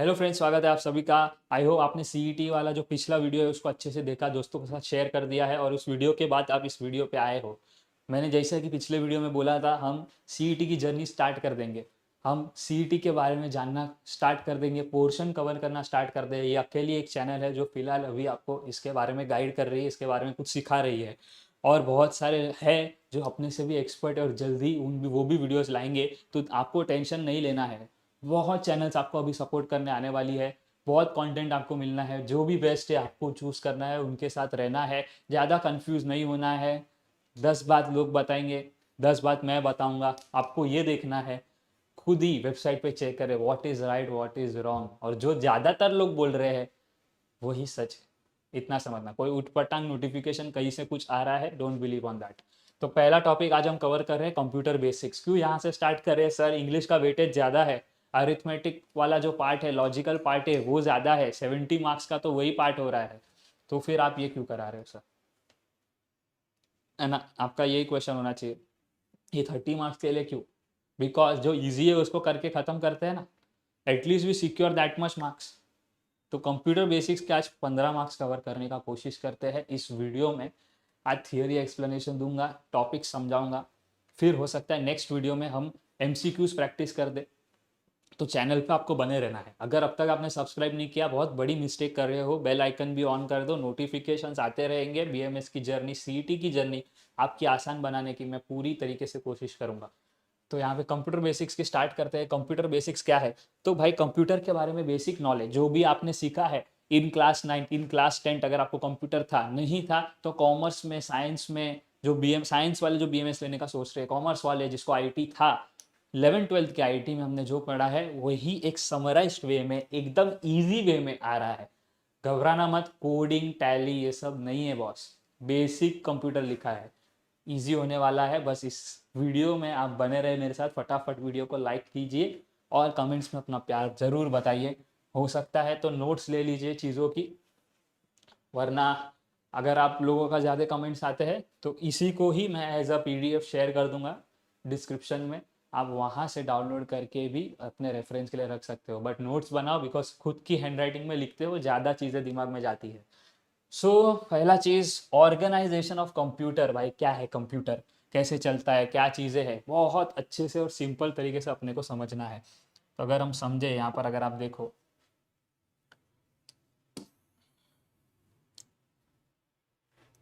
Hello friends, स्वागत है आप सभी का। आई होप आपने सीईटी वाला जो पिछला वीडियो है उसको अच्छे से देखा, दोस्तों के साथ शेयर कर दिया है और उस वीडियो के बाद आप इस वीडियो पे आए हो। मैंने जैसा कि पिछले वीडियो में बोला था, हम सीईटी की जर्नी स्टार्ट कर देंगे। हम सीईटी के बारे में जानना स्टार्ट कर देंगे, पोर्शन कवर करना स्टार्ट कर देंगे। ये अकेली एक चैनल है जो फिलहाल अभी आपको इसके बारे में गाइड कर रही है, इसके बारे में कुछ सिखा रही है। और बहुत सारे हैं जो अपने से भी एक्सपर्ट है और जल्दी वो भी वीडियोस लाएंगे, तो आपको टेंशन नहीं लेना है। बहुत चैनल्स आपको अभी सपोर्ट करने आने वाली है, बहुत कंटेंट आपको मिलना है। जो भी बेस्ट है आपको चूज़ करना है, उनके साथ रहना है, ज़्यादा कंफ्यूज नहीं होना है। 10 बात लोग बताएंगे, 10 बात मैं बताऊंगा, आपको ये देखना है। खुद ही वेबसाइट पे चेक करें what is right what is wrong, और जो ज़्यादातर लोग बोल रहे हैं वही सच है। इतना समझना, कोई उठपटांग नोटिफिकेशन कहीं से कुछ आ रहा है, डोंट बिलीव ऑन दैट। तो पहला टॉपिक आज हम कवर कर रहे हैं कंप्यूटर बेसिक्स। क्यों यहाँ से स्टार्ट कर रहे हैं सर? इंग्लिश का वेटेज ज़्यादा है, अरिथमेटिक वाला जो पार्ट है, लॉजिकल पार्ट है, वो ज़्यादा है। 70 मार्क्स का तो वही पार्ट हो रहा है, तो फिर आप ये क्यों करा रहे हो सर? है ना, आपका यही क्वेश्चन होना चाहिए, ये 30 मार्क्स के लिए क्यों? बिकॉज जो ईजी है उसको करके ख़त्म करते हैं ना, at least we secure that much marks. तो कंप्यूटर बेसिक्स के आज 15 मार्क्स कवर करने का कोशिश करते हैं इस वीडियो में। आज थियोरी एक्सप्लेनेशन दूंगा, टॉपिक समझाऊंगा, फिर हो सकता है नेक्स्ट वीडियो में हम एमसीक्यूज प्रैक्टिस कर दे। तो चैनल पे आपको बने रहना है। अगर अब तक आपने सब्सक्राइब नहीं किया, बहुत बड़ी मिस्टेक कर रहे हो। बेल आइकन भी ऑन कर दो, नोटिफिकेशंस आते रहेंगे। बीएमएस की जर्नी, सीईटी की जर्नी आपकी आसान बनाने की मैं पूरी तरीके से कोशिश करूंगा। तो यहाँ पे कंप्यूटर बेसिक्स की स्टार्ट करते हैं। कंप्यूटर बेसिक्स क्या है? तो भाई कंप्यूटर के बारे में बेसिक नॉलेज जो भी आपने सीखा है इन क्लास 9, इन क्लास 10, अगर आपको कंप्यूटर था, नहीं था तो कॉमर्स में, साइंस में, जो बीएम साइंस वाले जो बीएमएस लेने का सोच रहे हैं, कॉमर्स वाले जिसको आईटी था, 11वीं 12वीं के आईटी में हमने जो पढ़ा है वही एक समराइज्ड वे में, एकदम ईजी वे में आ रहा है। घबराना मत, कोडिंग टैली ये सब नहीं है बॉस, बेसिक कंप्यूटर लिखा है, इजी होने वाला है। बस इस वीडियो में आप बने रहे मेरे साथ। फटाफट वीडियो को लाइक कीजिए और कमेंट्स में अपना प्यार ज़रूर बताइए। हो सकता है तो नोट्स ले लीजिए चीज़ों की, वरना अगर आप लोगों का ज़्यादा कमेंट्स आते हैं तो इसी को ही मैं एज अ पीडीएफ शेयर कर दूंगा डिस्क्रिप्शन में। आप वहाँ से डाउनलोड करके भी अपने रेफरेंस के लिए रख सकते हो, बट नोट्स बनाओ, बिकॉज खुद की हैंडराइटिंग में लिखते हो, ज़्यादा चीज़ें दिमाग में जाती है। पहला चीज़, ऑर्गेनाइजेशन ऑफ कंप्यूटर। भाई क्या है कंप्यूटर, कैसे चलता है, क्या चीज़ें हैं, बहुत अच्छे से और सिंपल तरीके से अपने को समझना है। तो अगर हम समझे, यहाँ पर अगर आप देखो,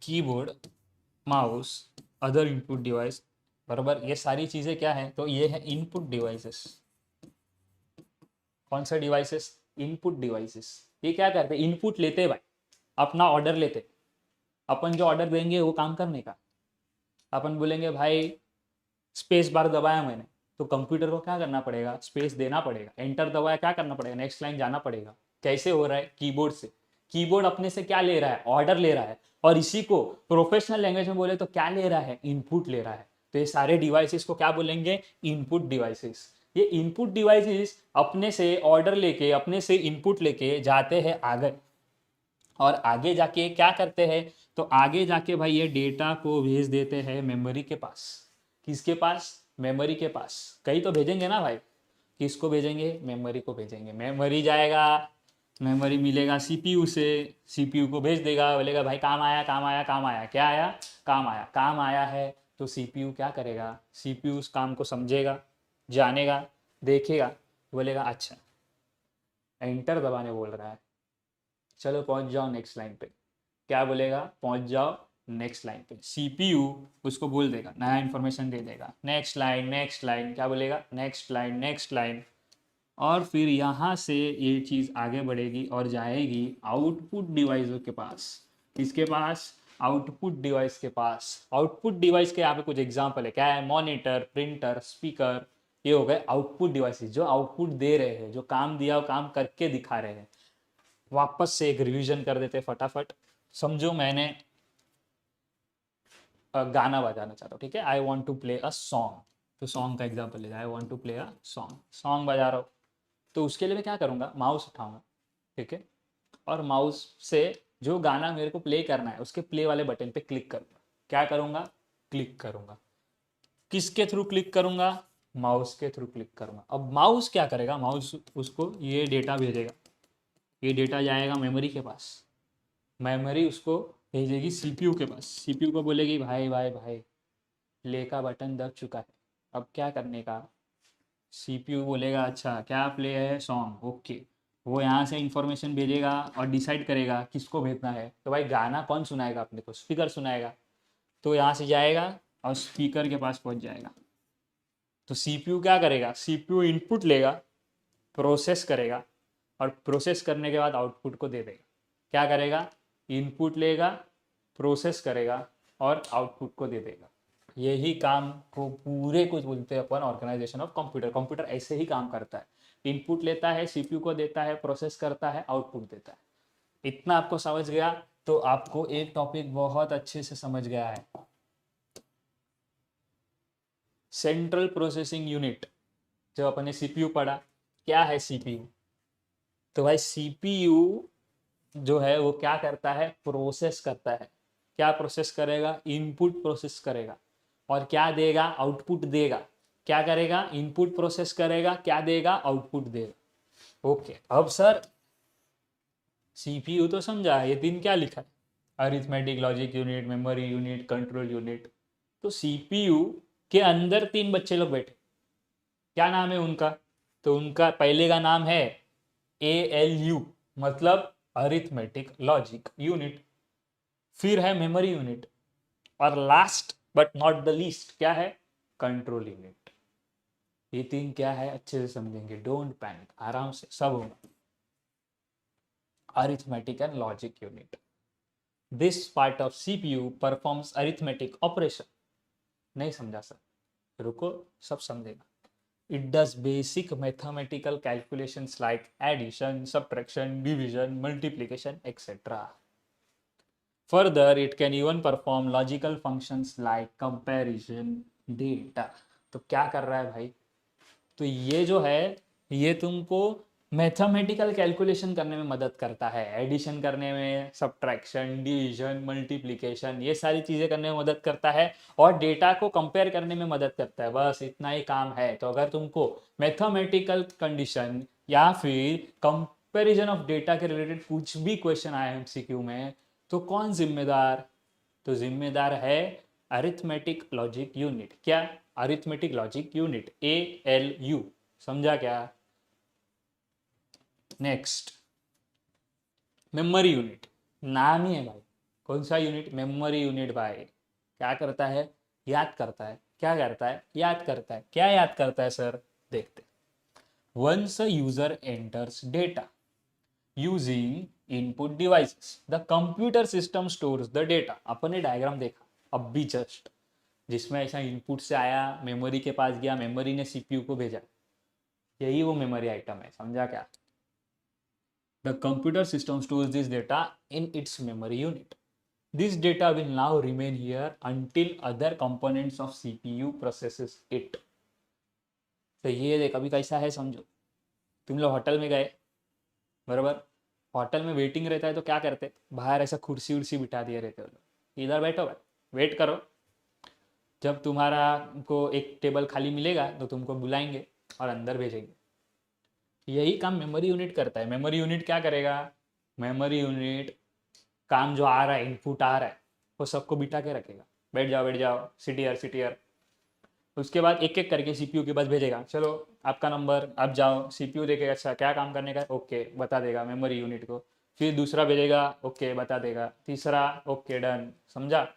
keyboard, mouse, other input device, बराबर, ये सारी चीज़ें क्या है? तो ये है इनपुट डिवाइसेस। कौन सा डिवाइसेस? Input devices. ये क्या करते हैं? इनपुट लेते हैं भाई, अपना ऑर्डर लेते। अपन जो ऑर्डर देंगे वो काम करने का। अपन बोलेंगे भाई स्पेस बार दबाया मैंने, तो कंप्यूटर को क्या करना पड़ेगा? स्पेस देना पड़ेगा। एंटर दबाया, क्या करना पड़ेगा? नेक्स्ट लाइन जाना पड़ेगा। कैसे हो रहा है? कीबोर्ड से। कीबोर्ड अपने से क्या ले रहा है? ऑर्डर ले रहा है। और इसी को प्रोफेशनल लैंग्वेज में बोले तो क्या ले रहा है? इनपुट ले रहा है। तो ये सारे डिवाइसेस को क्या बोलेंगे? Input devices. ये इनपुट डिवाइसेस अपने से ऑर्डर लेके, अपने से इनपुट लेके जाते हैं आगे, और आगे जाके क्या करते हैं? तो आगे जाके भाई ये डेटा को भेज देते हैं मेमोरी के पास। किसके पास? मेमोरी के पास। कहीं तो भेजेंगे ना भाई, किसको भेजेंगे? मेमोरी को भेजेंगे। मेमोरी जाएगा, मेमोरी मिलेगा सीपीयू से, सीपीयू को भेज देगा, बोलेगा भाई काम आया, काम आया, काम आया। क्या आया? काम आया। काम आया है तो सीपीयू क्या करेगा? सीपीयू उस काम को समझेगा, जानेगा, देखेगा, बोलेगा अच्छा एंटर दबाने बोल रहा है, चलो पहुंच जाओ नेक्स्ट लाइन पे। क्या बोलेगा? पहुंच जाओ नेक्स्ट लाइन पे। सीपीयू उसको बोल देगा, नया इंफॉर्मेशन दे देगा, नेक्स्ट लाइन, नेक्स्ट लाइन, क्या बोलेगा? Next line, next line. और फिर यहाँ से ये चीज़ आगे बढ़ेगी और जाएगी आउटपुट डिवाइसों के पास। किसके पास? आउटपुट डिवाइस के पास। आउटपुट डिवाइस के यहाँ पे कुछ एग्जांपल है। क्या है? मॉनिटर, प्रिंटर, स्पीकर, ये हो गए आउटपुट डिवाइसेस जो आउटपुट दे रहे हैं, जो काम दिया वो काम करके दिखा रहे हैं। वापस से एक रिवीजन कर देते फटाफट। समझो मैंने गाना बजाना चाहता हूँ, ठीक है? I want to play a song. तो सॉन्ग का एग्जाम्पल ले, I want to play a song, song बजा रहा हूँ। तो उसके लिए मैं क्या करूँगा? माउस उठाऊंगा, ठीक है? और माउस से जो गाना मेरे को प्ले करना है उसके प्ले वाले बटन पे क्लिक करूँगा। क्या करूँगा? क्लिक करूँगा। किसके थ्रू क्लिक करूँगा? माउस के थ्रू क्लिक करना। अब माउस क्या करेगा, माउस उसको ये डेटा भेजेगा, ये डेटा जाएगा मेमोरी के पास, मेमोरी उसको भेजेगी सीपीयू के पास, सीपीयू को बोलेगी भाई भाई भाई प्ले का बटन दब चुका है, अब क्या करने का। सीपीयू बोलेगा अच्छा क्या प्ले है, सॉन्ग, ओके। वो यहाँ से इंफॉर्मेशन भेजेगा और डिसाइड करेगा किसको भेजना है। तो भाई गाना कौन सुनाएगा अपने को, स्पीकर सुनाएगा, तो यहाँ से जाएगा और स्पीकर के पास पहुँच जाएगा। तो सीपीयू क्या करेगा, सीपीयू इनपुट लेगा, प्रोसेस करेगा, और प्रोसेस करने के बाद आउटपुट को दे देगा। क्या करेगा, इनपुट लेगा, प्रोसेस करेगा और आउटपुट को दे देगा। यही काम को पूरे कुछ बोलते हैं अपन ऑर्गेनाइजेशन ऑफ कंप्यूटर। कंप्यूटर ऐसे ही काम करता है, इनपुट लेता है, सीपीयू को देता है, प्रोसेस करता है, आउटपुट देता है। इतना आपको समझ गया तो आपको एक टॉपिक बहुत अच्छे से समझ गया है। सेंट्रल प्रोसेसिंग यूनिट, जब अपन ने सीपीयू पढ़ा, क्या है सीपीयू, तो भाई सीपीयू जो है वो क्या करता है, प्रोसेस करता है। क्या प्रोसेस करेगा, इनपुट प्रोसेस करेगा, और क्या देगा, आउटपुट देगा। क्या करेगा, इनपुट प्रोसेस करेगा, क्या देगा, आउटपुट देगा। ओके, अब सर सीपीयू तो समझा, ये तीन क्या लिखा है, arithmetic logic unit, memory unit, control unit. तो सीपीयू के अंदर तीन बच्चे लोग बैठे, क्या नाम है उनका, तो उनका पहले का नाम है ALU, मतलब अरिथमेटिक लॉजिक यूनिट। फिर है मेमोरी यूनिट, और last but not the least क्या है, कंट्रोल यूनिट। ये तीन क्या है अच्छे से समझेंगे, डोंट पैनिक, आराम से सब होगा। Arithmetic and logic unit, this part of CPU performs arithmetic operation. नहीं समझा सर, रुको सब समझेगा। It does basic mathematical calculations like addition, subtraction, division, multiplication, etc. Further, it can even perform logical functions like comparison, data. तो क्या कर रहा है भाई, तो ये जो है ये तुमको मैथमेटिकल कैलकुलेशन करने में मदद करता है, एडिशन करने में, सब्ट्रैक्शन, डिवीजन, मल्टीप्लिकेशन, ये सारी चीज़ें करने में मदद करता है, और डेटा को कंपेयर करने में मदद करता है। बस इतना ही काम है। तो अगर तुमको मैथमेटिकल कंडीशन या फिर कंपेरिजन ऑफ डेटा के रिलेटेड कुछ भी क्वेश्चन आए एमसीक्यू में, तो कौन जिम्मेदार, तो जिम्मेदार है अरिथमेटिक लॉजिक यूनिट। क्या, अरिथमेटिक लॉजिक यूनिट, ALU। समझा क्या। नेक्स्ट, मेमोरी यूनिट, नाम ही है भाई, कौन सा यूनिट, मेमोरी यूनिट भाई। क्या करता है, याद करता है। क्या करता है, याद करता है। क्या याद करता है सर, देखते। Once a user enters data using input devices, the computer system stores the data. अपन ने डायग्राम देखा अब भी जस्ट, जिसमें ऐसा इनपुट से आया, मेमोरी के पास गया, मेमोरी ने सीपीयू को भेजा, यही वो मेमोरी आइटम है। समझा क्या। The computer system stores this data in its memory unit. This data will now remain here until other components of CPU processes it. तो ये देख अभी कैसा है समझो, तुम लोग होटल में गए, बराबर, होटल में वेटिंग रहता है तो क्या करते, बाहर ऐसा कुर्सी उर्सी बिठा दिए रहते हो लोग, इधर बैठो भाई, वेट करो, जब तुम्हारा को एक टेबल खाली मिलेगा तो तुमको बुलाएंगे और अंदर भेजेंगे। यही काम मेमोरी यूनिट करता है। मेमोरी यूनिट क्या करेगा, मेमोरी यूनिट काम जो आ रहा है, इनपुट आ रहा है, वो सबको बिठा के रखेगा, बैठ जाओ, सीटीआर सीटीआर। उसके बाद एक एक करके सीपीयू के पास भेजेगा, चलो आपका नंबर, आप जाओ। सीपीयू देखेगा अच्छा क्या काम करने का है, ओके बता देगा मेमोरी यूनिट को। फिर दूसरा भेजेगा, ओके बता देगा। तीसरा, ओके डन। समझा।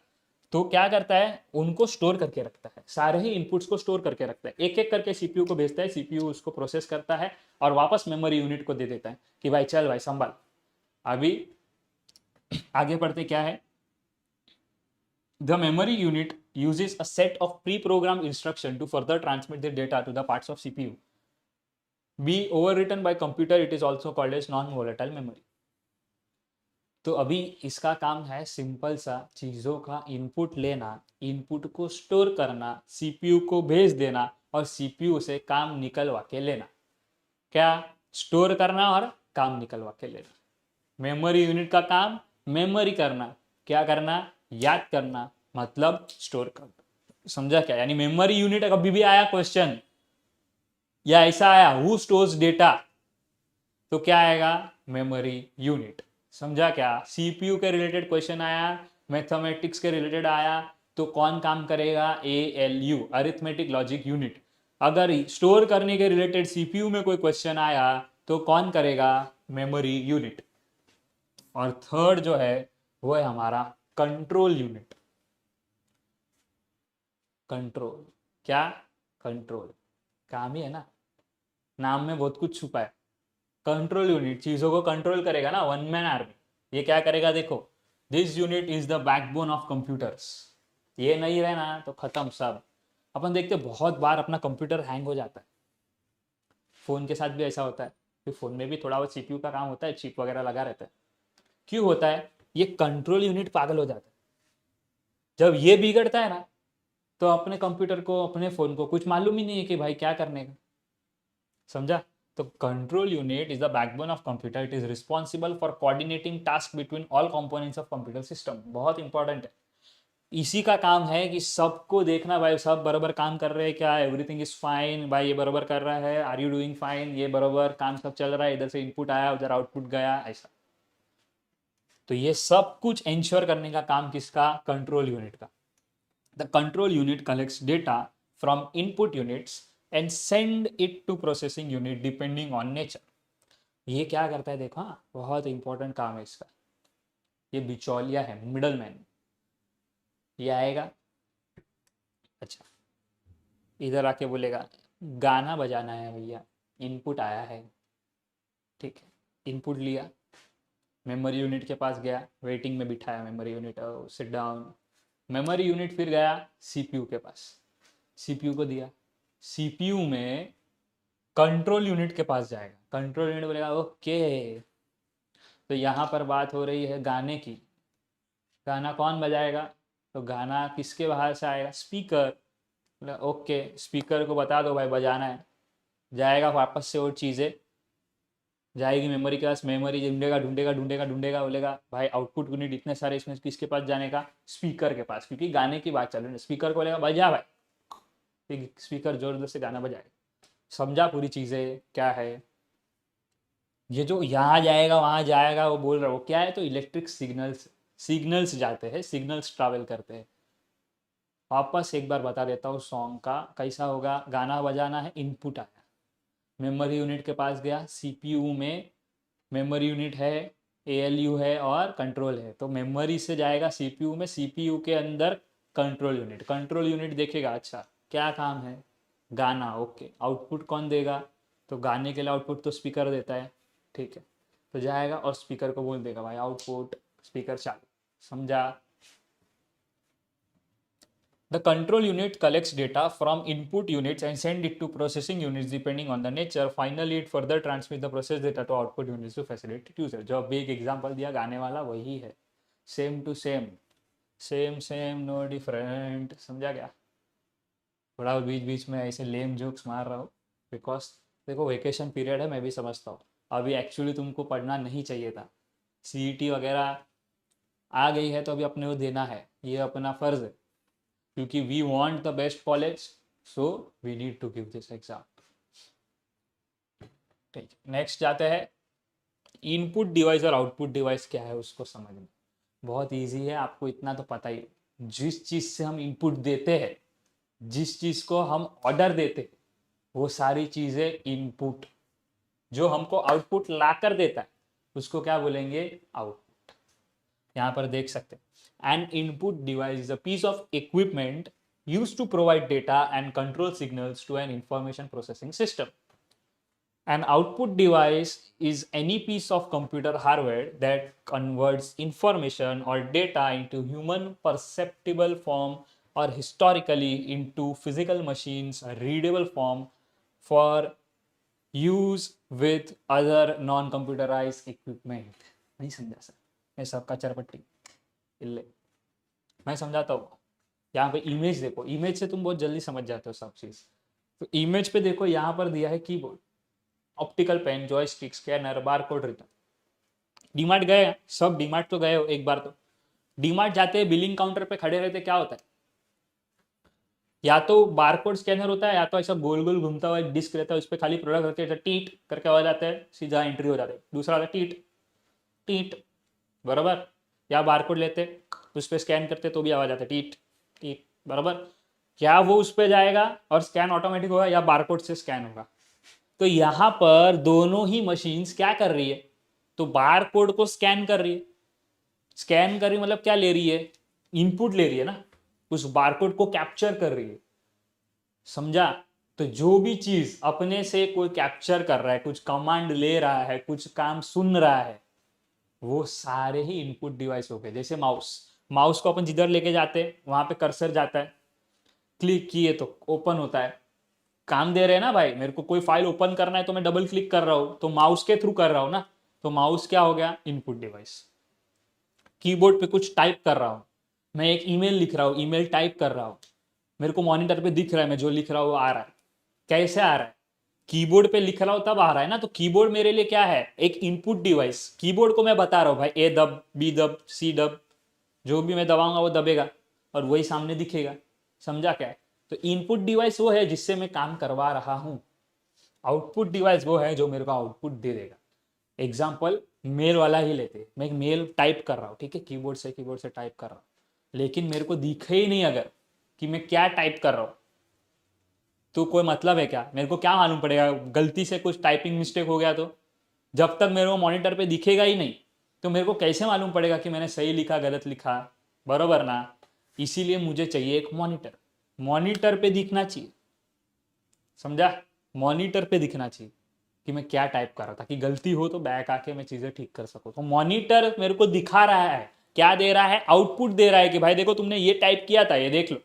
तो क्या करता है, उनको स्टोर करके रखता है, सारे ही इनपुट्स को स्टोर करके रखता है, एक एक करके सीपीयू को भेजता है, सीपीयू उसको प्रोसेस करता है और वापस मेमोरी यूनिट को दे देता है कि भाई चल भाई संभाल। अभी आगे पढ़ते क्या है। The memory unit uses a set of pre-programmed instructions to further transmit the data to the parts of CPU. Be overwritten by computer, it is also called as non-volatile memory. तो अभी इसका काम है सिंपल सा, चीज़ों का input लेना, input को स्टोर करना, सीपीयू को भेज देना और सीपीयू से काम निकलवा के लेना। क्या, स्टोर करना और काम निकलवा के लेना। मेमोरी यूनिट का काम मेमोरी करना, क्या करना, याद करना, मतलब स्टोर करना। समझा क्या। यानी मेमोरी यूनिट कभी भी आया क्वेश्चन या ऐसा आया हु स्टोर्स डेटा, तो क्या आएगा, मेमोरी यूनिट। समझा क्या, सीपीयू के रिलेटेड क्वेश्चन आया, मैथमेटिक्स के रिलेटेड आया, तो कौन काम करेगा, एएलयू, अरिथमेटिक लॉजिक यूनिट। अगर स्टोर करने के रिलेटेड सीपीयू में कोई क्वेश्चन आया तो कौन करेगा, मेमोरी यूनिट। और थर्ड जो है वो है हमारा कंट्रोल यूनिट। कंट्रोल क्या, कंट्रोल काम ही है ना, नाम में बहुत कुछ छुपा है। कंट्रोल यूनिट चीजों को कंट्रोल करेगा ना, वन मैन आर्मी। ये क्या करेगा, देखो, this unit is the backbone of computers. ये नहीं रहना तो खत्म सब। अपन देखते बहुत बार अपना कंप्यूटर हैंग हो जाता है, फोन के साथ भी ऐसा होता है, फिर फोन में भी थोड़ा बहुत सीपीयू का काम होता है, चिप वगैरह लगा रहता है। क्यों होता है, ये कंट्रोल यूनिट पागल हो जाता है। जब ये बिगड़ता है ना, तो अपने कंप्यूटर को, अपने फोन को कुछ मालूम ही नहीं है कि भाई क्या करने का। समझा, तो control unit is the backbone of computer, it is responsible for coordinating task between all components of computer system. बहुत इंपॉर्टेंट है, इसी का काम है कि सबको देखना भाई सब बराबर काम कर रहे हैं क्या, एवरीथिंग इज फाइन भाई, ये बराबर कर रहा है, आर यू डूइंग फाइन, ये बराबर काम सब चल रहा है, इधर से इनपुट आया उधर आउटपुट गया, ऐसा। तो ये सब कुछ इंश्योर करने का काम किसका, कंट्रोल यूनिट का। The control unit collects data from input units and send it to processing unit depending on nature. ये क्या करता है देखो, हाँ बहुत इंपॉर्टेंट काम है इसका। ये बिचौलिया है, मिडल मैन। ये आएगा, अच्छा इधर आके बोलेगा गाना बजाना है भैया, इनपुट आया है, ठीक है, इनपुट लिया, मेमोरी यूनिट के पास गया, वेटिंग में बिठाया memory unit, sit down. Memory unit फिर गया सीपीयू के पास, सीपीयू को दिया, सीपीयू में कंट्रोल यूनिट के पास जाएगा, कंट्रोल यूनिट बोलेगा ओके। तो यहाँ पर बात हो रही है गाने की, गाना कौन बजाएगा, तो गाना किसके बाहर से आएगा, स्पीकर। ओके, स्पीकर को बता दो भाई बजाना है, जाएगा वापस से, और चीज़ें जाएगी मेमोरी के पास, मेमोरी ढूंढेगा ढूंढेगा ढूंढेगा ढूंढेगा, बोलेगा भाई आउटपुट यूनिट इतने सारे, इसमें किसके पास जाने का, स्पीकर के पास, क्योंकि गाने की बात चल रही है। स्पीकर को बोलेगा बजा भाई, फिर स्पीकर जोर जोर से गाना बजाएगा। समझा पूरी चीज़ें क्या है। ये जो यहाँ जाएगा वहाँ जाएगा वो बोल रहा है, वो क्या है, तो इलेक्ट्रिक सिग्नल्स, सिग्नल्स जाते हैं, सिग्नल्स ट्रैवल करते हैं। वापस एक बार बता देता हूँ सॉन्ग का कैसा होगा, गाना बजाना है, इनपुट आया, मेमोरी यूनिट के पास गया, सीपीयू में मेमोरी यूनिट है, एएलयू है और कंट्रोल है, तो मेमोरी से जाएगा सीपीयू में, सीपीयू के अंदर कंट्रोल यूनिट, कंट्रोल यूनिट देखेगा अच्छा क्या काम है, गाना, ओके, आउटपुट कौन देगा, तो गाने के लिए आउटपुट तो स्पीकर देता है, ठीक है, तो जाएगा और स्पीकर को बोल देगा भाई आउटपुट, स्पीकर चालू। समझा। The control unit collects data from input units and send it to processing units depending on the nature. Finally, it further transmits the process data to output units to facilitate user. जो अभी एक example दिया गाने वाला वही है, same to same, same same no different. समझा क्या, थोड़ा बीच बीच में ऐसे लेम जोक्स मार रहा हूँ, बिकॉज देखो वेकेशन पीरियड है, मैं भी समझता हूँ, अभी एक्चुअली तुमको पढ़ना नहीं चाहिए था, सीईटी वगैरह आ गई है तो अभी अपने को देना है, ये अपना फर्ज है, क्योंकि we want the best college, so we need to give this exam. ठीक, नेक्स्ट जाते हैं, इनपुट डिवाइस और आउटपुट डिवाइस क्या है उसको समझना। बहुत इजी है, आपको इतना तो पता ही है, जिस चीज़ से हम इनपुट देते हैं, जिस चीज़ को हम ऑर्डर देते हैं, वो सारी चीज़ें इनपुट। जो हमको आउटपुट ला कर देता है उसको क्या बोलेंगे, आउटपुट। यहाँ पर देख सकते हैं, an input device is a piece of equipment used to provide data and control signals to an information processing system. An output device is any piece of computer hardware that converts information or data into human perceptible form or historically into physical machines readable form for use with other non-computerized equipment. नहीं समझा sir, मैं सबका चरपट्टी इल्ले, मैं समझाता हूँ। यहाँ पे इमेज देखो, इमेज से तुम बहुत जल्दी समझ जाते हो सब चीज़। तो इमेज पे देखो, यहाँ पर दिया है keyboard, optical pen, joystick, scanner, barcode reader. DMart गए, सब डीमार्ट तो गए हो एक बार तो। डीमार्ट जाते हैं, बिलिंग काउंटर पे खड़े रहते, क्या होता है, या तो बारकोड स्कैनर होता है, या तो ऐसा गोल गोल घूमता हुआ एक डिस्क रहता है, उस पर खाली प्रोडक्ट रखते हैं, टीट करके आवाज आता है, सीधा एंट्री हो जाता है। दूसरा आता है टीट टीट, बराबर। या बारकोड लेते, उस पर स्कैन करते तो भी आवाज आता है टीट टीट, बराबर। क्या वो उस पर जाएगा और स्कैन ऑटोमेटिक होगा, या बारकोड से स्कैन होगा? तो यहां पर दोनों ही मशीन्स क्या कर रही है, तो बार कोड को स्कैन कर रही है। स्कैन कर रही मतलब क्या ले रही है, इनपुट ले रही है ना, उस बारकोड को कैप्चर कर रही है, समझा? तो जो भी चीज अपने से कोई कैप्चर कर रहा है, कुछ कमांड ले रहा है, कुछ काम सुन रहा है, वो सारे ही इनपुट डिवाइस हो गए। जैसे माउस, माउस को अपन जिधर लेके जाते हैं वहां पे कर्सर जाता है, क्लिक किए तो ओपन होता है। काम दे रहे हैं ना भाई, मेरे को कोई फाइल ओपन करना है तो मैं डबल क्लिक कर रहा हूं, तो माउस के थ्रू कर रहा हूं ना, तो माउस क्या हो गया, इनपुट डिवाइस। कीबोर्ड पे कुछ टाइप कर रहा हूं, मैं एक ईमेल लिख रहा हूं, ईमेल टाइप कर रहा हूं, मेरे को मॉनिटर पे दिख रहा है मैं जो लिख रहा हूं वो आ रहा है। कैसे आ रहा है, कीबोर्ड पे लिख रहा हूं तब आ रहा है ना। तो कीबोर्ड मेरे लिए क्या है, एक इनपुट डिवाइस। कीबोर्ड को मैं बता रहा हूं भाई ए दब, बी दब, सी दब, जो भी मैं दबाऊंगा वो दबेगा और वही सामने दिखेगा, समझा क्या है? तो इनपुट डिवाइस वो है जिससे मैं काम करवा रहा हूं, आउटपुट डिवाइस वो है जो मेरे को आउटपुट दे देगा। एग्जाम्पल मेल वाला ही लेते, मैं एक मेल टाइप कर रहा हूँ, ठीक है, कीबोर्ड से टाइप कर रहा हूँ, लेकिन मेरे को दिखे ही नहीं अगर कि मैं क्या टाइप कर रहा हूँ, तो कोई मतलब है क्या? मेरे को क्या मालूम पड़ेगा, गलती से कुछ टाइपिंग मिस्टेक हो गया तो? जब तक मेरे को मॉनिटर पे दिखेगा ही नहीं, तो मेरे को कैसे मालूम पड़ेगा कि मैंने सही लिखा गलत लिखा, बरोबर ना? इसीलिए मुझे चाहिए एक मॉनिटर, मॉनिटर पे दिखना चाहिए, समझा? मॉनिटर पे दिखना चाहिए कि मैं क्या टाइप कर रहा था, कि गलती हो तो बैक आके मैं चीजें ठीक कर सकूं। तो मॉनिटर मेरे को दिखा रहा है, क्या दे रहा है, आउटपुट दे रहा है कि भाई देखो तुमने ये टाइप किया था, ये देख लो।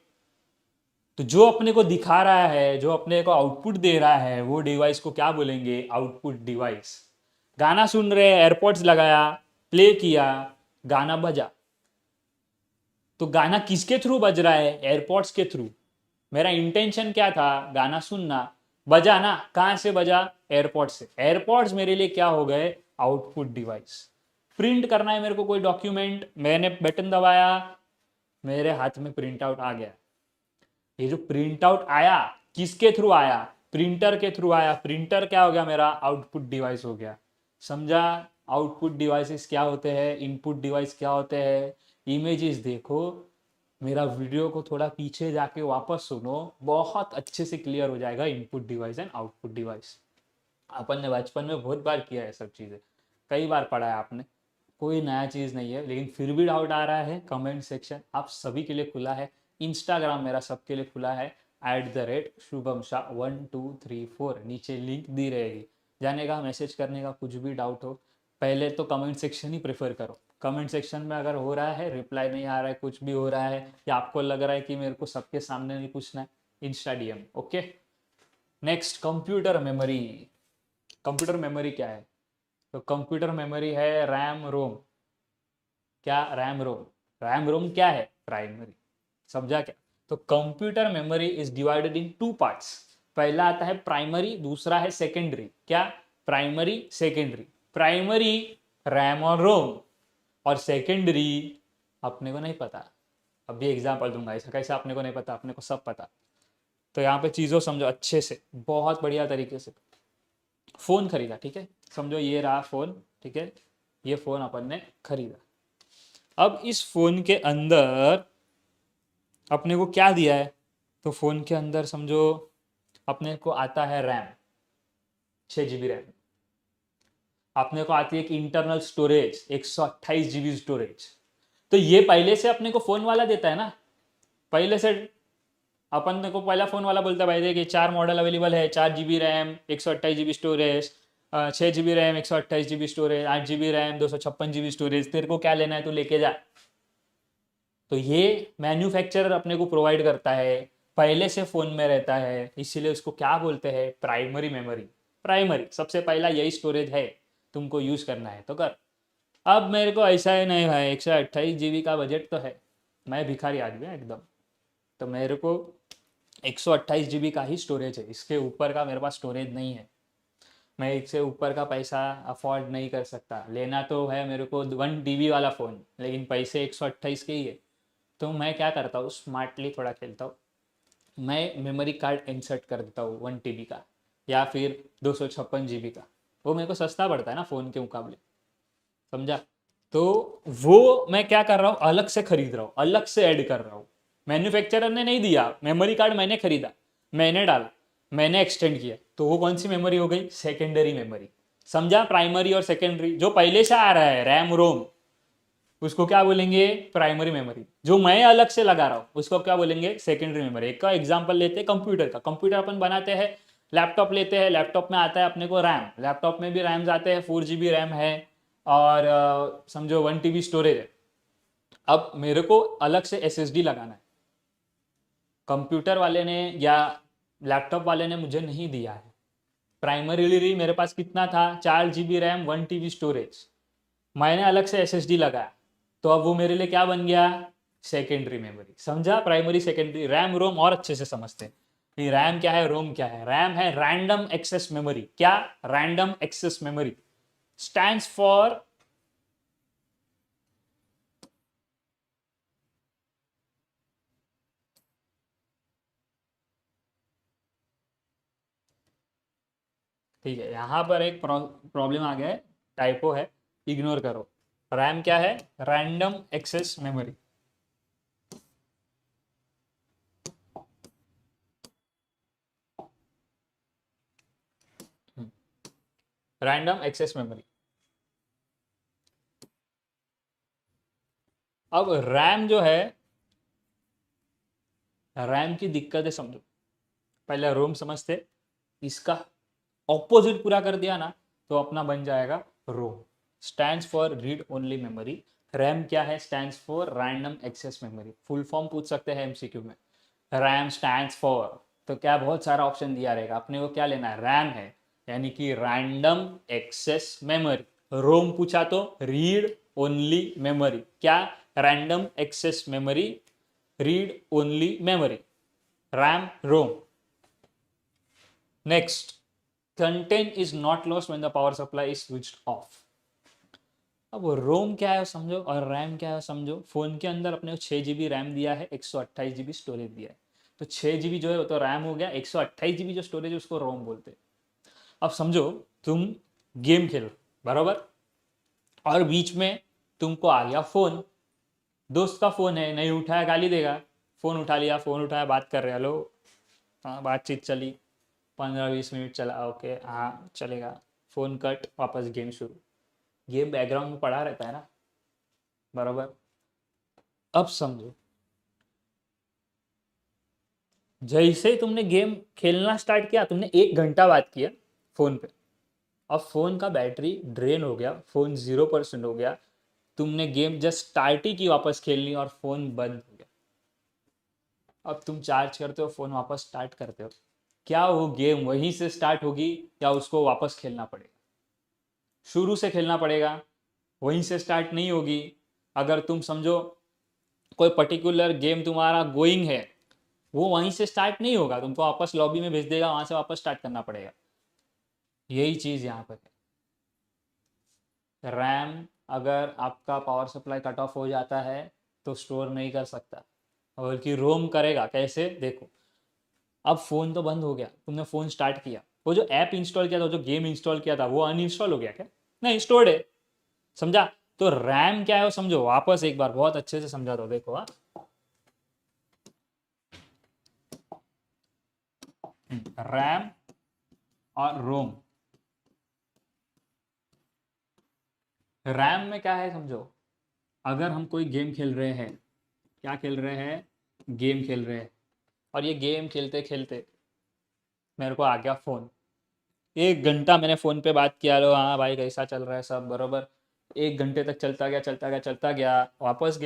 तो जो अपने को दिखा रहा है, जो अपने को आउटपुट दे रहा है, वो डिवाइस को क्या बोलेंगे, आउटपुट डिवाइस। गाना सुन रहे हैं, एयरपोर्ट्स लगाया, प्ले किया, गाना बजा, तो गाना किसके थ्रू बज रहा है, एयरपोर्ट्स के थ्रू। मेरा इंटेंशन क्या था, गाना सुनना, बजा ना, कहां से बजा, एयरपोर्ट से। एयरपोर्ट्स मेरे लिए क्या हो गए, आउटपुट डिवाइस। प्रिंट करना है मेरे को कोई डॉक्यूमेंट, मैंने बटन दबाया, मेरे हाथ में प्रिंट आउट आ गया। ये जो प्रिंट आउट आया किसके थ्रू आया, प्रिंटर के थ्रू आया। प्रिंटर क्या हो गया, मेरा आउटपुट डिवाइस हो गया, समझा? आउटपुट डिवाइसेस क्या होते हैं, इनपुट डिवाइस क्या होते हैं। इमेजेस देखो, मेरा वीडियो को थोड़ा पीछे जाके वापस सुनो, बहुत अच्छे से क्लियर हो जाएगा input device and output device. अपन ने बचपन में बहुत बार किया है सब चीज़ें, कई बार पढ़ा है आपने, कोई नया चीज़ नहीं है। लेकिन फिर भी डाउट आ रहा है, कमेंट सेक्शन आप सभी के लिए खुला है, इंस्टाग्राम मेरा सबके लिए खुला है, @शुभम शाह 1234, नीचे लिंक दी रहेगी, जाने का, मैसेज करने का, कुछ भी डाउट हो। पहले तो कमेंट सेक्शन ही प्रेफर करो। कमेंट सेक्शन में अगर हो रहा है रिप्लाई नहीं आ रहा है, कुछ भी हो रहा है, या आपको लग रहा है कि मेरे को सबके सामने नहीं पूछना है, Insta DM, okay. Next, computer memory. Computer memory क्या है, तो कंप्यूटर मेमोरी है रैम रोम। क्या, रैम रोम? रैम रोम क्या है, प्राइमरी, समझा क्या? तो computer memory is divided in two parts. पहला आता है प्राइमरी, दूसरा है सेकेंडरी। क्या, प्राइमरी सेकेंडरी। प्राइमरी रैम और रोम, और सेकेंडरी अपने को नहीं पता। अभी एग्जाम्पल दूंगा, ऐसा कैसे अपने को नहीं पता, अपने को सब पता। तो यहाँ पे चीज़ों समझो अच्छे से, बहुत बढ़िया तरीके से। फ़ोन खरीदा, ठीक है, समझो ये रहा फ़ोन, ठीक है, ये फ़ोन अपन ने खरीदा। अब इस फ़ोन के अंदर अपने को क्या दिया है, तो फ़ोन के अंदर समझो अपने को आता है रैम, 6 GB रैम। अपने को आती है एक इंटरनल स्टोरेज, 128 GB स्टोरेज। तो ये पहले से अपने को फ़ोन वाला देता है ना, पहले से अपन को पहला फ़ोन वाला बोलता है भाई देखिए 4 मॉडल अवेलेबल है, 4 GB RAM, 128 GB storage, 6 GB RAM, 128 GB storage, 8 GB RAM, 256 GB storage, तेरे को क्या लेना है तो लेके जा। तो ये मैन्युफैक्चरर अपने को प्रोवाइड करता है, पहले से फ़ोन में रहता है, इसीलिए उसको क्या बोलते हैं, प्राइमरी मेमोरी। प्राइमरी सबसे पहला यही स्टोरेज है, तुमको यूज़ करना है तो कर। अब मेरे को ऐसा ही नहीं है, 128 GB का बजट तो है, मैं भिखारी आदमी हूँ एकदम, तो मेरे को 128 GB का ही स्टोरेज है, इसके ऊपर का मेरे पास स्टोरेज नहीं है। मैं इससे ऊपर का पैसा अफोर्ड नहीं कर सकता। लेना तो है मेरे को 1 TB वाला फ़ोन, लेकिन पैसे 128 के ही है। तो मैं क्या करता हूँ, स्मार्टली थोड़ा खेलता हूँ, मैं मेमोरी कार्ड इंसर्ट कर देता हूँ 1 TB का या फिर 256 GB का, वो मेरे को सस्ता पड़ता है ना फ़ोन के मुकाबले, समझा। तो वो मैं क्या कर रहा हूँ, अलग से खरीद रहा हूँ, अलग से ऐड कर रहा हूँ। मैन्युफैक्चरर ने नहीं दिया, मेमोरी कार्ड मैंने खरीदा, मैंने डाला, मैंने एक्सटेंड किया, तो वो कौन सी मेमोरी हो गई, सेकेंडरी मेमोरी, समझा। प्राइमरी और सेकेंडरी जो पहले से आ रहा है रैम रोम, उसको क्या बोलेंगे, प्राइमरी मेमोरी। जो मैं अलग से लगा रहा हूँ उसको क्या बोलेंगे, सेकेंडरी मेमोरी। एक का एग्जांपल लेते हैं कंप्यूटर का, कंप्यूटर अपन बनाते हैं, लैपटॉप लेते हैं, लैपटॉप में आता है अपने को रैम, लैपटॉप में भी रैम्स आते हैं, 4 GB रैम है और समझो 1 TB स्टोरेज है। अब मेरे को अलग से SSD लगाना है, कंप्यूटर वाले ने या लैपटॉप वाले ने मुझे नहीं दिया है। प्राइमरीली मेरे पास कितना था, 4 GB रैम, 1 TB स्टोरेज, मैंने अलग से SSD लगाया, तो अब वो मेरे लिए क्या बन गया, सेकेंडरी मेमोरी, समझा। प्राइमरी सेकेंडरी, रैम रोम और अच्छे से समझते हैं कि रैम क्या है, रोम क्या है। रैम है रैंडम एक्सेस मेमोरी, क्या, random access memory, stands for ठीक है, यहाँ पर एक प्रॉब्लम आ गया है, टाइपो है, इग्नोर करो। रैम क्या है, random access memory. Random access memory. अब रैम जो है, रैम की दिक्कतें समझो, पहले रोम समझते, इसका ऑपोजिट पूरा कर दिया ना तो अपना बन जाएगा ROM, stands for read only memory. RAM क्या है, stands for random access memory. Full form पूछ सकते हैं MCQ में, रैम स्टैंड्स फॉर, तो क्या बहुत सारा ऑप्शन दिया रहेगा, अपने को क्या लेना है, रैम है यानी कि रैंडम एक्सेस मेमोरी। रोम पूछा तो रीड ओनली मेमोरी, क्या, random access memory, read only memory, RAM ROM. Next, content is not lost when the power supply is switched off. अब रोम क्या है समझो और रैम क्या है समझो। फोन के अंदर अपने को 6 GB रैम दिया है, 128 GB स्टोरेज दिया है, तो 6 GB जो है वो तो रैम हो गया, 128 GB जो स्टोरेज है उसको रोम बोलते हैं। अब समझो तुम गेम खेलो, बराबर, और बीच में तुमको आ गया फोन, दोस्त का फोन है, नहीं उठाया गाली देगा, फोन उठा लिया, फोन उठाया, बात कर रहे, हेलो, हाँ, बातचीत चली, 15-20 मिनट चला, ओके हाँ चलेगा, फोन कट, वापस गेम शुरू, गेम बैकग्राउंड में पड़ा रहता है ना, बराबर। अब समझो, जैसे ही तुमने गेम खेलना स्टार्ट किया, तुमने 1 घंटा बात किया फोन पे, अब फोन का बैटरी ड्रेन हो गया, फोन 0% हो गया, तुमने गेम जस्ट स्टार्ट ही की वापस खेलनी और फोन बंद हो गया। अब तुम चार्ज करते हो, फोन वापस स्टार्ट करते हो, क्या वो गेम वहीं से स्टार्ट होगी या उसको वापस खेलना पड़ेगा, शुरू से खेलना पड़ेगा, वहीं से स्टार्ट नहीं होगी। अगर तुम समझो कोई पर्टिकुलर गेम तुम्हारा गोइंग है, वो वहीं से स्टार्ट नहीं होगा, तुमको वापस लॉबी में भेज देगा, वहां से वापस स्टार्ट करना पड़ेगा। यही चीज यहाँ पर है। रैम अगर आपका पावर सप्लाई कट ऑफ हो जाता है तो स्टोर नहीं कर सकता, बल्कि रोम करेगा। कैसे, देखो, अब फोन तो बंद हो गया, तुमने फोन स्टार्ट किया, वो जो ऐप इंस्टॉल किया था, जो गेम इंस्टॉल किया था, वो अनइंस्टॉल हो गया क्या, नहीं, स्टोर्ड है, समझा। तो रैम क्या है वो समझो, वापस एक बार बहुत अच्छे से समझा दो, देखो, हाँ, रैम और रोम। रैम में क्या है समझो, अगर हम कोई गेम खेल रहे हैं, क्या खेल रहे हैं, गेम खेल रहे हैं, और ये गेम खेलते खेलते मेरे को आ गया फ़ोन, 1 घंटा मैंने फ़ोन पे बात किया, लो हाँ भाई कैसा चल रहा है सब, बरोबर, 1 घंटे तक चलता गया चलता गया चलता गया, वापस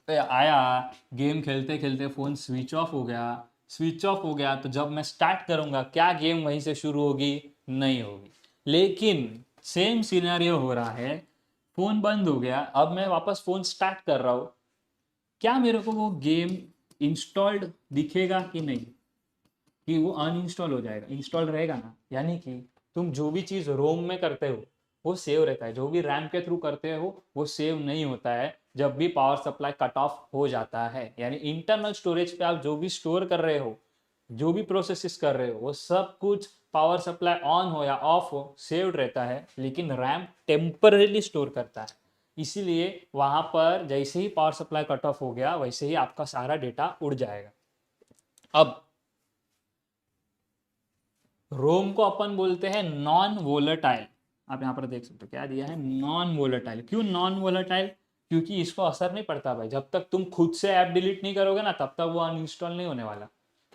आया, गेम खेलते खेलते फ़ोन स्विच ऑफ हो गया। स्विच ऑफ हो गया तो जब मैं स्टार्ट करूँगा, क्या गेम वहीं से शुरू होगी, नहीं होगी। लेकिन सेम सिनेरियो हो रहा है, फ़ोन बंद हो गया, अब मैं वापस फ़ोन स्टार्ट कर रहा हूँ, क्या मेरे को वो गेम इंस्टॉल्ड दिखेगा कि नहीं, कि वो अनइंस्टॉल हो जाएगा, इंस्टॉल रहेगा ना। यानी कि तुम जो भी चीज़ रोम में करते हो वो सेव रहता है, जो भी रैम के थ्रू करते हो वो सेव नहीं होता है जब भी पावर सप्लाई कट ऑफ हो जाता है। यानी इंटरनल स्टोरेज पे आप जो भी स्टोर कर रहे हो जो भी प्रोसेसेस कर रहे हो वो सब कुछ पावर सप्लाई ऑन हो या ऑफ हो सेव्ड रहता है, लेकिन रैम टेम्पररीली स्टोर करता है। इसीलिए वहां पर जैसे ही पावर सप्लाई कट ऑफ हो गया वैसे ही आपका सारा डेटा उड़ जाएगा। अब रोम को अपन बोलते हैं नॉन वोलेटाइल। आप यहाँ पर देख सकते हो क्या दिया है, नॉन वोलेटाइल। क्यों नॉन वोलेटाइल? क्योंकि इसको असर नहीं पड़ता भाई, जब तक तुम खुद से ऐप डिलीट नहीं करोगे ना तब तक वो अनइंस्टॉल नहीं होने वाला।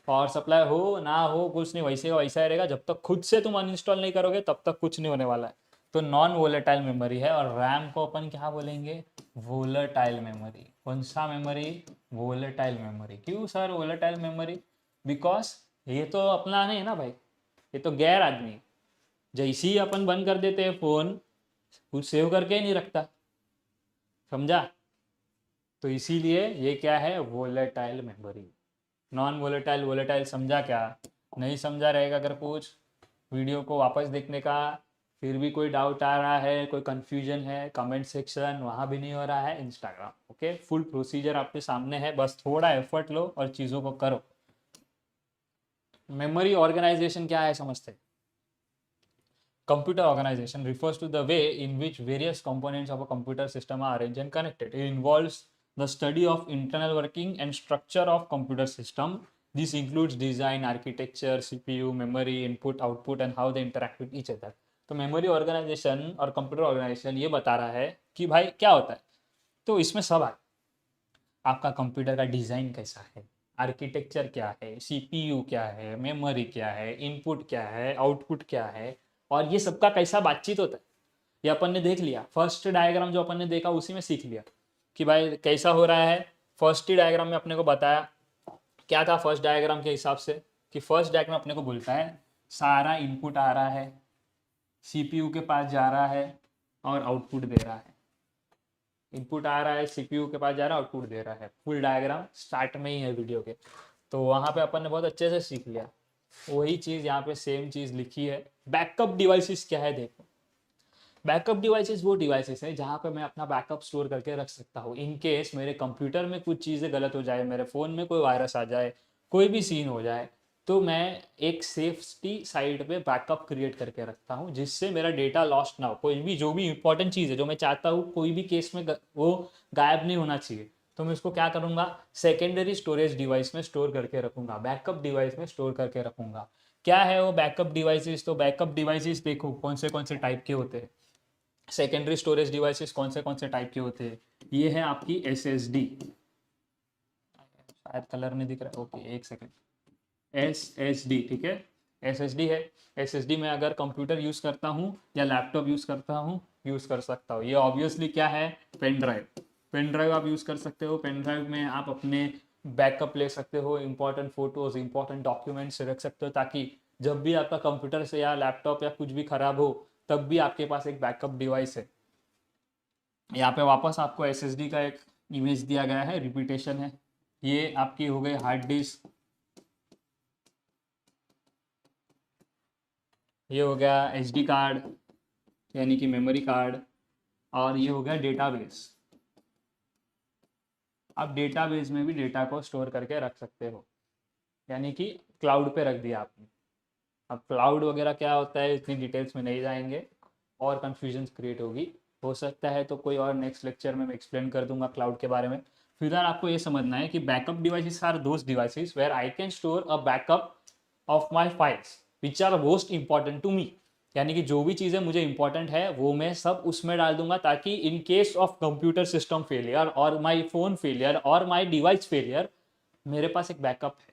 पावर सप्लाई हो ना हो कुछ नहीं, वैसे वैसा ही रहेगा। जब तक खुद से तुम अनइंस्टॉल नहीं करोगे तब तक कुछ नहीं होने वाला है। तो नॉन वोलेटाइल मेमोरी है। और रैम को अपन क्या बोलेंगे? Volatile memory. कौन सा मेमोरी? Volatile memory. क्यों सर वोलेटाइल मेमोरी? बिकॉज ये तो अपना नहीं है ना भाई, ये तो गैर आदमी। जैसे ही अपन बंद कर देते हैं फोन, कुछ सेव करके ही नहीं रखता, समझा? तो इसीलिए ये क्या है? Volatile memory. Non volatile, volatile समझा क्या? नहीं समझा रहेगा अगर कुछ, वीडियो को वापस देखने का। फिर भी कोई डाउट आ रहा है, कोई कंफ्यूजन है, कमेंट सेक्शन वहाँ भी नहीं हो रहा है, इंस्टाग्राम। ओके, फुल प्रोसीजर आपके सामने है, बस थोड़ा एफर्ट लो और चीज़ों को करो। मेमोरी ऑर्गेनाइजेशन क्या है समझते? Computer organization refers to the way in which various components of a computer system are arranged and connected. It involves the study of internal working and structure of computer system. This includes design, architecture, CPU, memory, input, output, and how they interact with each other. तो memory organisation और computer organisation ये बता रहा है कि भाई क्या होता है। तो इसमें सब है, आपका कंप्यूटर का डिज़ाइन कैसा है, आर्किटेक्चर क्या है, सीपीयू क्या है, मेमोरी क्या है, इनपुट क्या है, आउटपुट क्या है, और ये सबका कैसा बातचीत होता है। ये अपन ने देख लिया, फर्स्ट डायग्राम जो अपन ने देखा उसी में सीख लिया कि भाई कैसा हो रहा है। फर्स्ट ही डायग्राम में अपने को बताया क्या था फर्स्ट डायग्राम के हिसाब से, कि फर्स्ट डायग्राम अपने को बोलता है सारा इनपुट आ रहा है, सीपीयू के पास जा रहा है और आउटपुट दे रहा है। इनपुट आ रहा है, सीपीयू के पास जा रहा है, आउटपुट दे रहा है। फुल डायग्राम स्टार्ट में ही है वीडियो के, तो वहाँ पे अपन ने बहुत अच्छे से सीख लिया। वही चीज़ यहाँ पे सेम चीज़ लिखी है। बैकअप डिवाइसेस क्या है देखो, बैकअप डिवाइसेस वो डिवाइसेस है जहाँ पे मैं अपना बैकअप स्टोर करके रख सकता हूँ। इन केस मेरे कंप्यूटर में कुछ चीज़ें गलत हो जाए, मेरे फ़ोन में कोई वायरस आ जाए, कोई भी सीन हो जाए, तो मैं एक सेफ्टी साइड पे बैकअप क्रिएट करके रखता हूँ जिससे मेरा डेटा लॉस्ट ना हो। कोई भी जो भी इंपॉर्टेंट चीज़ है जो मैं चाहता हूँ कोई भी केस में वो गायब नहीं होना चाहिए, तो मैं उसको क्या करूँगा? सेकेंडरी स्टोरेज डिवाइस में स्टोर करके रखूँगा, बैकअप डिवाइस में स्टोर करके रखूँगा। क्या है वो बैकअप डिवाइसेस? तो बैकअप डिवाइसेस देखो कौन से टाइप के होते हैं। सेकेंडरी स्टोरेज डिवाइसेस कौन से टाइप के होते हैं? ये है आपकी एस एस डी, शायद कलर नहीं दिख रहा, ओके एक सेकेंड। एस एस डी, ठीक है, एस एस डी है। एस एस डी में अगर कंप्यूटर यूज़ करता हूँ या लैपटॉप यूज़ करता हूँ, यूज़ कर सकता हूँ। ये ऑब्वियसली क्या है? Pen drive. पेन ड्राइव आप यूज़ कर सकते हो। पेन ड्राइव में आप अपने बैकअप ले सकते हो, इंपॉर्टेंट फोटोज़, इंपॉर्टेंट डॉक्यूमेंट्स रख सकते हो, ताकि जब भी आपका कंप्यूटर से या लैपटॉप या कुछ भी ख़राब हो तब भी आपके पास एक बैकअप डिवाइस है। यहाँ पे वापस आपको एसएसडी का एक इमेज दिया गया है, रिपीटेशन है। ये आपकी हो गई हार्ड डिस्क, ये हो गया एसडी कार्ड यानी कि मेमोरी कार्ड, और ये हो गया डेटाबेस। आप डेटाबेस में भी डेटा को स्टोर करके रख सकते हो, यानी कि क्लाउड पे रख दिया आपने। अब क्लाउड वगैरह क्या होता है इतनी डिटेल्स में नहीं जाएंगे और कन्फ्यूजन क्रिएट होगी। हो सकता है तो कोई और नेक्स्ट लेक्चर में मैं एक्सप्लेन कर दूंगा क्लाउड के बारे में। फिलहाल आपको ये समझना है कि backup devices are those devices where I can store a backup of my files which are most important to me. यानी कि जो भी चीज़ें मुझे इंपॉर्टेंट है वो मैं सब उसमें डाल दूंगा, ताकि in case of computer system failure और माई फोन फेलियर और माई डिवाइस फेलियर मेरे पास एक बैकअप है।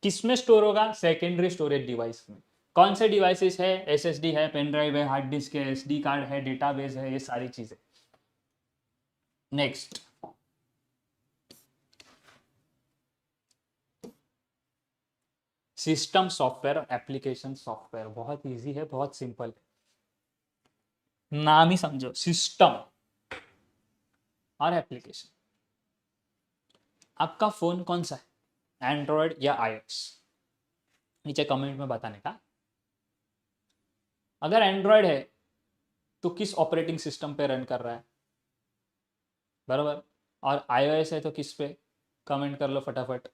किसमें स्टोर होगा? सेकेंडरी स्टोरेज डिवाइस में। कौन से डिवाइसेस है? एसएसडी है, पेन ड्राइव है, हार्ड डिस्क है, एसडी कार्ड है, डेटाबेस है, ये सारी चीजें। नेक्स्ट, सिस्टम सॉफ्टवेयर और एप्लीकेशन सॉफ्टवेयर। बहुत इजी है, बहुत सिंपल है, नाम ही समझो, सिस्टम और एप्लीकेशन। आपका फोन कौन सा है, एंड्रॉयड या आईओएस? नीचे कमेंट में बताने का। अगर एंड्रॉयड है तो किस ऑपरेटिंग सिस्टम पे रन कर रहा है, बराबर। और iOS है तो किस पे? कमेंट कर लो फटाफट।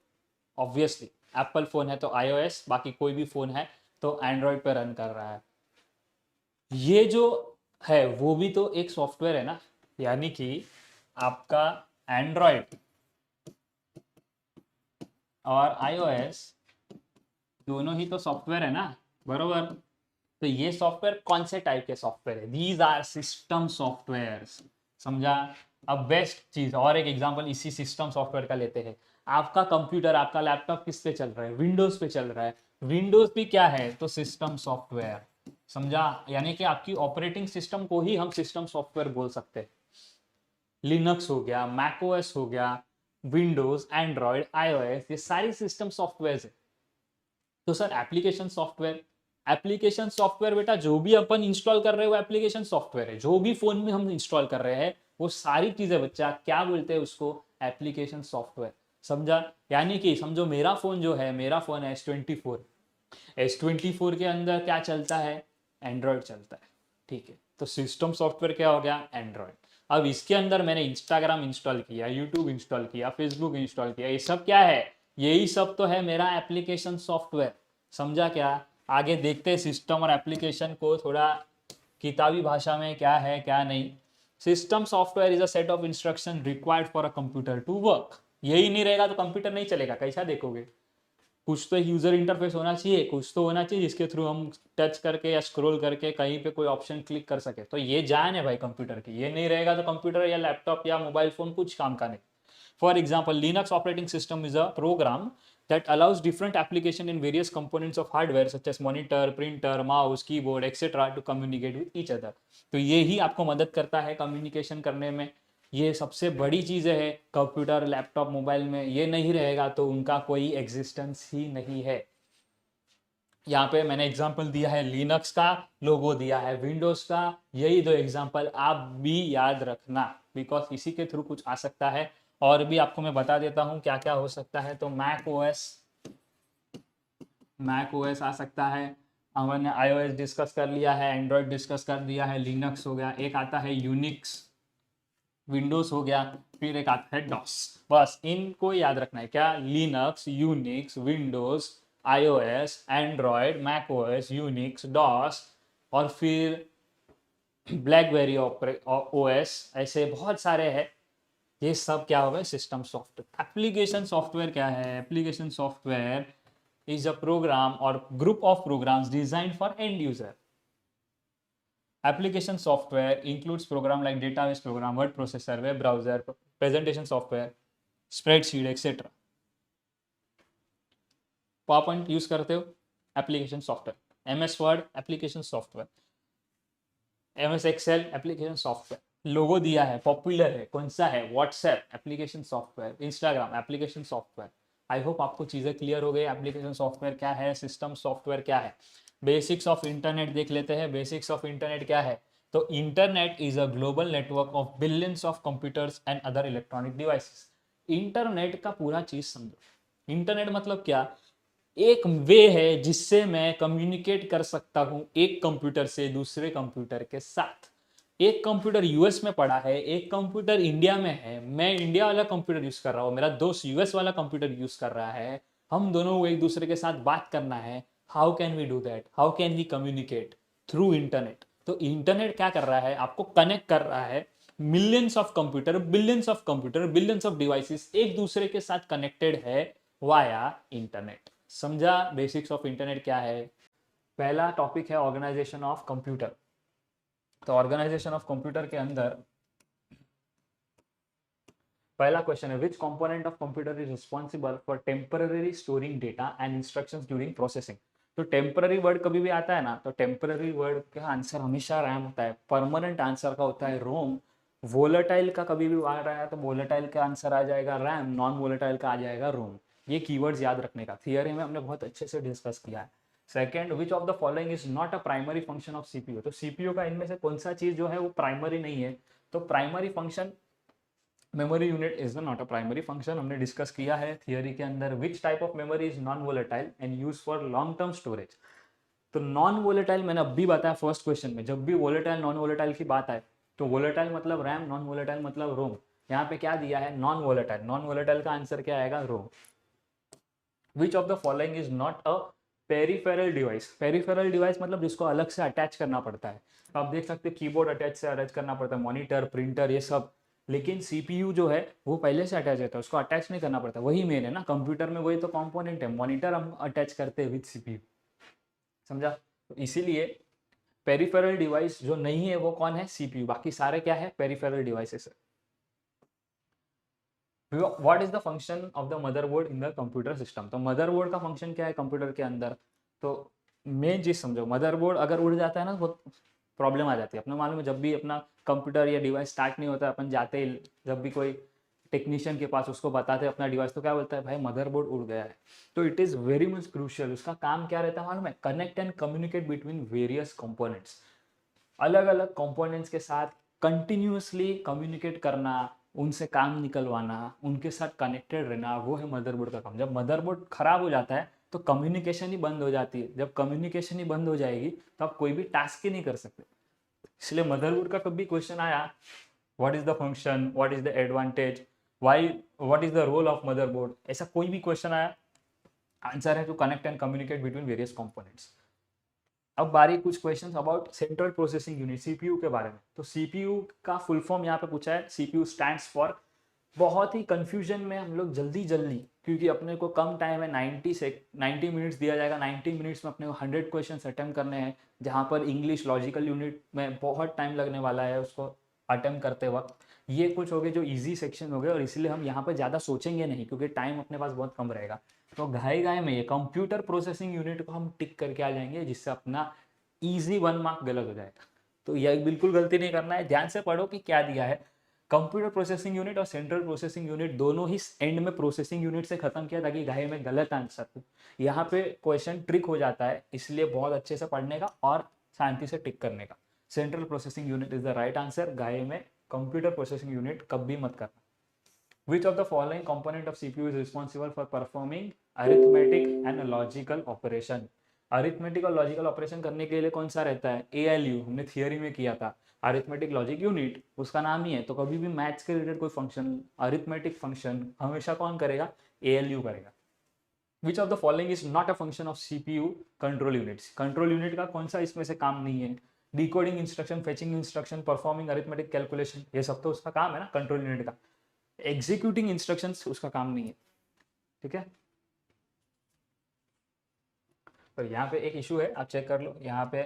ऑब्वियसली एप्पल फ़ोन है तो iOS, बाकी कोई भी फ़ोन है तो एंड्रॉयड पे रन कर रहा है। ये जो है वो भी तो एक सॉफ्टवेयर है ना, यानी कि आपका एंड्रॉयड और iOS दोनों ही तो सॉफ्टवेयर है ना, बरोबर। तो ये सॉफ्टवेयर कौन से टाइप के सॉफ्टवेयर है? दीज आर सिस्टम सॉफ्टवेयर्स, समझा। अब बेस्ट चीज और एक एग्जांपल इसी सिस्टम सॉफ्टवेयर का लेते हैं। आपका कंप्यूटर, आपका लैपटॉप किस पे चल रहा है? विंडोज पे चल रहा है। विंडोज भी क्या है? तो सिस्टम सॉफ्टवेयर, समझा। यानी कि आपकी ऑपरेटिंग सिस्टम को ही हम सिस्टम सॉफ्टवेयर बोल सकते हैं। लिनक्स हो गया, मैकओएस हो गया, विंडोज, एंड्रॉयड, आईओएस, ये सारी सिस्टम सॉफ्टवेयर है। तो सर एप्लीकेशन सॉफ्टवेयर बेटा जो भी अपन इंस्टॉल कर रहे हैं वो एप्लीकेशन सॉफ्टवेयर है। जो भी फोन में हम इंस्टॉल कर रहे हैं वो सारी चीजें बच्चा क्या बोलते हैं उसको? एप्लीकेशन सॉफ्टवेयर, समझा। यानी कि समझो मेरा फोन जो है, मेरा फोन है S24। S24 के अंदर क्या चलता है? एंड्रॉयड चलता है, ठीक है। तो सिस्टम सॉफ्टवेयर क्या हो गया? एंड्रॉयड। अब इसके अंदर मैंने इंस्टाग्राम इंस्टॉल किया, यूट्यूब इंस्टॉल किया, फेसबुक इंस्टॉल किया, ये सब क्या है? यही सब तो है मेरा एप्लीकेशन सॉफ्टवेयर, समझा क्या। आगे देखते हैं सिस्टम और एप्लीकेशन को थोड़ा किताबी भाषा में क्या है क्या नहीं। System software is a set of instruction required for a computer to work. यही नहीं रहेगा तो कंप्यूटर नहीं चलेगा, कैसा देखोगे? कुछ तो यूजर इंटरफेस होना चाहिए, कुछ तो होना चाहिए जिसके थ्रू हम टच करके या स्क्रॉल करके कहीं पे कोई ऑप्शन क्लिक कर सके। तो ये जान है भाई कंप्यूटर की, ये नहीं रहेगा तो कंप्यूटर या लैपटॉप या मोबाइल फोन कुछ काम का नहीं। For example, Linux operating system is a program that allows different application in various components of hardware such as monitor, printer, mouse, keyboard, etc. to communicate with each other। तो ये ही आपको मदद करता है कम्युनिकेशन करने में। ये सबसे बड़ी चीज़ है कंप्यूटर, लैपटॉप, मोबाइल में। ये नहीं रहेगा तो उनका कोई एग्जिस्टेंस ही नहीं है। यहाँ पे मैंने एग्जांपल दिया है लिनक्स का, लोगो दिया है विंडोज का। यही दो एग्जांपल आप भी याद रखना, बिकॉज इसी के थ्रू कुछ आ सकता है। और भी आपको मैं बता देता हूँ क्या क्या हो सकता है। तो मैक ओएस आ सकता है। हमने आईओएस डिस्कस कर लिया है, एंड्रॉयड डिस्कस कर दिया है, लिनक्स हो गया। एक आता है यूनिक्स, विंडोज हो गया। फिर एक आता है डॉस। बस इनको याद रखना है, क्या? Linux, Unix, Windows, iOS, Android, Mac OS, Unix, DOS, और फिर ब्लैकबेरी ओएस, ऐसे बहुत सारे हैं। ये सब क्या होगा? System software. एप्लीकेशन सॉफ्टवेयर क्या है? Application software is a program और group of programs designed for end user. Application software includes program like database program, word processor, web browser, presentation software, spreadsheet, etc. PowerPoint use करते हो? Application software. MS Word application software. MS Excel application software. Logo दिया है, popular है, कौन सा है? WhatsApp application software, Instagram application software. I hope आपको चीज़ें क्लियर हो गई। एप्लीकेशन सॉफ्टवेयर क्या है, सिस्टम सॉफ्टवेयर क्या है। बेसिक्स ऑफ इंटरनेट देख लेते हैं। बेसिक्स ऑफ इंटरनेट क्या है? तो internet is a global network of billions of computers and other electronic devices. Internet का पूरा चीज समझो। इंटरनेट मतलब क्या? एक वे है जिससे मैं कम्युनिकेट कर सकता हूं एक कंप्यूटर से दूसरे कंप्यूटर के साथ। एक कंप्यूटर यूएस में पड़ा है, एक कंप्यूटर इंडिया में है। मैं इंडिया वाला कंप्यूटर यूज कर रहा हूं, मेरा दोस्त यूएस वाला कंप्यूटर यूज कर रहा है। हम दोनों को एक दूसरे के साथ बात करना है। How can we do that? How can we communicate? Through internet. तो इंटरनेट क्या कर रहा है? आपको कनेक्ट कर रहा है। Millions of computer, billions of devices एक दूसरे के साथ कनेक्टेड है वाया इंटरनेट। समझा बेसिक्स ऑफ इंटरनेट क्या है। पहला टॉपिक है ऑर्गेनाइजेशन ऑफ कंप्यूटर। तो ऑर्गेनाइजेशन ऑफ कंप्यूटर के अंदर पहला क्वेश्चन है, which component of computer is responsible for temporary storing data and instructions during processing. तो टेम्पररी वर्ड कभी भी आता है ना, तो टेम्पररी वर्ड का आंसर हमेशा रैम होता है। परमानेंट आंसर का होता है रोम। वोलेटाइल का कभी भी आ रहा है तो वोलेटाइल का आंसर आ जाएगा रैम, नॉन वोलेटाइल का आ जाएगा रोम। ये कीवर्ड्स याद रखने का, थियरी में हमने बहुत अच्छे से डिस्कस किया है। Second, which of the following is not a primary function of CPU. तो सीपीयू का इनमें से कौन सा चीज जो है वो प्राइमरी नहीं है। तो primary function memory unit is not a primary function, हमने डिस्कस किया है थियरी के अंदर। विच type of memory is non volatile and use for long term storage. तो नॉन वोलेटाइल मैंने अभी बताया फर्स्ट क्वेश्चन में, जब भी वोलेटाइल नॉन वोलेटाइल की बात आए तो वोलेटाइल मतलब रैम, नॉन वोलेटाइल मतलब रोम। यहाँ पे क्या दिया है? Non volatile. नॉन वोलेटाइल का आंसर क्या आएगा? ROM. Which of the following is not a peripheral device. Peripheral device मतलब जिसको अलग से अटैच करना पड़ता है। तो आप देख सकते हैं कीबोर्ड अटैच करना पड़ता है, मॉनिटर, प्रिंटर, ये सब। लेकिन सीपीयू जो है वो पहले से अटैच रहता है, उसको अटैच नहीं करना पड़ता। वही मेन है ना, कंप्यूटर में वही तो कंपोनेंट है। मॉनिटर हम अटैच करते हैं विद सीपीयू, समझा। तो इसीलिए पेरिफेरल डिवाइस जो नहीं है वो कौन है, सीपीयू। बाकी सारे क्या है, पेरिफेरल डिवाइसेस है। What is the function of the motherboard in the computer system. तो मदरबोर्ड का फंक्शन क्या है कंप्यूटर के अंदर। तो मेन चीज समझो, मदरबोर्ड अगर उड़ जाता है ना बहुत प्रॉब्लम आ जाती है। अपना मालूम है, जब भी अपना कंप्यूटर या डिवाइस स्टार्ट नहीं होता, अपन जाते ही जब भी कोई टेक्नीशियन के पास उसको बताते हैं अपना डिवाइस, तो क्या बोलता है, भाई मदरबोर्ड उड़ गया है। तो it is very much crucial. उसका काम क्या रहता है मालूम है, connect and communicate between various components. अलग अलग कंपोनेंट्स के साथ कंटिन्यूसली कम्युनिकेट करना, उनसे काम निकलवाना, उनके साथ कनेक्टेड रहना, वो है मदरबोर्ड का काम। जब मदरबोर्ड खराब हो जाता है तो कम्युनिकेशन ही बंद हो जाती है। जब कम्युनिकेशन ही बंद हो जाएगी तो आप कोई भी टास्क ही नहीं कर सकते। इसलिए मदरबोर्ड का कभी क्वेश्चन आया, what is the function, what is the advantage, why, what is the role of motherboard, ऐसा कोई भी क्वेश्चन आया, आंसर है to connect and communicate between various components. अब बारी कुछ questions about central processing unit, CPU के बारे में। तो सीपीयू का फुल फॉर्म यहाँ पे पूछा है, सीपीयू स्टैंड्स फॉर, बहुत ही कंफ्यूजन में हम लोग जल्दी जल्दी, क्योंकि अपने को कम टाइम है, 90 मिनट्स दिया जाएगा, 90 मिनट्स में अपने को 100 क्वेश्चन अटेम्प्ट करने हैं। जहाँ पर इंग्लिश लॉजिकल यूनिट में बहुत टाइम लगने वाला है उसको अटेम्प्ट करते वक्त। ये कुछ हो गए जो इजी सेक्शन हो गए, और इसीलिए हम यहाँ पर ज़्यादा सोचेंगे नहीं क्योंकि टाइम अपने पास बहुत कम रहेगा। तो घाई घाई में ये कंप्यूटर प्रोसेसिंग यूनिट को हम टिक करके आ जाएंगे, जिससे अपना ईजी 1 मार्क गलत हो जाएगा। तो यह बिल्कुल गलती नहीं करना है, ध्यान से पढ़ो कि क्या दिया है। कंप्यूटर प्रोसेसिंग यूनिट और सेंट्रल प्रोसेसिंग यूनिट दोनों ही एंड में प्रोसेसिंग यूनिट से खत्म किया, ताकि घाई में गलत आंसर हो। यहाँ पे क्वेश्चन ट्रिक हो जाता है, इसलिए बहुत अच्छे से पढ़ने का और शांति से टिक करने का। Central processing unit is the right answer. घाई में कंप्यूटर प्रोसेसिंग यूनिट कभी मत करना। Which of the following component of CPU is responsible for performing arithmetic and logical operation? Arithmetic और लॉजिकल ऑपरेशन करने के लिए कौन सा रहता है, ALU। हमने थियोरी में किया था, अरिथमेटिक लॉजिक यूनिट उसका नाम ही है। तो कभी भी मैथ्स के रिलेटेड कोई फंक्शन, अरिथमेटिक फंक्शन हमेशा कौन करेगा, ALU करेगा। विच of the following is not a function of CPU control units. Control unit का कौन सा इसमें से काम नहीं है, decoding instruction, fetching instruction, performing arithmetic calculation, ये सब तो उसका काम है ना कंट्रोल यूनिट का। एग्जीक्यूटिंग इंस्ट्रक्शंस उसका काम नहीं है, ठीक है। तो यहाँ पे एक इशू है, आप चेक कर लो, यहाँ पे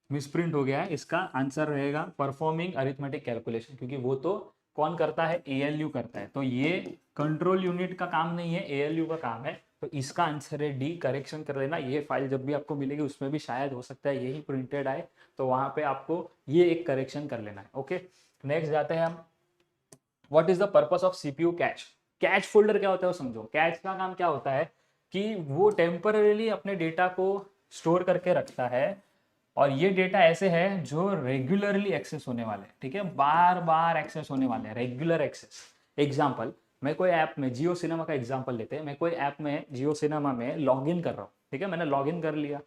मिसप्रिंट हो गया है। इसका आंसर रहेगा परफॉर्मिंग अरिथमेटिक कैलकुलेशन, क्योंकि वो तो कौन करता है, ALU करता है। तो ये कंट्रोल यूनिट का काम नहीं है, ALU का काम है। तो इसका आंसर है डी। करेक्शन कर लेना, ये फाइल जब भी आपको मिलेगी उसमें भी शायद हो सकता है यही प्रिंटेड आए, तो वहाँ पे आपको ये एक करेक्शन कर लेना है। ओके, नेक्स्ट जाते हैं हम। What is the purpose of CPU catch. Catch folder क्या होता है वो समझो। कैच का काम क्या होता है कि वो टेम्पररीली अपने डेटा को स्टोर करके रखता है, और ये डेटा ऐसे है जो रेगुलरली एक्सेस होने वाले हैं, ठीक है, बार बार एक्सेस होने वाले हैं, रेगुलर एक्सेस। एग्जाम्पल, मैं कोई ऐप में, जियो सिनेमा का एग्जाम्पल लेते हैं, मैं कोई ऐप में जियो सिनेमा में लॉग इन कर रहा हूँ, ठीक है, मैंने लॉग इन कर लिया।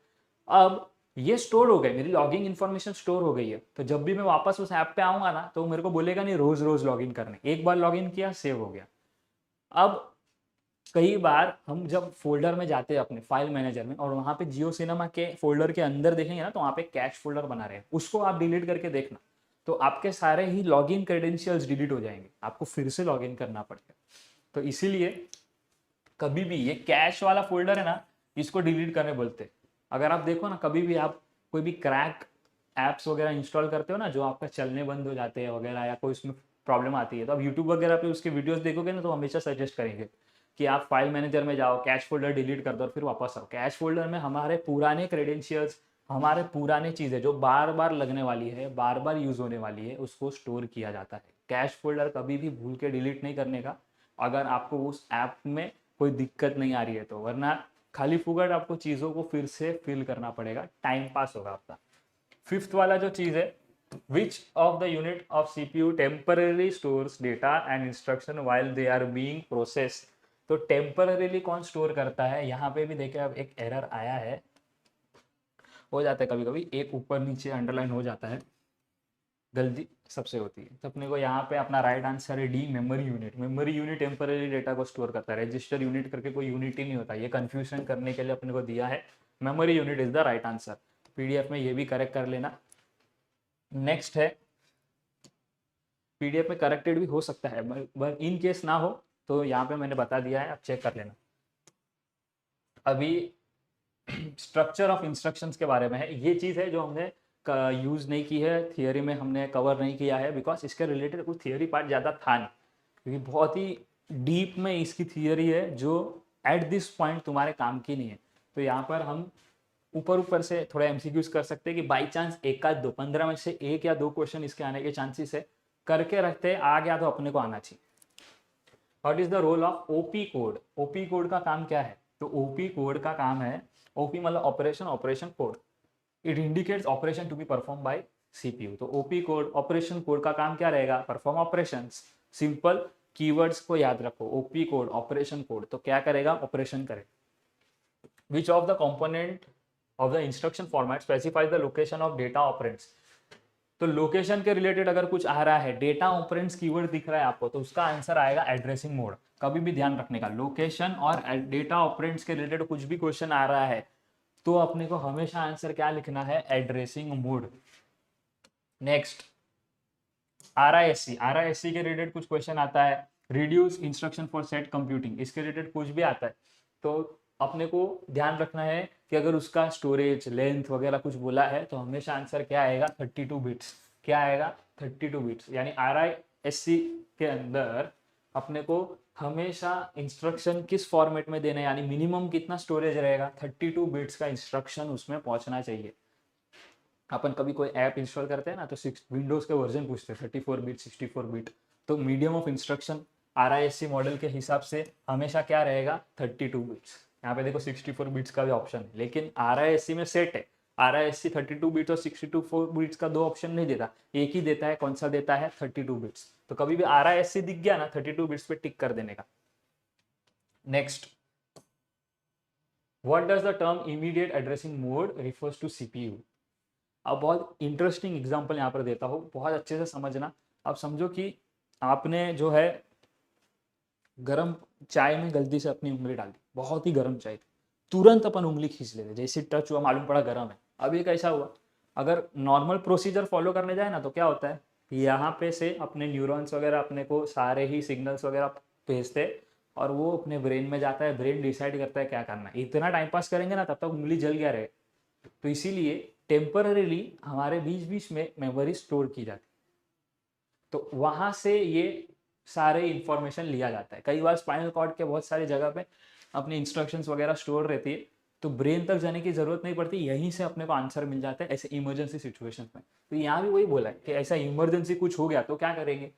अब ये स्टोर हो गए, मेरी लॉगिंग इन्फॉर्मेशन स्टोर हो गई है। तो जब भी मैं वापस उस ऐप पे आऊंगा ना, तो मेरे को बोलेगा नहीं रोज रोज लॉगिन करने, एक बार लॉगिन किया सेव हो गया। अब कई बार हम जब फोल्डर में जाते हैं अपने फाइल मैनेजर में, और वहां पे जियो सिनेमा के फोल्डर के अंदर देखेंगे ना, तो वहां पे कैश फोल्डर बना रहे हैं, उसको आप डिलीट करके देखना, तो आपके सारे ही लॉगिन क्रेडेंशियल्स डिलीट हो जाएंगे, आपको फिर से लॉगिन करना पड़ेगा। तो इसीलिए कभी भी ये कैश वाला फोल्डर है ना, इसको डिलीट करने बोलते हैं। अगर आप देखो ना, कभी भी आप कोई भी क्रैक ऐप्स वगैरह इंस्टॉल करते हो ना, जो आपका चलने बंद हो जाते हैं वगैरह, या कोई उसमें प्रॉब्लम आती है, तो आप यूट्यूब वगैरह पे उसके वीडियोस देखोगे ना, तो हमेशा सजेस्ट करेंगे कि आप फाइल मैनेजर में जाओ, कैश फोल्डर डिलीट कर दो और फिर वापस आओ। कैश फोल्डर में हमारे पुराने क्रेडेंशियल्स, हमारे पुराने चीज़ें जो बार बार लगने वाली है, बार बार यूज़ होने वाली है, उसको स्टोर किया जाता है। कैश फोल्डर कभी भी भूल के डिलीट नहीं करने का, अगर आपको उस ऐप में कोई दिक्कत नहीं आ रही है तो, वरना खाली फुगड़ आपको चीज़ों को फिर से फिल करना पड़ेगा, टाइम पास होगा आपका। फिफ्थ वाला जो चीज़ है, which of the unit of CPU temporarily stores data and instruction while they are being processed। तो टेम्पररीली कौन स्टोर करता है, यहाँ पे भी देखिए अब एक एरर आया है, हो जाता है कभी कभी, एक ऊपर नीचे अंडरलाइन हो जाता है। गलती सबसे होती है। तो अपने को यहाँ पे अपना राइट आंसर है D, memory unit. Memory unit temporary data को स्टोर करता है, रजिस्टर यूनिट करके कोई यूनिट ही नहीं होता, ये कंफ्यूजन करने के लिए अपने को दिया है। Memory unit is the right answer. PDF में ये भी करेक्ट कर लेना। नेक्स्ट है, पीडीएफ में करेक्टेड भी हो सकता है, बट इन केस ना हो तो यहाँ पे मैंने बता दिया है, आप चेक कर लेना। अभी स्ट्रक्चर ऑफ इंस्ट्रक्शंस के बारे में है, ये चीज़ है जो हमने यूज़ नहीं की है, थियोरी में हमने कवर नहीं किया है, बिकॉज इसके रिलेटेड कुछ थियोरी पार्ट ज़्यादा था नहीं, क्योंकि बहुत ही डीप में इसकी थियोरी है जो एट दिस पॉइंट तुम्हारे काम की नहीं है। तो यहाँ पर हम ऊपर ऊपर से थोड़ा एमसीक्यूज कर सकते हैं कि बाई चांस एक आध दो 15 में से एक या दो क्वेश्चन इसके आने के चांसेस है, करके रखते हैं, आ गया तो अपने को आना चाहिए। What is the role of op code? Op code का काम क्या है? तो ओपी कोड का काम है, ओपी मतलब operation code, it indicates operation to be perform by CPU. तो ओपी कोड, ऑपरेशन कोड का काम क्या रहेगा? Perform operations. सिंपल कीवर्ड्स को याद रखो, ओपी कोड, ऑपरेशन कोड, तो क्या करेगा? ऑपरेशन करेगा। विच of the component of the instruction format specifies the location of data operands? तो लोकेशन के रिलेटेड अगर कुछ आ रहा है, डेटा ऑपरेंड्स कीवर्ड दिख रहा है आपको, तो उसका आंसर आएगा एड्रेसिंग मोड। कभी भी ध्यान रखने का, लोकेशन और डेटा ऑपरेंड्स के रिलेटेड कुछ भी क्वेश्चन आ रहा है तो अपने को हमेशा आंसर क्या लिखना है? Addressing mode. Next, RISC. RISC के रिलेटेड कुछ क्वेश्चन आता है, reduce instruction for set computing, इसके रिलेटेड कुछ भी आता है तो अपने को ध्यान रखना है कि अगर उसका स्टोरेज लेंथ वगैरह कुछ बोला है तो हमेशा आंसर क्या आएगा? 32 बिट्स। क्या आएगा? 32 बिट्स। यानी आरआईएससी के अंदर अपने को हमेशा इंस्ट्रक्शन किस फॉर्मेट में देना है, यानी मिनिमम कितना स्टोरेज रहेगा? 32 बिट्स का इंस्ट्रक्शन उसमें पहुंचना चाहिए। अपन कभी कोई ऐप इंस्टॉल करते हैं ना, तो विंडोज के वर्जन पूछते हैं 34 बिट, 64 बिट, तो medium of instruction RISC model के हिसाब से हमेशा क्या रहेगा? 32 बिट्स। यहाँ पे देखो 64 बिट्स का भी ऑप्शन है, लेकिन आरआईएससी में सेट है, आरआईएससी 32 बिट्स और 64 बिट्स का दो ऑप्शन नहीं देता, एक ही देता है। कौन सा देता है? 32 बिट्स। तो कभी भी आरआईएससी दिख गया ना, 32 बिट्स पे टिक कर देने का। Next, what does the term immediate addressing mode refers to CPU? अब बहुत इंटरेस्टिंग एग्जांपल यहाँ पर देता हूँ, बहुत अच्छे से समझना। अब समझो कि आपने जो है गरम चाय में गलती से अपनी उंगली डाल दी, बहुत ही गर्म चाय थी, तुरंत अपन उंगली खींच लेते, जैसे टच हुआ मालूम पड़ा गर्म है। अब ये कैसा हुआ? अगर नॉर्मल प्रोसीजर फॉलो करने जाए ना तो क्या होता है, यहाँ पे से अपने न्यूरॉन्स वगैरह अपने को सारे ही सिग्नल्स वगैरह भेजते हैं और वो अपने ब्रेन में जाता है, ब्रेन डिसाइड करता है क्या करना है। इतना टाइम पास करेंगे ना तब तक उंगली जल गया रहे। तो इसीलिए टेम्पररीली हमारे बीच बीच में मेमोरी स्टोर की जाती है, तो वहां से ये सारे इंफॉर्मेशन लिया जाता है। कई बार स्पाइनल कॉर्ड के बहुत सारी जगह पे अपनी इंस्ट्रक्शंस वगैरह स्टोर रहती है, तो ब्रेन तक जाने की जरूरत नहीं पड़ती, यहीं से अपने को आंसर मिल जाता है ऐसे इमरजेंसी सिचुएशन में। तो यहाँ भी वही बोला है कि ऐसा इमरजेंसी कुछ हो गया तो क्या करेंगे?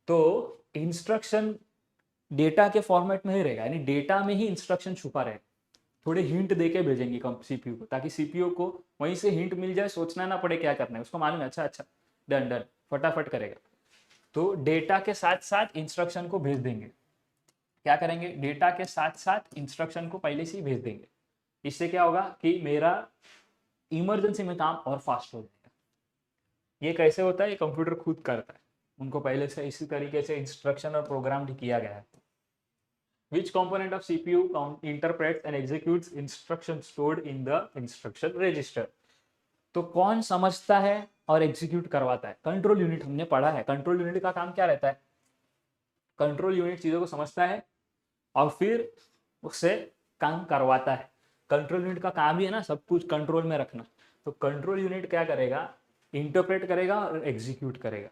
तो इंस्ट्रक्शन डेटा के फॉर्मेट में ही रहेगा, यानी डेटा में ही इंस्ट्रक्शन छुपा रहेगा। थोड़े हिंट देके भेजेंगे सीपीयू को, ताकि सीपीयू को वहीं से हिंट मिल जाए, सोचना ना पड़े क्या करना है, उसको मालूम है अच्छा अच्छा डन डन फटाफट करेगा। तो डेटा के साथ साथ इंस्ट्रक्शन को भेज देंगे। क्या करेंगे? डेटा के साथ साथ इंस्ट्रक्शन को पहले से ही भेज देंगे। इससे क्या होगा कि मेरा इमरजेंसी में काम और फास्ट हो जाएगा। ये कैसे होता है? ये कंप्यूटर खुद करता है, उनको पहले से इसी तरीके से इंस्ट्रक्शन और प्रोग्राम किया गया है। Which component of CPU interprets and executes instruction stored in the instruction register? तो कौन समझता है और एग्जीक्यूट करवाता है? Control unit. हमने पढ़ा है कंट्रोल यूनिट का काम क्या रहता है। कंट्रोल यूनिट चीजों को समझता है और फिर उससे काम करवाता है। कंट्रोल यूनिट का काम ही है ना सब कुछ कंट्रोल में रखना। तो कंट्रोल यूनिट क्या करेगा? इंटरप्रेट करेगा और एग्जीक्यूट करेगा।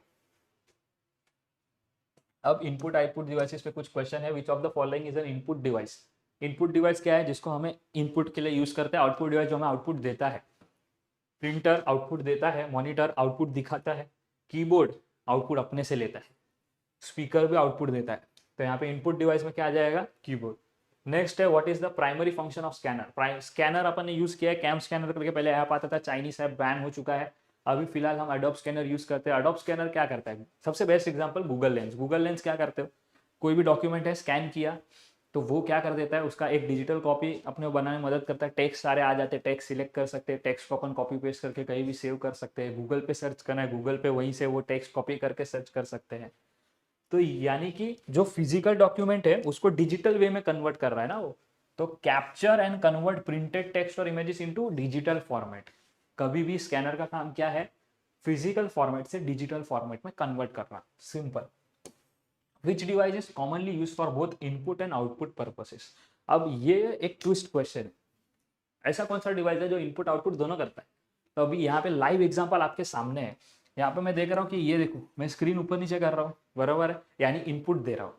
अब इनपुट आउटपुट डिवाइसेस पे कुछ क्वेश्चन है। विच of the following is N input device? Input device क्या है? जिसको हमें इनपुट के लिए यूज करते हैं। आउटपुट डिवाइस जो हमें आउटपुट देता है। प्रिंटर आउटपुट देता है, मॉनिटर आउटपुट दिखाता है, कीबोर्ड आउटपुट अपने से लेता है, स्पीकर भी आउटपुट देता है। तो यहाँ पे इनपुट डिवाइस में क्या आ जाएगा? कीबोर्ड। नेक्स्ट है what is the primary function of scanner? Scanner अपन ने यूज किया है कैम स्कैनर करके, पहले ऐप आता था, चाइनीज ऐप बैन हो चुका है। अभी फिलहाल हम एडोब स्कैनर यूज करते हैं। एडोब स्कैनर क्या करता है? सबसे best example Google lens. Google lens क्या करते हो? कोई भी डॉक्यूमेंट है, स्कैन किया तो वो क्या कर देता है, उसका एक डिजिटल कॉपी अपने बनाने में मदद करता है। टेक्स्ट सारे आ जाते हैं, टेक्स्ट सिलेक्ट कर सकते हैं, टेक्स्ट को अपन कॉपी पेस्ट करके कहीं भी सेव कर सकते हैं। गूगल पे सर्च करना है, गूगल पे वहीं से वो टेक्स्ट कॉपी करके सर्च कर सकते हैं। तो यानी कि जो फिजिकल डॉक्यूमेंट है उसको डिजिटल वे में कन्वर्ट कर रहा है ना वो। तो capture and convert printed text और इमेजेस इनटू डिजिटल फॉर्मेट। कभी भी स्कैनर का काम क्या है, फिजिकल फॉर्मेट से डिजिटल फॉर्मेट में कन्वर्ट करना, simple. Which device is commonly use for both input and output purposes. अब ये एक ट्विस्ट क्वेश्चन है, ऐसा कौन सा डिवाइस है जो इनपुट आउटपुट दोनों करता है। तो अभी यहाँ पे लाइव एग्जांपल आपके सामने है। यहाँ पे मैं देख रहा हूँ कि ये देखो मैं स्क्रीन ऊपर नीचे कर रहा हूँ, बराबर है, यानी इनपुट दे रहा हूँ,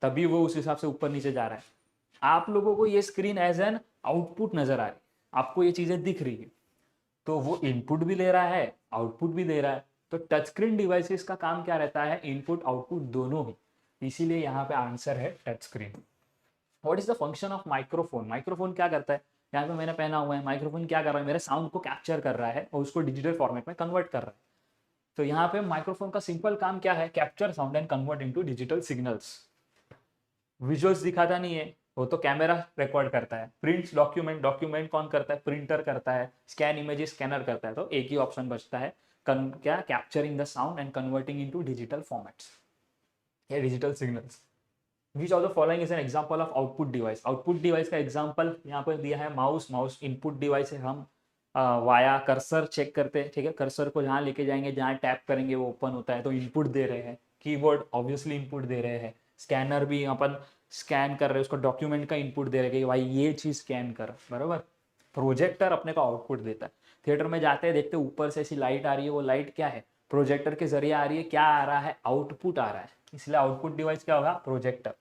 तभी वो उस हिसाब से ऊपर नीचे जा रहा है। आप लोगों को ये स्क्रीन एज एन आउटपुट नजर आ रही, आपको ये चीजें दिख रही है, तो वो इनपुट भी ले रहा है, आउटपुट भी दे रहा है। तो टच स्क्रीन डिवाइसेस का काम क्या रहता है, इनपुट आउटपुट दोनों ही, इसीलिए यहाँ पे आंसर है touch screen. What is the function of microphone. Microphone क्या करता है, यहाँ पे मैंने पहना हुआ है, माइक्रोफोन क्या कर रहा है, मेरे साउंड को कैप्चर कर रहा है और उसको डिजिटल फॉर्मेट में कन्वर्ट कर रहा है। तो यहाँ पे माइक्रोफोन का सिंपल काम क्या है, capture sound and convert into digital signals. Visuals दिखाता नहीं है, वो तो कैमरा रिकॉर्ड करता है। प्रिंट्स डॉक्यूमेंट, डॉक्यूमेंट कौन करता है, प्रिंटर करता है। स्कैन इमेजेस, स्कैनर करता है। तो एक ही ऑप्शन बचता है, क्या, capturing the sound and converting into digital formats या digital signals. Which of the following is an example of output device. Output device का एग्जांपल यहाँ पर दिया है माउस। माउस इनपुट डिवाइस है, हम वाया कर्सर चेक करते हैं, ठीक है। कर्सर को जहाँ लेके जाएंगे, जहाँ टैप करेंगे वो ओपन होता है, तो इनपुट दे रहे हैं। कीबोर्ड ऑब्वियसली इनपुट दे रहे हैं। स्कैनर भी अपन स्कैन कर रहे हैं, उसको डॉक्यूमेंट का इनपुट दे रहे हैं कि भाई ये चीज़ स्कैन कर, बराबर। प्रोजेक्टर अपने को आउटपुट देता है। थिएटर में जाते हैं, देखते हैं ऊपर से ऐसी लाइट आ रही है, वो लाइट क्या है, प्रोजेक्टर के जरिए आ रही है। क्या आ रहा है, आउटपुट आ रहा है, इसलिए आउटपुट डिवाइस क्या होगा, प्रोजेक्टर।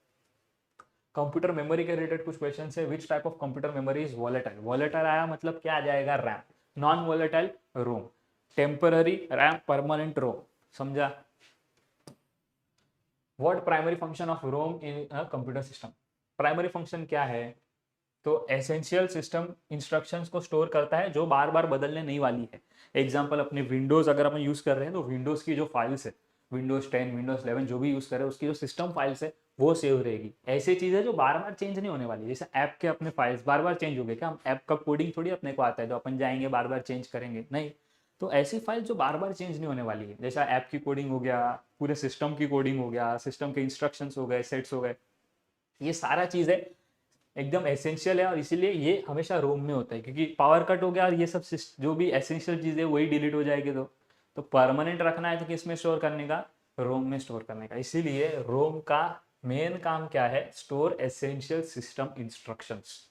कंप्यूटर मेमोरी के रिलेटेड कुछ क्वेश्चन है। Which type of computer memory is volatile. Volatile आया मतलब क्या आ जाएगा, RAM. Non volatile ROM. Temporary RAM, permanent ROM, समझा। What primary function of ROM in computer system. Primary function क्या है, तो एसेंशियल सिस्टम इंस्ट्रक्शंस को स्टोर करता है जो बार बार बदलने नहीं वाली है। एग्जांपल अपने विंडोज अगर हम यूज कर रहे हैं तो विंडोज की जो फाइल्स है, विंडोज 10, विंडोज 11 जो भी यूज कर रहे हैं, उसकी जो सिस्टम फाइल्स है वो सेव रहेगी। ऐसी चीजें जो बार बार चेंज नहीं होने वाली, जैसे ऐप के अपने फाइल्स बार बार चेंज हो गए, क्या हम ऐप का कोडिंग थोड़ी अपने को आता है जो अपन जाएंगे बार बार चेंज करेंगे, नहीं। तो ऐसी फाइल जो बार बार चेंज नहीं होने वाली है, जैसा ऐप की कोडिंग हो गया, पूरे सिस्टम की कोडिंग हो गया, सिस्टम के इंस्ट्रक्शंस हो गए, सेट्स हो गए, ये सारा चीज़ है एकदम एसेंशियल है। और इसीलिए ये हमेशा रोम में होता है, क्योंकि पावर कट हो गया और ये सब जो भी एसेंशियल चीज़ है वही डिलीट हो जाएगी। तो परमानेंट रखना है तो किस में स्टोर करने का, रोम में स्टोर करने का। इसीलिए रोम का मेन काम क्या है, store essential system instructions.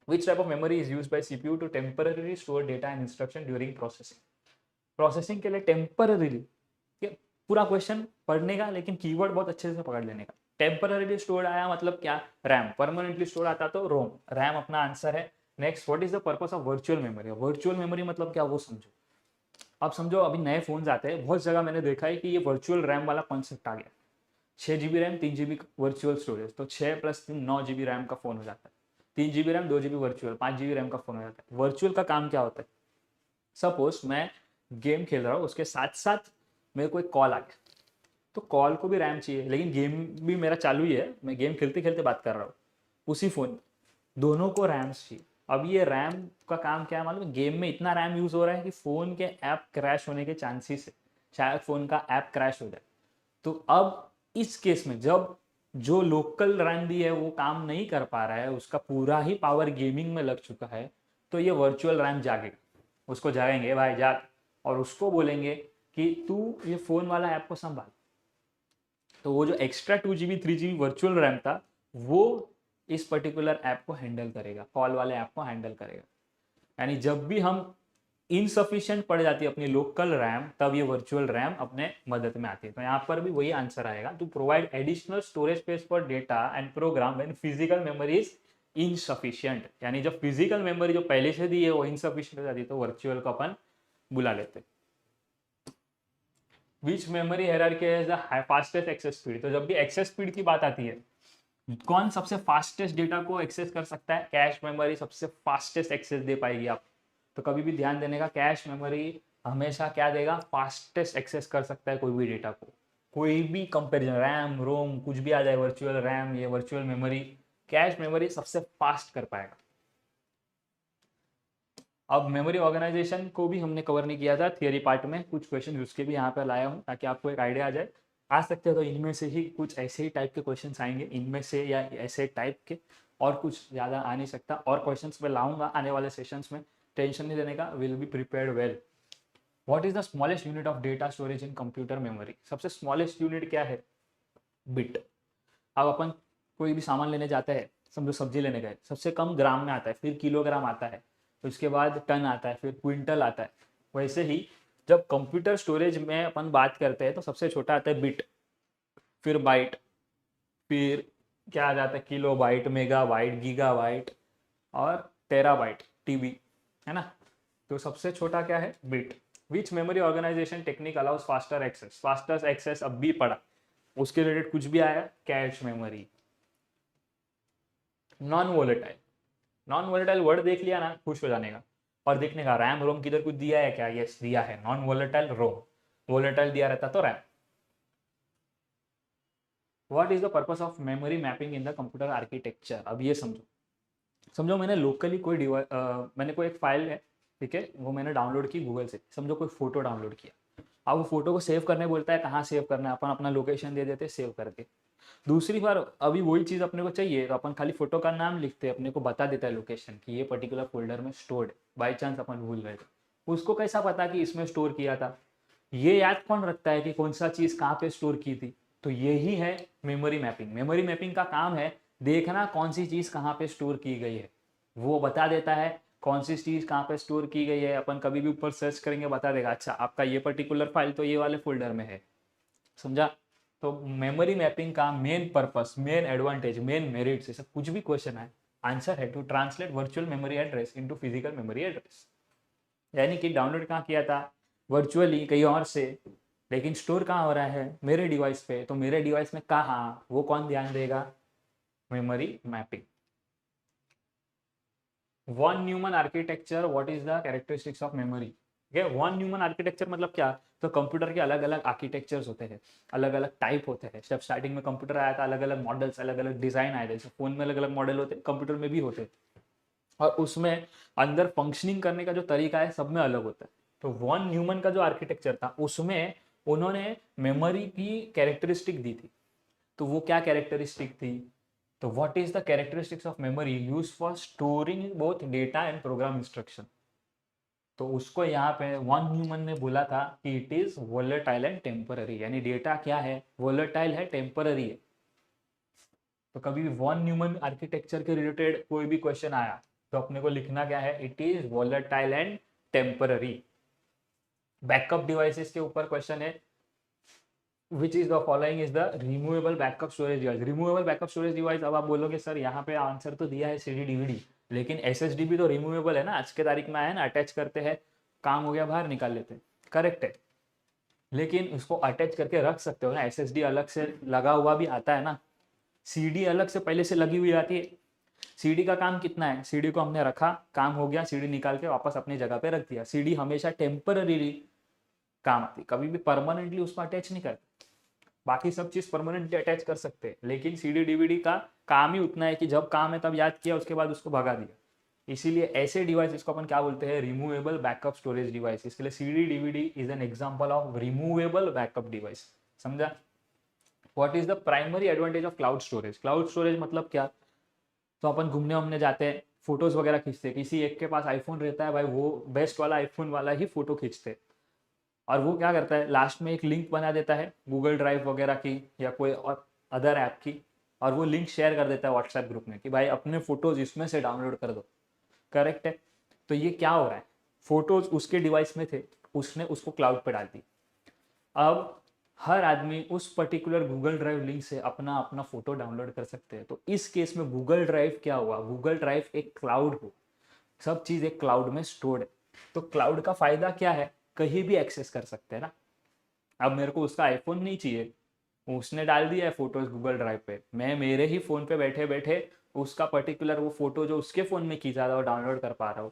Which type of memory is used by CPU to temporarily store data and instruction during processing? Processing के लिए टेम्पररीली, पूरा क्वेश्चन पढ़ने का लेकिन कीवर्ड बहुत अच्छे से पकड़ लेने का। टेम्पररीली स्टोर्ड आया मतलब क्या, रैम। परमानेंटली स्टोर्ड आता तो रोम। रैम अपना आंसर है। Next, what is the purpose of virtual memory. Virtual memory मतलब क्या, वो समझो। अब समझो अभी नए फोन्स आते हैं, बहुत जगह मैंने देखा है कि ये वर्चुअल रैम वाला कॉन्सेप्ट आ गया। 6 GB RAM, 3 GB virtual storage, तो 6 + 3 9 GB रैम का फोन हो जाता है। 3 GB RAM, 2 GB virtual, 5 GB RAM का फोन हो जाता है। वर्चुअल का काम क्या होता है, सपोज मैं गेम खेल रहा हूँ, उसके साथ साथ मेरे को एक कॉल आ गया, तो कॉल को भी रैम चाहिए, लेकिन गेम भी मेरा चालू ही है, मैं गेम खेलते खेलते बात कर रहा हूँ उसी फोन, दोनों को रैम चाहिए। अब ये रैम का काम क्या है मालूम है, गेम में इतना रैम यूज हो रहा है कि फोन के ऐप क्रैश होने के चांसेस है, शायद फोन का ऐप क्रैश हो जाए। तो अब इस केस में जब जो लोकल रैम भी है वो काम नहीं कर पा रहा है, उसका पूरा ही पावर गेमिंग में लग चुका है, तो ये वर्चुअल रैम जागेगा। उसको जागेंगे, भाई जाग, और उसको बोलेंगे कि तू ये फोन वाला ऐप को संभाल। तो वो जो extra 2 GB 3 GB virtual RAM था, वो इस पर्टिकुलर ऐप को हैंडल करेगा, कॉल वाले ऐप को हैंडल करेगा। यानी जब भी हम इनसफिशिएंट पड़ जाती है अपनी लोकल रैम, तब ये वर्चुअल रैम अपने मदद में आती है। तो यहाँ पर भी वही आंसर आएगा, to provide additional storage space for data and program when physical memory is insufficient. यानी जब फिजिकल मेमोरी जो पहले से दी है वो इनसफिशिएंट हो जाती है, तो वर्चुअल को अपन बुला लेते हैं। Which memory hierarchy has the fastest access speed. तो जब भी एक्सेस स्पीड की बात आती है, कौन सबसे फास्टेस्ट डेटा को एक्सेस कर सकता है, कैश मेमोरी सबसे फास्टेस्ट एक्सेस दे पाएगी आप। तो कभी भी ध्यान देने का, कैश मेमोरी हमेशा क्या देगा, फास्टेस्ट एक्सेस कर सकता है कोई भी डेटा को। कोई भी कंपैरिजन, रैम रोम कुछ भी आ जाए, वर्चुअल रैम, ये वर्चुअल मेमोरी, कैश मेमोरी सबसे फास्ट कर पाएगा। अब मेमोरी ऑर्गेनाइजेशन को भी हमने कवर नहीं किया था थियरी पार्ट में, कुछ क्वेश्चन उसके भी यहाँ पर लाया हूँ ताकि आपको एक आइडिया आ जाए। आ सकते हैं तो इनमें से ही कुछ ऐसे ही टाइप के क्वेश्चंस आएंगे, इनमें से या ऐसे टाइप के, और कुछ ज़्यादा आ नहीं सकता। और क्वेश्चंस मैं लाऊंगा आने वाले सेशंस में, टेंशन नहीं लेने का, will be prepared well. What is the smallest unit of data storage in computer memory? सबसे स्मॉलेस्ट यूनिट क्या है? बिट। अब अपन कोई भी सामान लेने जाते हैं, समझो सब्जी लेने गए, सबसे कम ग्राम में आता है, फिर किलोग्राम आता है, तो उसके बाद टन आता है, फिर क्विंटल आता है। वैसे ही जब कंप्यूटर स्टोरेज में अपन बात करते हैं तो सबसे छोटा आता है बिट, फिर बाइट, फिर क्या आ जाता है kilobyte, megabyte, gigabyte और टेराबाइट, टीबी, है ना। तो सबसे छोटा क्या है? Bit. Which memory organisation technique allows faster access? Faster access अब भी पढ़ा, उसके रिलेटेड कुछ भी आया, cache memory. Non volatile, non volatile word देख लिया ना, खुश हो जाने का। और देखने का रैम रोम किधर कुछ दिया है क्या? यस दिया है, नॉन वोलेटाइल रोम, वोलेटाइल दिया रहता तो RAM. What is the purpose of memory mapping in the computer architecture? अब ये समझो, समझो मैंने लोकली कोई मैंने कोई एक फाइल है, ठीक है, वो मैंने डाउनलोड की गूगल से, समझो कोई फोटो डाउनलोड किया। अब वो फोटो को सेव करने बोलता है, कहाँ सेव करना है, अपन अपना लोकेशन दे देते सेव करके। दूसरी बार अभी वही चीज़ अपने को चाहिए तो अपन खाली फोटो का नाम लिखते हैं, अपने को बता देता है लोकेशन कि ये पर्टिकुलर फोल्डर में स्टोर्ड है। बाई चांस अपन भूल गए तो उसको कैसा पता कि इसमें स्टोर किया था? ये याद कौन रखता है कि कौन सा चीज़ कहाँ पे स्टोर की थी? तो यही है मेमोरी मैपिंग। मेमोरी मैपिंग का काम है देखना कौन सी चीज़ कहाँ पे स्टोर की गई है, वो बता देता है कौन सी चीज़ कहाँ पे स्टोर की गई है। अपन कभी भी ऊपर सर्च करेंगे बता देगा, अच्छा आपका ये पर्टिकुलर फाइल तो ये वाले फोल्डर में है, समझा। तो मेमोरी मैपिंग का main purpose, main advantage, main merits, ऐसा कुछ भी क्वेश्चन है, आंसर है to translate virtual memory address into physical memory address. यानी कि डाउनलोड कहाँ किया था? वर्चुअली कहीं और से, लेकिन स्टोर कहाँ हो रहा है? मेरे डिवाइस पे। तो मेरे डिवाइस में कहाँ, वो कौन ध्यान देगा? Memory mapping. Von Neumann architecture, what is the characteristics of memory? Von Neumann architecture मतलब क्या? तो कंप्यूटर के अलग अलग आर्किटेक्चर्स होते हैं, अलग अलग टाइप होते हैं। जब स्टार्टिंग में कंप्यूटर आया था अलग अलग मॉडल्स, अलग अलग डिजाइन आए थे, जैसे फोन में अलग अलग मॉडल होते हैं, कंप्यूटर में भी होते हैं, और उसमें अंदर फंक्शनिंग करने का जो तरीका है सब में अलग होता है। तो वन न्यूमन का जो आर्किटेक्चर था उसमें उन्होंने मेमोरी की कैरेक्टरिस्टिक दी थी। तो वो क्या कैरेक्टरिस्टिक थी? तो what is the characteristics of memory use for storing both data and programme instruction? तो उसको यहाँ पे वन न्यूमन ने बोला था कि it is volatile and temporary, यानी डेटा क्या है? वोलेटाइल है, टेम्पररी है। तो कभी भी वन न्यूमन आर्किटेक्चर के रिलेटेड कोई भी क्वेश्चन आया तो अपने को लिखना क्या है? It is volatile and temporary. Backup devices के ऊपर क्वेश्चन है, which is the following is the removable backup storage device? Removable backup storage device, अब आप बोलोगे सर यहाँ पे आंसर तो दिया है सीडी डीवीडी, लेकिन एसएसडी भी तो रिमूवेबल है ना, आज के तारीख में आया ना, अटैच करते हैं, काम हो गया, बाहर निकाल लेते हैं, करेक्ट है। लेकिन उसको अटैच करके रख सकते हो ना, एसएसडी अलग से लगा हुआ भी आता है ना, सीडी अलग से पहले से लगी हुई आती है। सीडी का काम कितना है? सीडी को हमने रखा, काम हो गया, सीडी निकाल के वापस अपनी जगह पे रख दिया। सीडी हमेशा टेम्पररी काम आती, कभी भी परमानेंटली उसको अटैच नहीं करते। बाकी सब चीज परमानेंटली अटैच कर सकते हैं, लेकिन सीडी डीवीडी का काम ही उतना है कि जब काम है तब याद किया, उसके बाद उसको भगा दिया। इसीलिए ऐसे डिवाइस इसको अपन क्या बोलते हैं? Removable backup storage device. इसके लिए CD DVD is an example of removable backup device, समझा। What is the primary advantage of cloud storage? Cloud storage मतलब क्या? तो अपन घूमने वूमने जाते हैं, फोटोज वगैरह खींचते हैं, किसी एक के पास आईफोन रहता है भाई, वो बेस्ट वाला आईफोन वाला ही फोटो खींचते हैं, और वो क्या करता है लास्ट में एक लिंक बना देता है गूगल ड्राइव वगैरह की या कोई और अदर ऐप की, और वो लिंक शेयर कर देता है व्हाट्सएप ग्रुप में कि भाई अपने फोटोज इसमें से डाउनलोड कर दो, करेक्ट है। तो ये क्या हो रहा है? फोटोज उसके डिवाइस में थे, उसने उसको क्लाउड पे डाल दी। अब हर आदमी उस पर्टिकुलर गूगल ड्राइव लिंक से अपना अपना फोटो डाउनलोड कर सकते हैं। तो इस केस में गूगल ड्राइव क्या हुआ? गूगल ड्राइव एक क्लाउड हो, सब चीज एक क्लाउड में स्टोर्ड है। तो क्लाउड का फायदा क्या है? कहीं भी एक्सेस कर सकते हैं ना। अब मेरे को उसका आईफोन नहीं चाहिए, उसने डाल दिया है फोटोज गूगल ड्राइव पे, मैं मेरे ही फोन पे बैठे बैठे उसका पर्टिकुलर वो फोटो जो उसके फोन में खींचा था वो डाउनलोड कर पा रहा हूँ।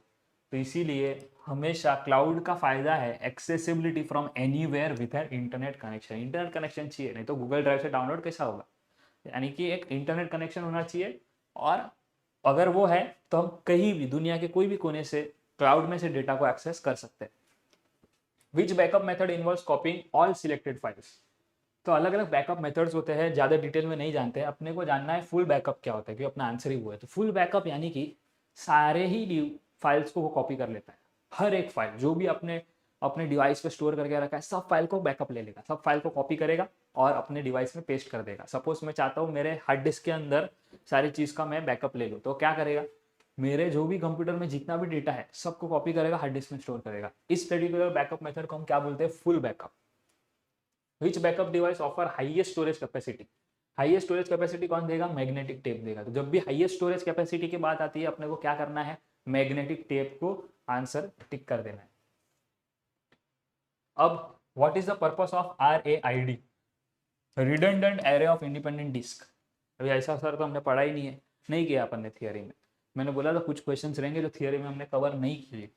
तो इसीलिए हमेशा क्लाउड का फायदा है accessibility from anywhere with an internet connection. Internet connection चाहिए, नहीं तो गूगल ड्राइव से डाउनलोड कैसा होगा। यानी कि एक इंटरनेट कनेक्शन होना चाहिए, और अगर वो है तो हम कहीं भी दुनिया के कोई भी कोने से क्लाउड में से डेटा को एक्सेस कर सकते हैं। Which backup method involves copying all selected files. तो अलग अलग बैकअप मेथड्स होते हैं, ज़्यादा डिटेल में नहीं जानते हैं, अपने को जानना है फुल बैकअप क्या होता है, क्योंकि अपना आंसर ही वो है। तो फुल बैकअप यानी कि सारे ही फाइल्स को वो कॉपी कर लेता है, हर एक फाइल जो भी अपने अपने डिवाइस पे स्टोर करके रखा है, सब फाइल को बैकअप ले लेगा, सब फाइल को कॉपी करेगा और अपने डिवाइस में पेस्ट कर देगा। सपोज मैं चाहता हूँ मेरे हार्ड डिस्क के अंदर सारी चीज़ का मैं बैकअप ले लूँ, तो क्या करेगा, मेरे जो भी कंप्यूटर में जितना भी डेटा है सबको कॉपी करेगा, हार्ड डिस्क में स्टोर करेगा। इस पर्टिकुलर बैकअप मेथड को हम क्या बोलते हैं, full backup. Which backup device offer highest storage capacity. Highest storage capacity कौन देगा, मैग्नेटिक टेप देगा। तो जब भी हाईएस्ट स्टोरेज कैपेसिटी की बात आती है, अपने को क्या करना है, मैग्नेटिक टेप को आंसर टिक कर देना है। अब what is the purpose of RAID, redundant array of independent disk. अभी ऐसा सर तो हमने पढ़ा ही नहीं किया अपन ने थियरी में। मैंने बोला था कुछ क्वेश्चंस रहेंगे जो थियरी में हमने कवर नहीं किए।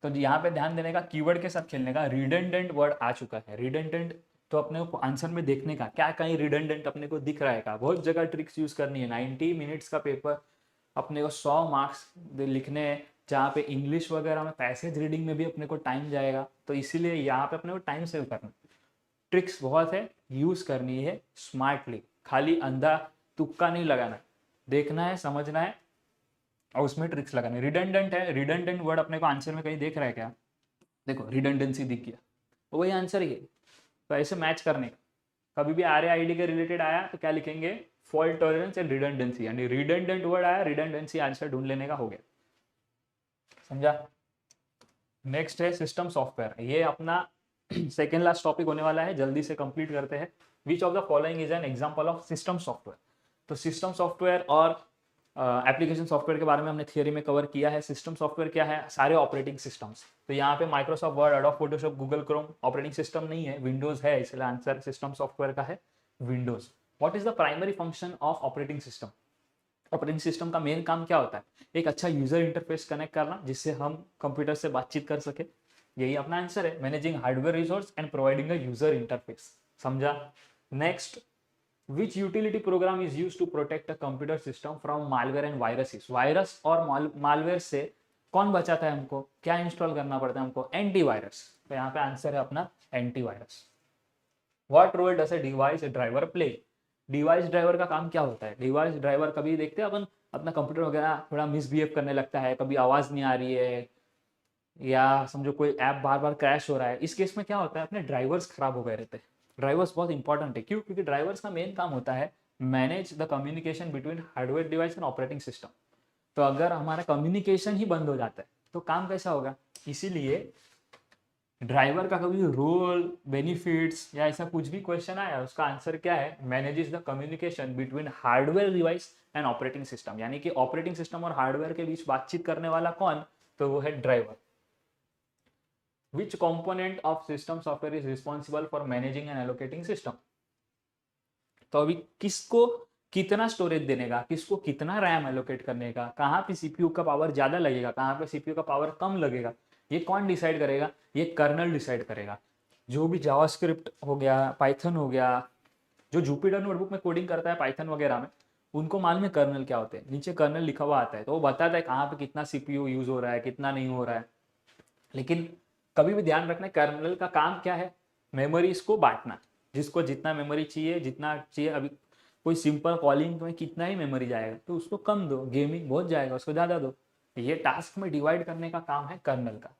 तो यहाँ पे ध्यान देने का, कीवर्ड के साथ खेलने का। रिडंडेंट वर्ड आ चुका है, रिडंडेंट तो अपने को आंसर में देखने का क्या कहीं रिडंडेंट अपने को दिख रहा है का। बहुत जगह ट्रिक्स यूज करनी है। 90 मिनट्स का पेपर अपने को 100 मार्क्स लिखने हैं, जहाँ पे इंग्लिश वगैरह में पैसेज रीडिंग में भी अपने को टाइम जाएगा। तो इसीलिए यहाँ पे अपने को टाइम सेव करना। ट्रिक्स बहुत है, यूज करनी है स्मार्टली, खाली अंधा तुक्का नहीं लगाना, देखना है, समझना है और उसमें ट्रिक्स लगाने। रिडंडेंट है, रिडंडेंट वर्ड अपने को आंसर में कहीं देख रहा है क्या, देखो रिडंडेंसी दिख गया, वही आंसर ही है। तो ऐसे मैच करने का, कभी भी RAID के रिलेटेड आया तो क्या लिखेंगे, फॉल्ट टॉलरेंस एंड रिडंडेंसी, यानी रिडंडेंट वर्ड आया, रिडंडेंसी आंसर ढूंढ लेने का हो गया। समझा। नेक्स्ट है सिस्टम सॉफ्टवेयर। ये अपना सेकेंड लास्ट टॉपिक होने वाला है, जल्दी से कंप्लीट करते हैं। विच of the following is an example of system software. तो सिस्टम सॉफ्टवेयर और एप्लीकेशन सॉफ्टवेयर के बारे में हमने थियरी में कवर किया है। सिस्टम सॉफ्टवेयर क्या है, सारे ऑपरेटिंग सिस्टम्स। तो यहाँ पे Microsoft word, adobe Photoshop, Google Chrome operating system नहीं है, विंडोज है, इसलिए आंसर सिस्टम सॉफ्टवेयर का है Windows. What is the primary function of operating system. Operating system का मेन काम क्या होता है, एक अच्छा यूजर इंटरफेस कनेक्ट करना, जिससे हम कंप्यूटर से बातचीत कर सके, यही अपना आंसर है। Managing hardware resource and providing a user interface. समझा। Next, which utility program is used to protect a computer system from malware and viruses। Virus और मालवेयर से कौन बचाता है हमको, क्या इंस्टॉल करना पड़ता है हमको, एंटीवायरस। तो यहाँ पे आंसर है अपना antivirus. What role does a device driver play. Device driver का काम क्या होता है। डिवाइस ड्राइवर, कभी देखते हैं अपन अपना कंप्यूटर वगैरह थोड़ा मिसबिहेव करने लगता है, कभी आवाज नहीं आ रही है, या समझो कोई ऐप बार बार क्रैश हो रहा है, इस केस में क्या होता है, अपने ड्राइवर्स खराब हो गए रहते हैं। ड्राइवर्स बहुत इंपॉर्टेंट है, क्यों, क्योंकि ड्राइवर्स का मेन काम होता है manage the communication between hardware device and operating system. तो अगर हमारा कम्युनिकेशन ही बंद हो जाता है तो काम कैसा होगा। इसीलिए ड्राइवर का कभी रोल, बेनिफिट्स या ऐसा कुछ भी क्वेश्चन आया, उसका आंसर क्या है, manages the communication between hardware device and operating system. यानी कि ऑपरेटिंग सिस्टम और हार्डवेयर के बीच बातचीत करने वाला कौन, तो वो है driver. Which component of system software is responsible for managing and allocating system। तो अभी किसको कितना स्टोरेज देने का, किसको कितना रैम एलोकेट करने का, कहाँ पे सीपीयू का पावर ज्यादा लगेगा, कहाँ पे सीपीयू का पावर कम लगेगा, ये कौन डिसाइड करेगा, ये कर्नल डिसाइड करेगा। जो भी जावास्क्रिप्ट हो गया, पाइथन हो गया, जो जुपिटर नोटबुक में कोडिंग करता है पाइथन वगैरह में, उनको मालूम है कर्नल क्या होते हैं। नीचे कर्नल लिखा हुआ आता है, तो वो बताता है कहाँ पे कितना सीपीयू यूज हो रहा है, कितना नहीं हो रहा है। लेकिन कभी भी ध्यान रखना, कर्नल का काम क्या है, मेमोरीज को बांटना, जिसको जितना मेमोरी चाहिए, जितना चाहिए। अभी कोई सिंपल कॉलिंग में कितना ही मेमोरी जाएगा, तो उसको कम दो, गेमिंग बहुत जाएगा उसको ज़्यादा दो। ये टास्क में डिवाइड करने का काम है कर्नल का।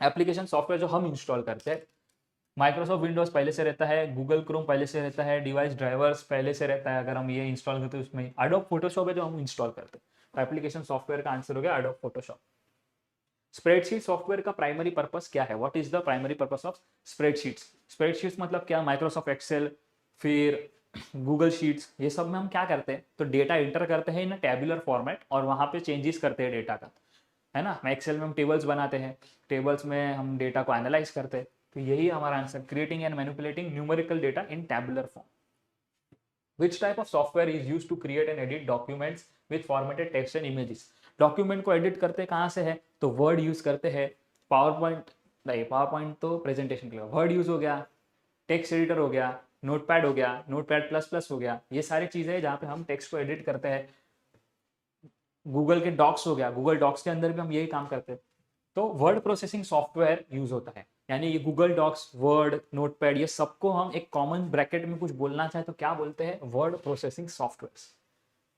एप्लीकेशन सॉफ्टवेयर जो हम इंस्टॉल करते हैं, माइक्रोसॉफ्ट विंडोज पहले से रहता है, गूगल क्रोम पहले से रहता है, डिवाइस ड्राइवर्स पहले से रहता है। अगर हम ये इंस्टॉल करते हैं उसमें एडोब फोटोशॉप है जो हम इंस्टॉल करते हैं। तो एप्लीकेशन सॉफ्टवेयर का आंसर हो गया एडोब फोटोशॉप। स्प्रेडशीट सॉफ्टवेयर का प्राइमरी पर्पस क्या है, what is the primary purpose of spreadsheets. Spreadsheets मतलब क्या, माइक्रोसॉफ्ट एक्सेल, फिर गूगल शीट्स, ये सब में हम क्या करते हैं, तो डेटा इंटर करते हैं इन टैबुलर फॉर्मेट और वहां पे चेंजेस करते हैं डेटा का, है ना। एक्सेल में हम टेबल्स बनाते हैं, टेबल्स में हम डेटा को एनालाइज करते हैं। तो यही हमारा answer, creating and manipulating numerical data in tabular form. Which type of software is used to create and edit documents with formatted text and images। Document को एडिट करते कहाँ से है, तो वर्ड यूज करते हैं, पावर पॉइंट नहीं, power point तो प्रेजेंटेशन के लिए, वर्ड यूज हो गया, टेक्स्ट एडिटर हो गया, नोटपैड हो गया, नोटपैड प्लस प्लस हो गया, ये सारी चीजें हैं जहाँ पे हम टेक्स्ट को एडिट करते हैं। गूगल के डॉक्स हो गया, गूगल डॉक्स के अंदर भी हम यही काम करते हैं। तो वर्ड प्रोसेसिंग सॉफ्टवेयर यूज होता है, यानी ये गूगल डॉक्स, वर्ड, नोटपैड, ये सबको हम एक कॉमन ब्रैकेट में कुछ बोलना चाहे तो क्या बोलते हैं, word processing software.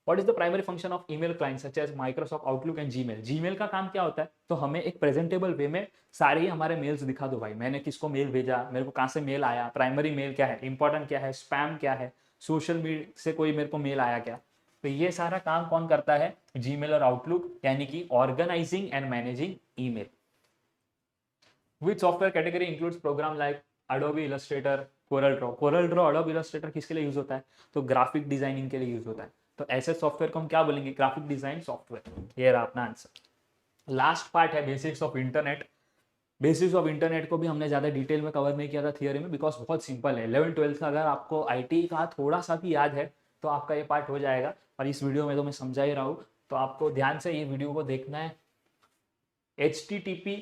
What is the primary function of email client such as Microsoft Outlook and Gmail. Gmail का काम क्या होता है, तो हमें एक प्रेजेंटेबल वे में सारे ही हमारे मेल्स दिखा दो भाई, मैंने किसको मेल भेजा, मेरे को कहाँ से मेल आया, प्राइमरी मेल क्या है, इंपॉर्टेंट क्या है, स्पैम क्या है, सोशल मीडिया से कोई मेरे को मेल आया क्या। तो ये सारा काम कौन करता है, जीमेल और आउटलुक, यानी कि organising and managing email. Which software category includes program like Adobe Illustrator, Corel Draw. Corel Draw, Adobe Illustrator किसके लिए यूज होता है, तो ग्राफिक डिजाइनिंग के लिए यूज होता है। तो ऐसे सॉफ्टवेयर को हम क्या बोलेंगे, ग्राफिक डिजाइन सॉफ्टवेयर। ये रहा अपना आंसर। लास्ट पार्ट है basics of internet. Basics of internet को भी हमने ज़्यादा डिटेल में कवर नहीं किया था थियोरी में, बिकॉज बहुत सिंपल है। 11th-12th का अगर आपको आईटी का थोड़ा सा भी याद है तो आपका ये पार्ट हो जाएगा, और इस वीडियो में तो मैं समझा ही रहा हूँ, तो आपको ध्यान से ये वीडियो को देखना है। HTTP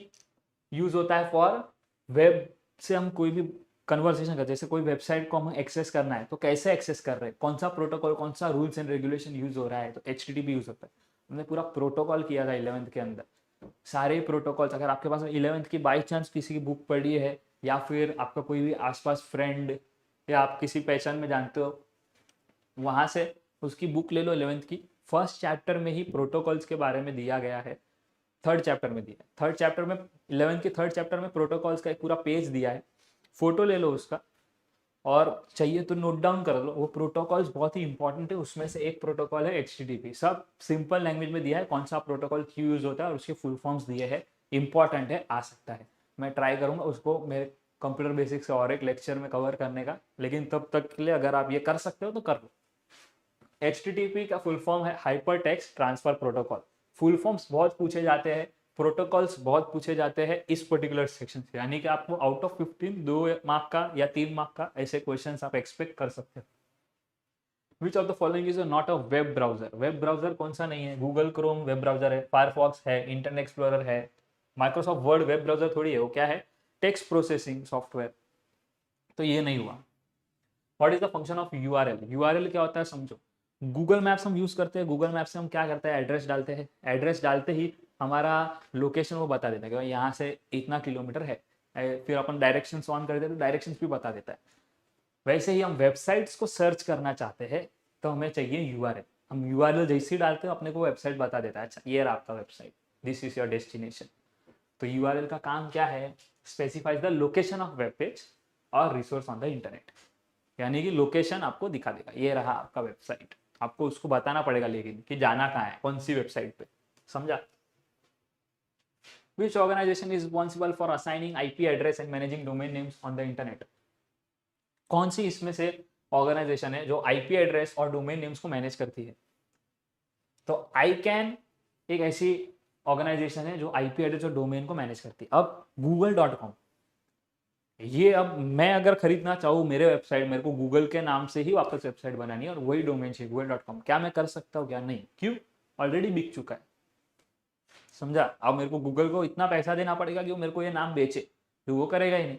यूज होता है फॉर वेब से हम कोई भी कन्वर्सेशन करते हैं, जैसे कोई वेबसाइट को हमें एक्सेस करना है तो कैसे एक्सेस कर रहे हैं, कौन सा प्रोटोकॉल, कौन सा रूल्स एंड रेगुलेशन यूज हो रहा है, तो HTTP यूज होता है। हमने पूरा प्रोटोकॉल किया था 11th के अंदर, सारे प्रोटोकॉल्स। अगर आपके पास 11th की बाई चांस किसी की बुक पढ़ी है, या फिर आपका कोई भी आसपास फ्रेंड या आप किसी पहचान में जानते हो, वहां से उसकी बुक ले लो 11th की। फर्स्ट चैप्टर में ही प्रोटोकॉल्स के बारे में दिया गया है, थर्ड चैप्टर में दिया है, थर्ड चैप्टर में 11th के थर्ड चैप्टर में प्रोटोकॉल्स का एक पूरा पेज दिया है, फोटो ले लो उसका, और चाहिए तो नोट डाउन कर लो। वो प्रोटोकॉल्स बहुत ही इंपॉर्टेंट है, उसमें से एक प्रोटोकॉल है HTTP। सब सिंपल लैंग्वेज में दिया है, कौन सा प्रोटोकॉल क्यों यूज होता है और उसके फुल फॉर्म्स दिए हैं, इंपॉर्टेंट है, आ सकता है। मैं ट्राई करूंगा उसको मेरे कंप्यूटर बेसिक्स से और एक लेक्चर में कवर करने का, लेकिन तब तक के लिए अगर आप ये कर सकते हो तो कर लो। HTTP का फुल फॉर्म है hyper text transfer protocol. Full forms बहुत पूछे जाते हैं, प्रोटोकॉल्स बहुत पूछे जाते हैं इस पर्टिकुलर सेक्शन से, यानी कि आपको आउट ऑफ 15 2 मार्क का या 3 मार्क का ऐसे क्वेश्चंस आप एक्सपेक्ट कर सकते हो। विच of the following is not a web browser. Web browser कौन सा नहीं है, गूगल क्रोम वेब ब्राउजर है, फायरफॉक्स है, इंटरनेट एक्सप्लोरर है। माइक्रोसॉफ्ट वर्ड वेब ब्राउजर थोड़ी है, वो क्या है, टेक्स्ट प्रोसेसिंग सॉफ्टवेयर। तो ये नहीं हुआ। What is the function of URL। URL क्या होता है समझो। गूगल मैप्स हम यूज करते हैं, गूगल मैप से हम क्या करते हैं, एड्रेस डालते हैं, एड्रेस डालते ही हमारा लोकेशन वो बता देता है कि यहाँ से इतना किलोमीटर है। फिर अपन डायरेक्शंस ऑन कर देते हैं तो डायरेक्शंस भी बता देता है। वैसे ही हम वेबसाइट्स को सर्च करना चाहते हैं तो हमें चाहिए URL। हम URL जैसे ही डालते हैं अपने को वेबसाइट बता देता है, अच्छा ये रहा आपका website, this is your destination. तो URL का काम क्या है, specifies the location of web page और रिसोर्स ऑन द इंटरनेट, यानी कि लोकेशन आपको दिखा देगा, ये रहा आपका वेबसाइट, आपको उसको बताना पड़ेगा लेकिन कि जाना कहाँ है, कौन सी वेबसाइट पे, समझा। Which organization is responsible for assigning IP address and managing domain names on the internet। कौन सी इसमें से ऑर्गेनाइजेशन है जो IP एड्रेस और डोमेन नेम्स को मैनेज करती है, तो ICANN एक ऐसी ऑर्गेनाइजेशन है जो IP एड्रेस और डोमेन को मैनेज करती है। अब google.com, ये अब मैं अगर खरीदना चाहूँ मेरे वेबसाइट, मेरे को गूगल के नाम से ही वापस वेबसाइट बनानी है और वही डोमेन चाहिए google.com, क्या मैं कर सकता हूँ, क्या नहीं, क्यों, ऑलरेडी बिक चुका है, समझा। अब मेरे को गूगल को इतना पैसा देना पड़ेगा कि वो मेरे को ये नाम बेचे, तो वो करेगा ही नहीं।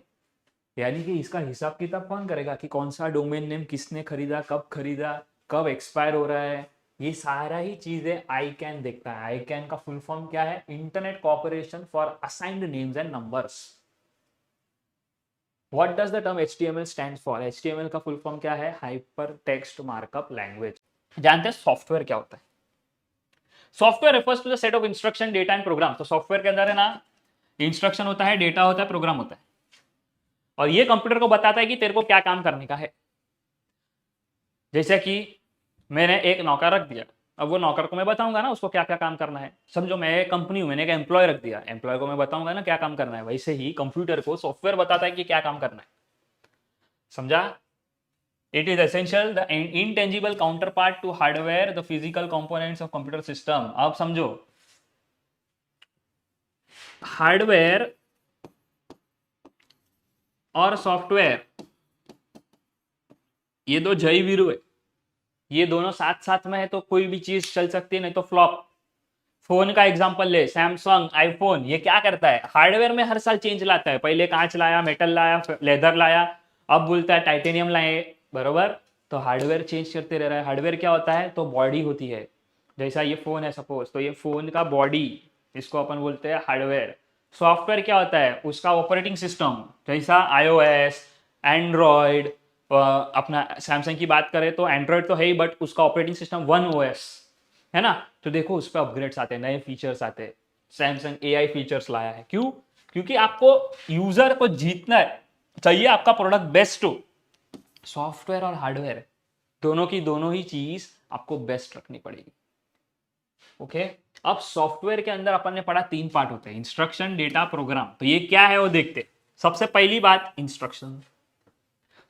यानी कि इसका हिसाब किताब कौन करेगा कि कौन सा डोमेन नेम किसने खरीदा, कब एक्सपायर हो रहा है, ये सारा ही चीजें ICANN देखता है। ICANN का फुल फॉर्म क्या है, internet corporation for assigned names and numbers. What does the term HTML stands for? HTML का फुल फॉर्म क्या है, हाइपर टेक्स्ट मार्कअप लैंग्वेज। जानते हैं सॉफ्टवेयर क्या होता है, software refers to the set of instruction, data and program. तो software के अंदर है ना, इंस्ट्रक्शन होता है, डेटा होता है, प्रोग्राम होता है, और ये कंप्यूटर को बताता है कि तेरे को क्या काम करने का है। जैसे कि मैंने एक नौकर रख दिया, अब वो नौकर को मैं बताऊंगा ना उसको क्या क्या काम करना है। समझो मैं एक कंपनी हूं, मैंने एक एम्प्लॉय रख दिया, एम्प्लॉय को मैं बताऊंगा ना क्या काम करना है, वैसे ही कंप्यूटर को सॉफ्टवेयर बताता है कि क्या काम करना है, समझा। It is essential the intangible counter part two hardware the physical components of computer system. अब समझो हार्डवेयर और सॉफ्टवेयर ये दो जय वीरू है, ये दोनों साथ साथ में है तो कोई भी चीज चल सकती है, नहीं तो फ्लॉप। फोन का एग्जांपल ले, सैमसंग, आईफोन, ये क्या करता है, हार्डवेयर में हर साल चेंज लाता है। पहले कांच लाया, मेटल लाया, लेदर लाया, अब बोलता है टाइटेनियम लाए, बरोबर। तो हार्डवेयर चेंज करते रह रहा है। हार्डवेयर क्या होता है, तो बॉडी होती है। जैसा ये फोन है सपोज, तो ये फोन का बॉडी, इसको अपन बोलते हैं हार्डवेयर। सॉफ्टवेयर क्या होता है, उसका ऑपरेटिंग सिस्टम, जैसा आईओएस, एंड्रॉयड। अपना सैमसंग की बात करें तो एंड्रॉयड तो है ही, बट उसका ऑपरेटिंग सिस्टम वन ओएस है ना। तो देखो उस पर अपग्रेड्स आते हैं, नए फीचर्स आते हैं। सैमसंग एआई फीचर्स लाया है, क्यों? क्योंकि आपको यूजर को जीतना है, चाहिए आपका प्रोडक्ट बेस्ट हो। सॉफ्टवेयर और हार्डवेयर दोनों की दोनों ही चीज आपको बेस्ट रखनी पड़ेगी। ओके। अब सॉफ्टवेयर के अंदर अपन ने पढ़ा 3 पार्ट होते हैं, इंस्ट्रक्शन, डेटा, प्रोग्राम। तो ये क्या है वो देखते। सबसे पहली बात, instruction.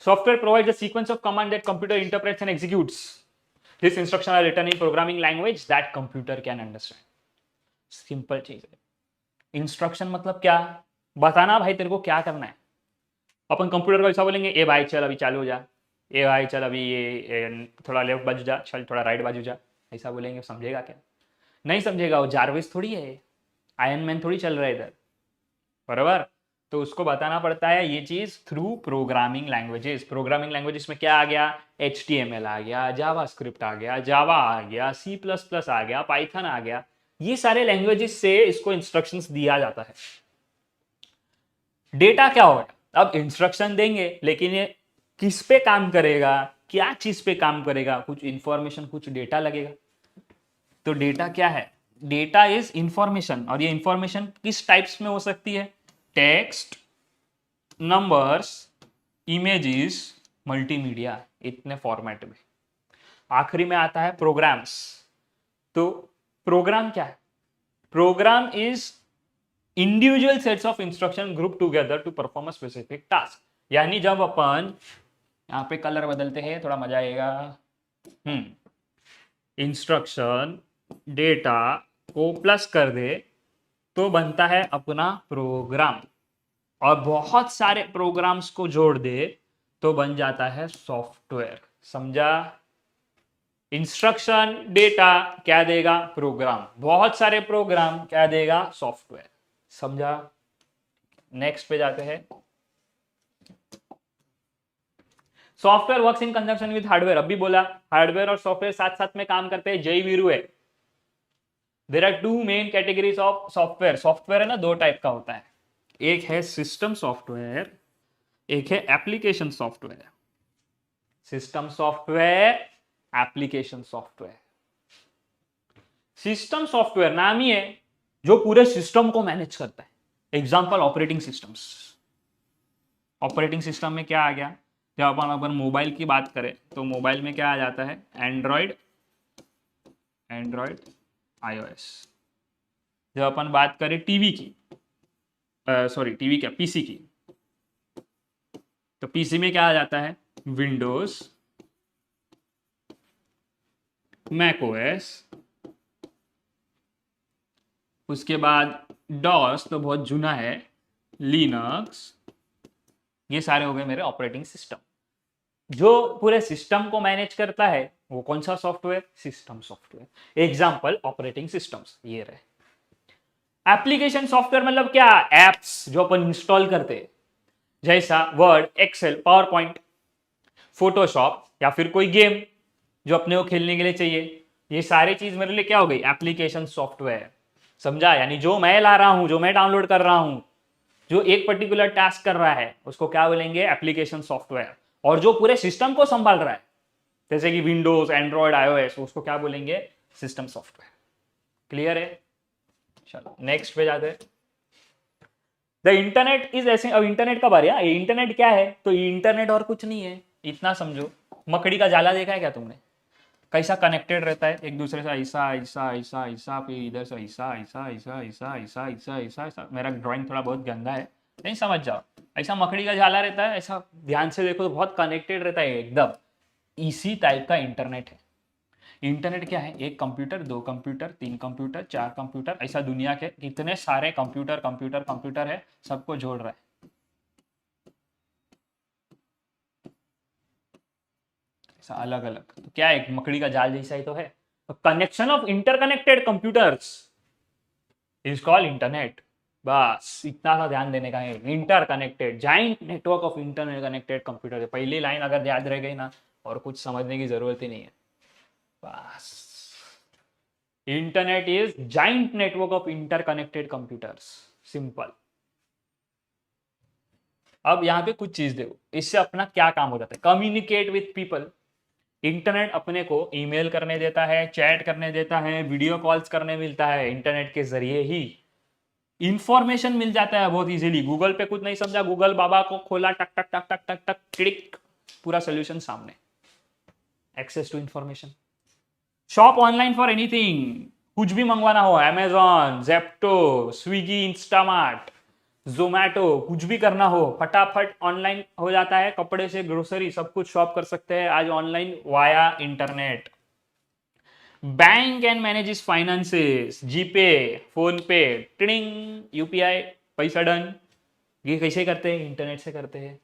Software provides a sequence of command that computer interprets and executes. This instruction are written in programming language that computer can understand. Simple चीज है। इंस्ट्रक्शन मतलब क्या, बताना भाई तेरे को क्या करना है। अपन कंप्यूटर को ऐसा बोलेंगे, ए भाई चल अभी चालू हो जा, ए भाई चल अभी ये थोड़ा लेफ्ट बाजू जा, चल थोड़ा राइट बाजू जा, ऐसा बोलेंगे, समझेगा क्या? नहीं समझेगा। वो जारविस थोड़ी है, आयरन मैन थोड़ी चल रहा है इधर, बराबर। तो उसको बताना पड़ता है ये चीज through programming languages. Programming languages में क्या आ गया, HTML आ गया, जावा स्क्रिप्ट आ गया, जावा आ गया, C++ आ गया, पाइथन आ गया। ये सारे लैंग्वेजेस से इसको इंस्ट्रक्शंस दिया जाता है। डेटा क्या होगा, अब इंस्ट्रक्शन देंगे लेकिन ये किस पे काम करेगा, क्या चीज पे काम करेगा, कुछ इंफॉर्मेशन, कुछ डेटा लगेगा। तो डेटा क्या है, डेटा इज इंफॉर्मेशन। और ये इंफॉर्मेशन किस टाइप्स में हो सकती है, टेक्स्ट, नंबर्स, इमेजेस, मल्टीमीडिया, इतने फॉर्मेट में। आखिरी में आता है प्रोग्राम्स। तो प्रोग्राम क्या है, program is individual sets of instruction group together to perform a specific task. यानी जब अपन यहाँ पे कलर बदलते हैं, थोड़ा मजा आएगा। इंस्ट्रक्शन डेटा को प्लस कर दे तो बनता है अपना प्रोग्राम, और बहुत सारे प्रोग्राम्स को जोड़ दे तो बन जाता है सॉफ्टवेयर। समझा? इंस्ट्रक्शन डेटा क्या देगा, प्रोग्राम, बहुत सारे प्रोग्राम क्या देगा, सॉफ्टवेयर। समझा? नेक्स्ट पे जाते हैं। Software works in conjunction with hardware. अभी बोला हार्डवेयर और सॉफ्टवेयर साथ साथ में काम करते हैं, जय वीरू है। There are two main categories of software. Software है ना, 2 टाइप का होता है, एक है सिस्टम सॉफ्टवेयर, एक है application software. System software, application software. System software नाम ही है जो पूरे सिस्टम को मैनेज करता है। Example operating systems. Operating system में क्या आ गया, जब अपन मोबाइल की बात करें तो मोबाइल में क्या आ जाता है, एंड्रॉयड, iOS। जब अपन बात करें टीवी की, सॉरी टीवी क्या, पीसी की, तो पीसी में क्या आ जाता है, विंडोज, मैक ओएस, उसके बाद डॉस तो बहुत जुना है, लिनक्स। ये सारे हो गए मेरे ऑपरेटिंग सिस्टम। जो पूरे सिस्टम को मैनेज करता है वो कौन सा software, system software. Example operating systems ये रहे। एप्लीकेशन सॉफ्टवेयर मतलब क्या, एप्स जो अपन इंस्टॉल करते हैं, जैसा Word, Excel, PowerPoint, Photoshop, या फिर कोई गेम जो अपने को खेलने के लिए चाहिए। ये सारी चीज मेरे लिए क्या हो गई, एप्लीकेशन सॉफ्टवेयर। समझा? यानी जो मैं ला रहा हूं, जो मैं डाउनलोड कर रहा हूं, जो एक पर्टिकुलर टास्क कर रहा है, उसको क्या बोलेंगे, एप्लीकेशन सॉफ्टवेयर। और जो पूरे सिस्टम को संभाल रहा है, जैसे कि विंडोज, एंड्रॉयड, iOS, उसको क्या बोलेंगे, सिस्टम सॉफ्टवेयर। क्लियर है? चलो नेक्स्ट पे जाते हैं। द इंटरनेट इज ऐसे, अब इंटरनेट का बारे, ये इंटरनेट क्या है, तो इंटरनेट और कुछ नहीं है, इतना समझो। मकड़ी का जाला देखा है क्या तुमने, कैसा कनेक्टेड रहता है एक दूसरे से, ऐसा ऐसा ऐसा ऐसा, फिर इधर से ऐसा ऐसा ऐसा ऐसा ऐसा ऐसा ऐसा ऐसा। मेरा ड्राइंग थोड़ा बहुत गंदा है, नहीं समझ जाओ। ऐसा मकड़ी का जाला रहता है, ऐसा ध्यान से देखो तो बहुत कनेक्टेड रहता है एकदम। इसी टाइप का इंटरनेट है। इंटरनेट क्या है, एक कंप्यूटर, 2 कंप्यूटर, 3 कंप्यूटर, 4 कंप्यूटर, ऐसा दुनिया के कितने सारे कंप्यूटर कंप्यूटर कंप्यूटर है, सबको जोड़ रहा है। ऐसा अलग अलग, तो क्या है, एक मकड़ी का जाल जैसा ही तो है। Connection of interconnected computers, is called internet. बस इतना सा ध्यान देने का है। Inter connected, giant network of internet connected computer. पहली लाइन अगर याद रह गई ना, और कुछ समझने की जरूरत ही नहीं है। बस internet is giant network of inter connected computers, simple. अब यहाँ पे कुछ चीज देखो, इससे अपना क्या काम हो जाता है, कम्युनिकेट विथ पीपल। इंटरनेट अपने को ईमेल करने देता है, चैट करने देता है, वीडियो कॉल्स करने मिलता है। इंटरनेट के जरिए ही इंफॉर्मेशन मिल जाता है बहुत इजीली। गूगल पे कुछ नहीं समझा, गूगल बाबा को खोला, टक टक टक टक टक टक क्लिक, पूरा सोल्यूशन सामने। Access to information. Shop online for anything, कुछ भी मंगवाना हो, अमेजॉन, जेप्टो, स्विगी, इंस्टामार्ट, जोमैटो, कुछ भी करना हो फटाफट ऑनलाइन हो जाता है। कपड़े से ग्रोसरी सब कुछ शॉप कर सकते हैं आज online via internet. Bank and manages finances, GPay, phone पे, टिडिंग, यूपीआई, पैसा डन। ये कैसे करते हैं, इंटरनेट से करते हैं।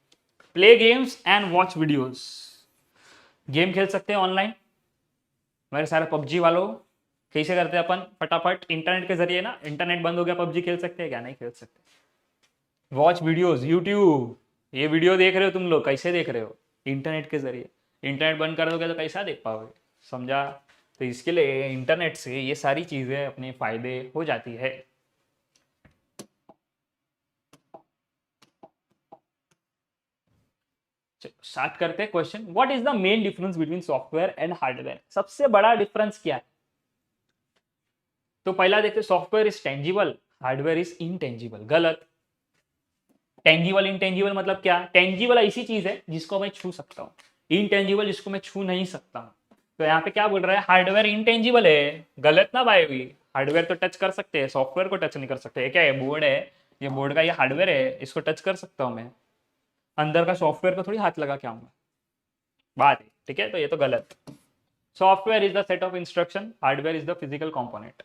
Play games and watch videos, game खेल सकते हैं ऑनलाइन। मेरे सारे पबजी वालों, कैसे करते हैं अपन, फटाफट इंटरनेट के जरिए ना। इंटरनेट बंद हो गया, पबजी खेल सकते हैं क्या, नहीं खेल सकते। वॉच वीडियोस, यूट्यूब, ये वीडियो देख रहे हो तुम लोग, कैसे देख रहे हो, इंटरनेट के जरिए। इंटरनेट बंद कर दोगे तो कैसा देख पाओगे, समझा। तो इसके लिए इंटरनेट से ये सारी चीजें अपने फायदे हो जाती है। स्टार्ट करते हैं question. What is the main difference between software and hardware, सबसे बड़ा डिफरेंस क्या है। तो पहला देखते, software is tangible, hardware is intangible. गलत। टेंजिबल इनटेंजिबल मतलब क्या, टेंजिबल ऐसी चीज है जिसको मैं छू सकता हूँ, इनटेंजिबल जिसको मैं छू नहीं सकता हूँ। तो यहाँ पे क्या बोल रहा है, हार्डवेयर इनटेंजिबल है। गलत ना भाई, भी हार्डवेयर तो टच कर सकते हैं, सॉफ्टवेयर को टच नहीं कर सकते। ये क्या है, बोर्ड है, ये बोर्ड का ये हार्डवेयर है, इसको टच कर सकता हूँ मैं, अंदर का सॉफ्टवेयर को थोड़ी हाथ लगा के आऊंगा, बात है। ठीक है, तो ये तो गलत। Software is the set of instruction, hardware is the physical component.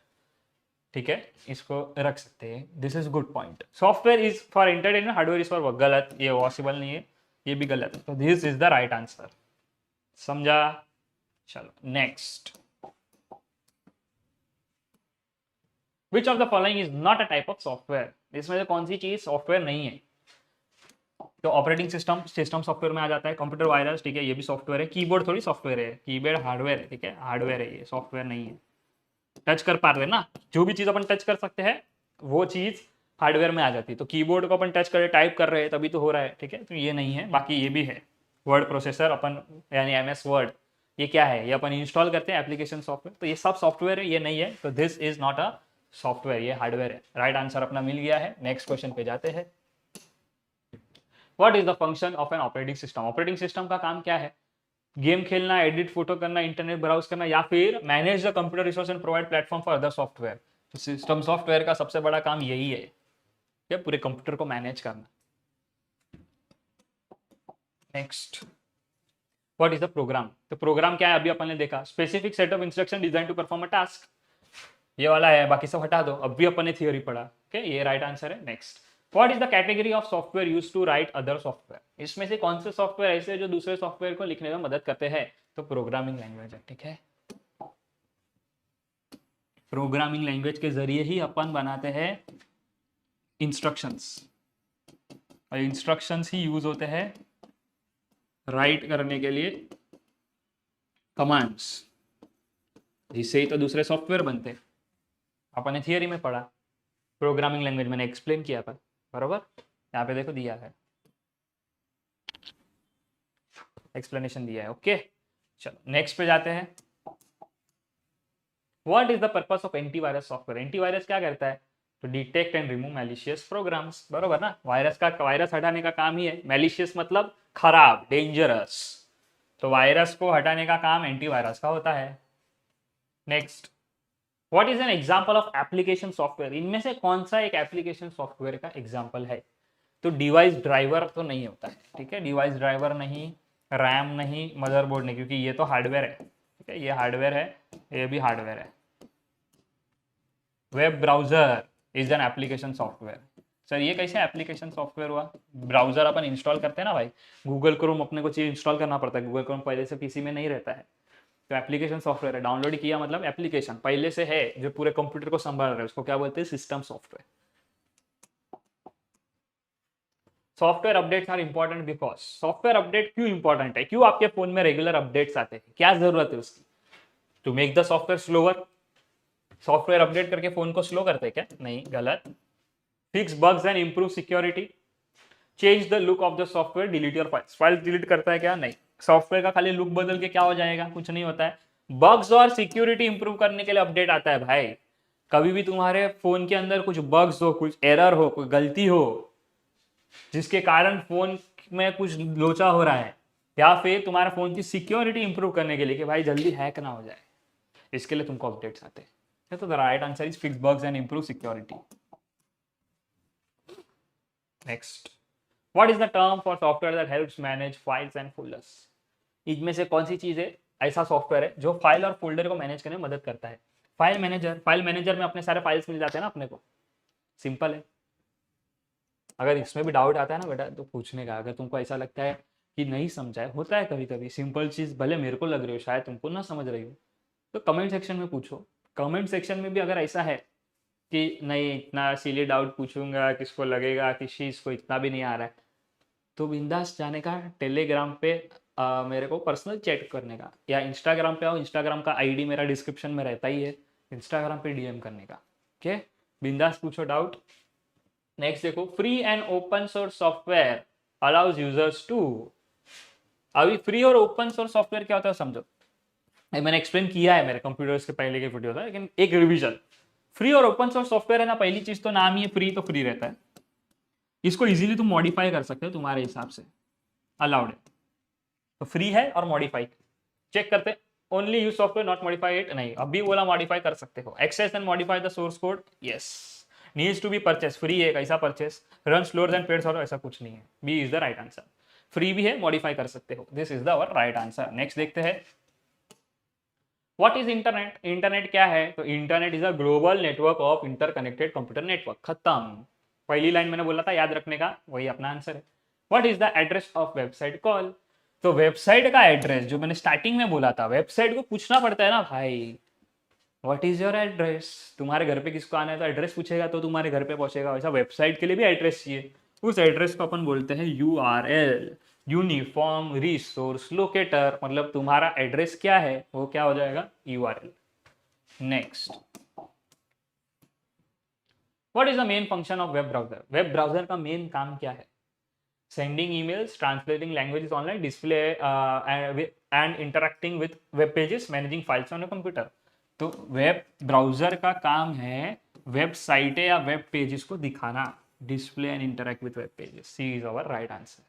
ठीक है, इसको रख सकते हैं। This is good point. Software is for entertainment, hardware is for work. गलत, ये पॉसिबल नहीं है, ये भी गलत है। तो this is the right answer, समझा। चलो next. Which of the following is not a type of software, इसमें से कौन सी चीज सॉफ्टवेयर नहीं है। तो ऑपरेटिंग सिस्टम, सिस्टम सॉफ्टवेयर में आ जाता है। कंप्यूटर वायरस, ठीक है, ये भी सॉफ्टवेयर है। कीबोर्ड थोड़ी सॉफ्टवेयर है, कीबोर्ड हार्डवेयर है। ठीक है, हार्डवेयर है, ये सॉफ्टवेयर नहीं है। टच कर पा रहे ना, जो भी चीज अपन टच कर सकते हैं वो चीज हार्डवेयर में आ जाती है। तो कीबोर्ड को अपन टच कर टाइप कर रहे हैं तभी तो हो रहा है। ठीक है, तो ये नहीं है। बाकी ये भी है, वर्ड प्रोसेसर अपन, यानी एमएस वर्ड, ये क्या है, ये अपन इंस्टॉल करते हैं एप्लीकेशन सॉफ्टवेयर। तो ये सब सॉफ्टवेयर है, ये नहीं है। तो this is not a software, ये हार्डवेयर है। राइट आंसर अपना मिल गया है। नेक्स्ट क्वेश्चन पे जाते हैं। What is the function of an operating system, operating system का काम क्या है। गेम खेलना, एडिट फोटो करना, इंटरनेट ब्राउज करना, या फिर manage the computer resource and provide platform for other software. तो सिस्टम सॉफ्टवेयर का सबसे बड़ा काम यही है, क्या, पूरे कंप्यूटर को मैनेज करना। Next, what is the program, तो प्रोग्राम क्या है, अभी अपन ने देखा, specific set of instruction design to perform a task, ये वाला है। बाकी सब हटा दो, अभी अपन ने थियोरी पढ़ा। ओके, ये राइट आंसर है। Next, what is the category of software use to write other software, इसमें से कौन से सॉफ्टवेयर ऐसे जो दूसरे सॉफ्टवेयर को लिखने में मदद करते हैं। तो प्रोग्रामिंग लैंग्वेज है। ठीक है, प्रोग्रामिंग लैंग्वेज के जरिए ही अपन बनाते हैं इंस्ट्रक्शंस, और इंस्ट्रक्शंस ही यूज होते हैं राइट करने के लिए कमांड्स, जिससे ही तो दूसरे सॉफ्टवेयर बनते हैं। अपन ने थियरी में पढ़ा, प्रोग्रामिंग लैंग्वेज मैंने एक्सप्लेन किया था, बरोबर। यहाँ पे देखो दिया है, एक्सप्लेनेशन दिया है। ओके, चलो नेक्स्ट पे जाते हैं। What is the purpose of antivirus software, antivirus क्या करता है, तो detect and remove malicious programs, बरोबर ना। वायरस का, वायरस हटाने का काम ही है। मैलिशियस मतलब खराब, डेंजरस, तो वायरस को हटाने का काम एंटीवायरस का होता है। Next, what is an example of application software, इनमें से कौन सा एक एप्लीकेशन सॉफ्टवेयर का एग्जांपल है। तो डिवाइस ड्राइवर तो नहीं होता है। ठीक है, डिवाइस ड्राइवर नहीं, रैम नहीं, मदरबोर्ड नहीं, क्योंकि ये तो हार्डवेयर है। ठीक है, ये हार्डवेयर है, ये भी हार्डवेयर है। Web browser is an application software. Sir ये कैसे एप्लीकेशन सॉफ्टवेयर हुआ, ब्राउजर अपन इंस्टॉल करते हैं ना भाई, गूगल क्रोम अपने को चीज इंस्टॉल करना पड़ता है। गूगल क्रोम पहले से पीसी में नहीं रहता है, तो एप्लीकेशन सॉफ्टवेयर है, डाउनलोड किया मतलब एप्लीकेशन पहले से है जो पूरे कंप्यूटर को संभाल रहा है, उसको क्या बोलते हैं, system software. Software updates are important because, software update क्यों इंपॉर्टेंट है, क्यों आपके फोन में रेगुलर अपडेट्स आते हैं, क्या जरूरत है उसकी, to make the software slower. Software update करके फोन को स्लो करते हैं क्या, नहीं, गलत। Fix bugs and improve security, change the look of the software, delete your files, file delete करता है क्या, नहीं, सॉफ्टवेयर का खाली लुक बदल के क्या हो जाएगा, कुछ नहीं होता है। बग्स और सिक्योरिटी इंप्रूव करने के लिए अपडेट आता है भाई। कभी भी तुम्हारे फोन के अंदर कुछ बग्स हो, कुछ एरर हो, कोई गलती हो जिसके कारण फोन में कुछ लोचा हो रहा है, या फिर तुम्हारा फोन की सिक्योरिटी इंप्रूव करने के लिए कि भाई जल्दी हैक ना हो जाए, इसके लिए तुमको अपडेट्स आते हैं। तो the right answer is fix bugs and improve security. Next, what is the term for software that helps manage files and folders. इनमें से कौन सी चीज है, ऐसा सॉफ्टवेयर है जो फाइल और फोल्डर को मैनेज करने में मदद करता है। फाइल मैनेजर, फाइल मैनेजर में अपने सारे फाइल्स मिल जाते हैं ना अपने को, सिंपल है। अगर इसमें भी डाउट आता है ना बेटा तो पूछने का, अगर तुमको ऐसा लगता है कि नहीं समझा है, होता है कभी कभी सिंपल चीज भले मेरे को लग रही हो, शायद तुमको ना समझ रही हो, तो कमेंट सेक्शन में पूछो। कमेंट सेक्शन में भी अगर ऐसा है कि नहीं इतना सिली डाउट पूछूंगा, किसको लगेगा कि शीज को इतना भी नहीं आ रहा है, तो बिंदास जाने का टेलीग्राम पे मेरे को पर्सनल चैट करने का, या इंस्टाग्राम पे आओ, इंस्टाग्राम का आईडी मेरा डिस्क्रिप्शन में रहता ही है, इंस्टाग्राम पे डीएम करने का। ओके, बिंदास पूछो डाउट। नेक्स्ट देखो, free and open source software allows users to. अभी फ्री और ओपन सोर्स सॉफ्टवेयर क्या होता है समझो, मैंने एक्सप्लेन किया है मेरे कंप्यूटर्स के पहले के वीडियो था, लेकिन एक रिवीजन। फ्री और ओपन सोर्स सॉफ्टवेयर है ना, पहली चीज तो नाम ही है फ्री, तो फ्री रहता है, इसको इजीली तुम मॉडिफाई कर सकते हो तुम्हारे हिसाब से, अलाउड है। तो फ्री है और मॉडिफाई चेक करते, only use software not modify it, नहीं अभी बोला मॉडिफाई कर सकते हो। Access and modify the source code, yes. Needs to be purchase, free है, कैसा purchase, run slower than paid software, ऐसा कुछ नहीं है, B is the right answer. Free भी है, मॉडिफाई कर सकते हो, this is the our right answer. Next देखते हैं, व्हाट इज इंटरनेट। इंटरनेट क्या है, तो internet is a global network of interconnected computer network, खत्म। पहली लाइन मैंने बोला था याद रखने का, वही अपना आंसर है। What is the address of website call, तो वेबसाइट का एड्रेस जो मैंने स्टार्टिंग में बोला था, वेबसाइट को पूछना पड़ता है ना भाई, व्हाट इज योर एड्रेस, तुम्हारे घर पे किसको आना है तो एड्रेस पूछेगा तो तुम्हारे घर पे पहुंचेगा, वैसा वेबसाइट के लिए भी एड्रेस चाहिए, उस एड्रेस को अपन बोलते हैं यूआरएल, यूनिफॉर्म रिसोर्स लोकेटर, मतलब तुम्हारा एड्रेस क्या है वो क्या हो जाएगा, URL. Next, what is the main function of web browser, web browser का मेन काम क्या है, sending emails, translating languages online, display and interacting with web pages, managing files on computer. तो वेब ब्राउजर का काम है वेबसाइटें या वेब पेजेस को दिखाना, display and interact with web pages, C is our right answer.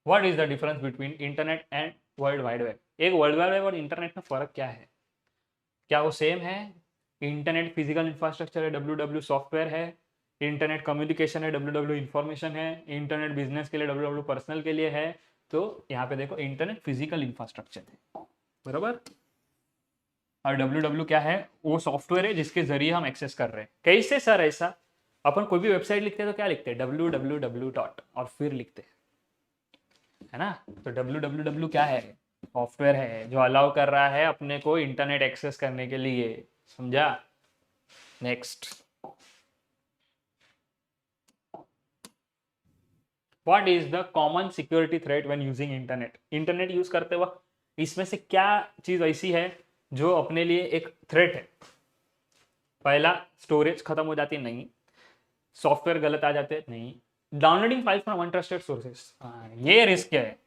What is the difference between internet and world wide web, एक world wide web और इंटरनेट में फर्क क्या है, क्या वो सेम है। इंटरनेट फिजिकल इंफ्रास्ट्रक्चर है, डब्ल्यू सॉफ्टवेयर है। इंटरनेट कम्युनिकेशन है, डब्ल्यू इंफॉर्मेशन है। इंटरनेट बिजनेस के लिए, डब्ल्यू पर्सनल के लिए है। तो यहाँ पे देखो इंटरनेट फिजिकल इंफ्रास्ट्रक्चर है, बराबर। और डब्ल्यू क्या है, वो सॉफ्टवेयर है जिसके जरिए हम एक्सेस कर रहे हैं। कैसे सर ऐसा, अपन कोई भी वेबसाइट लिखते हैं तो क्या लिखते हैं, www डॉट और फिर लिखते हैं, है ना। तो www क्या है, सॉफ्टवेयर है जो अलाउ कर रहा है अपने को इंटरनेट एक्सेस करने के लिए, समझा। Next, what is the common security threat when using internet, internet use करते वक्त इसमें से क्या चीज ऐसी है जो अपने लिए एक थ्रेट है। पहला, स्टोरेज खत्म हो जाती है, नहीं। सॉफ्टवेयर गलत आ जाते हैं, नहीं। Downloading file from untrusted sources, ये रिस्क है।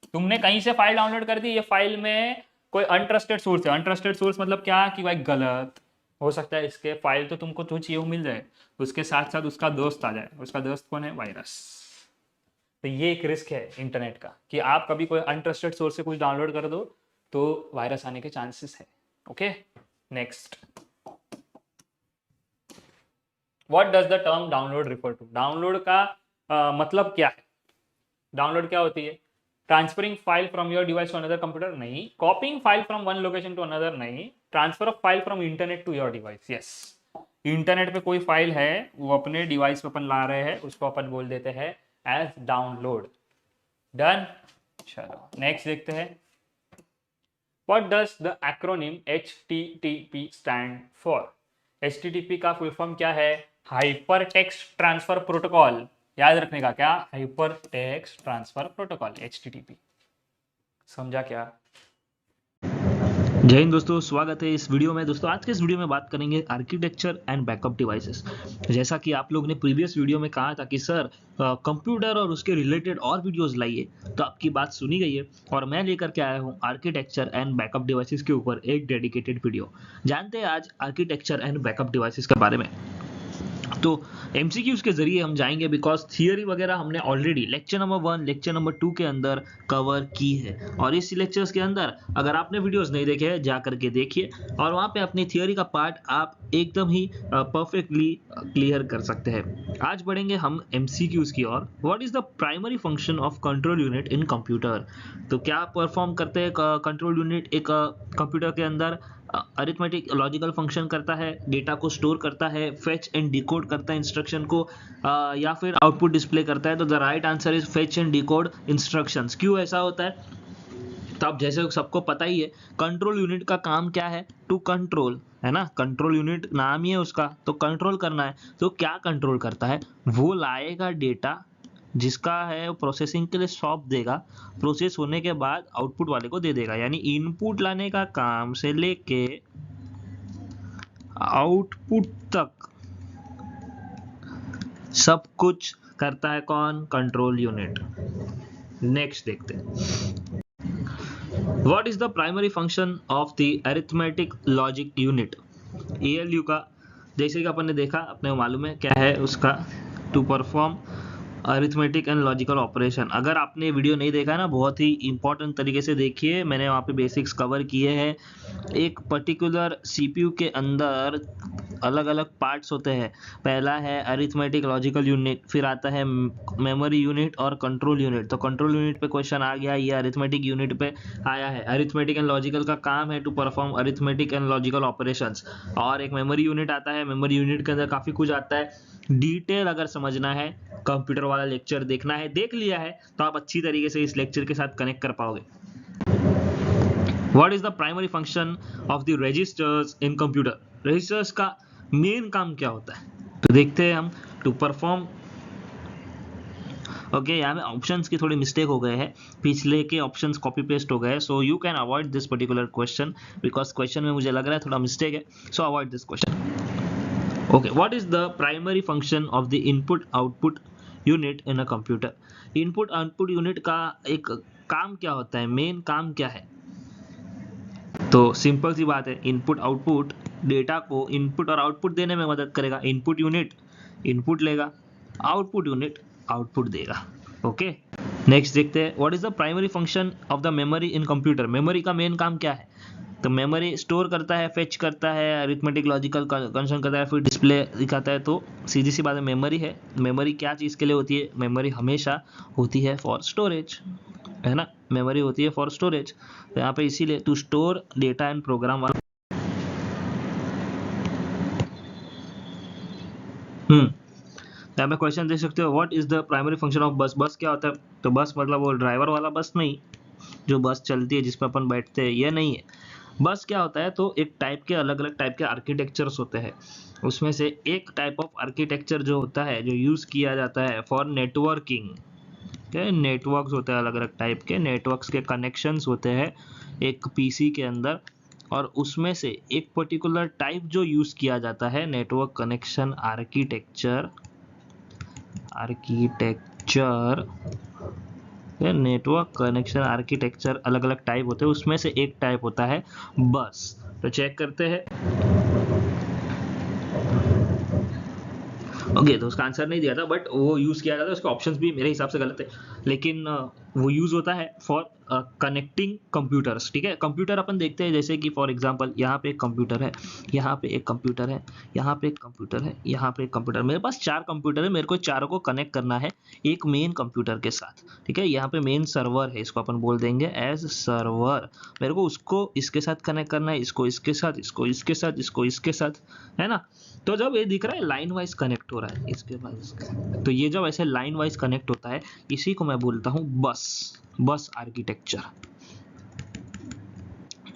तुमने कहीं से फाइल डाउनलोड कर दी, ये फाइल में कोई अनट्रस्टेड सोर्स है, अनट्रस्टेड सोर्स मतलब क्या कि भाई गलत हो सकता है, इसके फाइल तो तुमको जो चाहिए वो मिल जाए, उसके साथ साथ उसका दोस्त आ जाए, उसका दोस्त कौन है, वायरस। तो ये एक रिस्क है इंटरनेट का कि आप कभी कोई अनट्रस्टेड सोर्स से कुछ डाउनलोड कर दो तो वायरस आने के चांसेस है। Okay, next, what does the term download refer to, download का मतलब क्या है, डाउनलोड क्या होती है, transferring file from your device to another computer, नहीं। Copying file from one location to another, नहीं। Transfer of file from internet to your device, yes. Internet पे कोई फाइल है वो अपने डिवाइस पे अपन ला रहे हैं, उसको अपन बोल देते हैं एज डाउनलोड, डन। चलो नेक्स्ट देखते हैं। What does the acronym HTTP stand for? HTTP का फुल फॉर्म क्या है? Hyper text transfer protocol. याद रखने का क्या? Hyper text transfer protocol HTTP। समझा क्या? जय हिंद दोस्तों, स्वागत है इस वीडियो में। दोस्तों आज के इस वीडियो में बात करेंगे आर्किटेक्चर एंड बैकअप डिवाइसेस। जैसा कि आप लोग ने प्रीवियस वीडियो में कहा था कि सर कंप्यूटर और उसके रिलेटेड और वीडियोस लाइए, तो आपकी बात सुनी गई है और मैं लेकर के आया हूं आर्किटेक्चर एंड बैकअप डिवाइसेस के ऊपर एक डेडिकेटेड वीडियो। जानते हैं आज आर्किटेक्चर एंड बैकअप डिवाइसेस के बारे में। तो एमसीक्यूज के जरिए हम जाएंगे, बिकॉज थियरी वगैरह हमने already lecture number 1 lecture number 2 के अंदर कवर की है, और इस लेक्चर्स के अंदर अगर आपने वीडियोस नहीं देखे हैं जा करके देखिए, और वहां पे अपनी थियरी का पार्ट आप एकदम ही परफेक्टली क्लियर कर सकते हैं। आज बढ़ेंगे हम एमसीक्यूज की ओर। What is the primary function of control unit in computer? तो क्या परफॉर्म करते हैं कंट्रोल यूनिट एक कंप्यूटर के अंदर? अरिथमेटिक लॉजिकल फंक्शन करता है, डेटा को स्टोर करता है, फेच एंड डिकोड करता है इंस्ट्रक्शन को, या फिर आउटपुट डिस्प्ले करता है। तो the right answer is fetch and decode instructions. क्यों ऐसा होता है? तो अब जैसे सबको पता ही है कंट्रोल यूनिट का काम क्या है? टू कंट्रोल, है ना। कंट्रोल यूनिट नाम ही है उसका, तो कंट्रोल करना है। तो क्या कंट्रोल करता है? वो लाएगा डेटा जिसका है प्रोसेसिंग के लिए सौंप देगा, प्रोसेस होने के बाद आउटपुट वाले को दे देगा। यानी इनपुट लाने का काम से लेके आउटपुट तक सब कुछ करता है कौन? Control unit. नेक्स्ट देखते हैं। What is the primary function of the arithmetic logic unit? ALU का जैसे कि अपन ने देखा, अपने को मालूम है क्या है उसका, to perform arithmetic and logical operation. अगर आपने वीडियो नहीं देखा ना, बहुत ही इंपॉर्टेंट तरीके से देखिए, मैंने वहाँ पे बेसिक्स कवर किए हैं। एक पर्टिकुलर CPU के अंदर अलग अलग पार्ट्स होते हैं। पहला है अरिथमेटिक लॉजिकल यूनिट, फिर आता है मेमोरी यूनिट और कंट्रोल यूनिट। तो कंट्रोल यूनिट पे क्वेश्चन आ गया, ये अरिथमेटिक यूनिट पे आया है। अरिथमेटिक एंड लॉजिकल का काम है to perform arithmetic and logical operations. और एक मेमोरी यूनिट आता है, मेमोरी यूनिट के अंदर काफ़ी कुछ आता है। डिटेल अगर समझना है, कंप्यूटर वाला लेक्चर देखना है, देख लिया है तो आप अच्छी तरीके से इस लेक्चर के साथ कनेक्ट कर पाओगे। What is the primary function of the registers in computer? Registers का मेन काम क्या होता है? तो देखते हैं हम। टू परफॉर्म, ओके, यहाँ में ऑप्शंस की थोड़ी मिस्टेक हो गए हैं, पिछले के ऑप्शंस कॉपी पेस्ट हो गए, so you can avoid this particular question, because question में मुझे लग रहा है थोड़ा मिस्टेक है, सो avoid this question. Okay, what is the primary function of the input output unit in a computer? Input output unit का एक काम क्या होता है, मेन काम क्या है? तो सिंपल सी बात है, इनपुट आउटपुट डेटा को इनपुट और आउटपुट देने में मदद करेगा। इनपुट यूनिट इनपुट लेगा, आउटपुट यूनिट आउटपुट देगा। ओके, नेक्स्ट देखते हैं। What is the primary function of the memory in computer? Memory का मेन काम क्या है? तो मेमोरी स्टोर करता है, फेच करता है, अरिथमेटिक लॉजिकल कंसर्न करता है, फिर डिस्प्ले दिखाता है। तो सीधी सी बात है, मेमोरी है। मेमोरी क्या चीज़ के लिए होती है? मेमोरी हमेशा होती है फॉर स्टोरेज, है ना। मेमोरी होती है फॉर स्टोरेज, तो यहाँ पे इसीलिए to store data and program. यहाँ पे क्वेश्चन देख सकते हो, what is the primary function of bus? Bus क्या होता है? तो बस मतलब वो ड्राइवर वाला बस नहीं, जो बस चलती है जिसपे अपन बैठते हैं, ये नहीं है। बस क्या होता है? तो एक टाइप के अलग अलग टाइप के आर्किटेक्चर्स होते हैं। उसमें से एक टाइप ऑफ आर्किटेक्चर जो होता है, जो यूज किया जाता है फॉर नेटवर्किंग के, नेटवर्क्स होते हैं अलग अलग टाइप के, नेटवर्क्स के कनेक्शंस होते हैं एक पीसी के अंदर, और उसमें से एक पर्टिकुलर टाइप जो यूज किया जाता है network connection architecture. Network connection architecture अलग अलग टाइप होते हैं, उसमें से एक टाइप होता है बस। तो चेक करते हैं। ओके, तो उसका आंसर नहीं दिया था, बट वो यूज किया जाता है, उसके ऑप्शंस भी मेरे हिसाब से गलत है, लेकिन वो यूज होता है फॉर कनेक्टिंग कंप्यूटर्स। ठीक है, कंप्यूटर अपन देखते हैं जैसे कि फॉर एग्जांपल यहाँ पे एक कंप्यूटर है, यहाँ पे एक कंप्यूटर है, यहाँ पे एक कंप्यूटर है, यहाँ पे एक कंप्यूटर, मेरे पास 4 कंप्यूटर है, मेरे को चारों को कनेक्ट करना है एक मेन कंप्यूटर के साथ। ठीक है, यहाँ पे मेन सर्वर है, इसको अपन बोल देंगे एज सर्वर। मेरे को उसको इसके साथ कनेक्ट करना है, इसको इसके साथ, इसको इसके साथ, इसको इसके साथ, है ना। तो जब ये दिख रहा है लाइन वाइज कनेक्ट हो रहा है इसके बाद इसका, तो ये जब ऐसे लाइन वाइज कनेक्ट होता है इसी को मैं बोलता हूँ बस आर्किटेक्चर।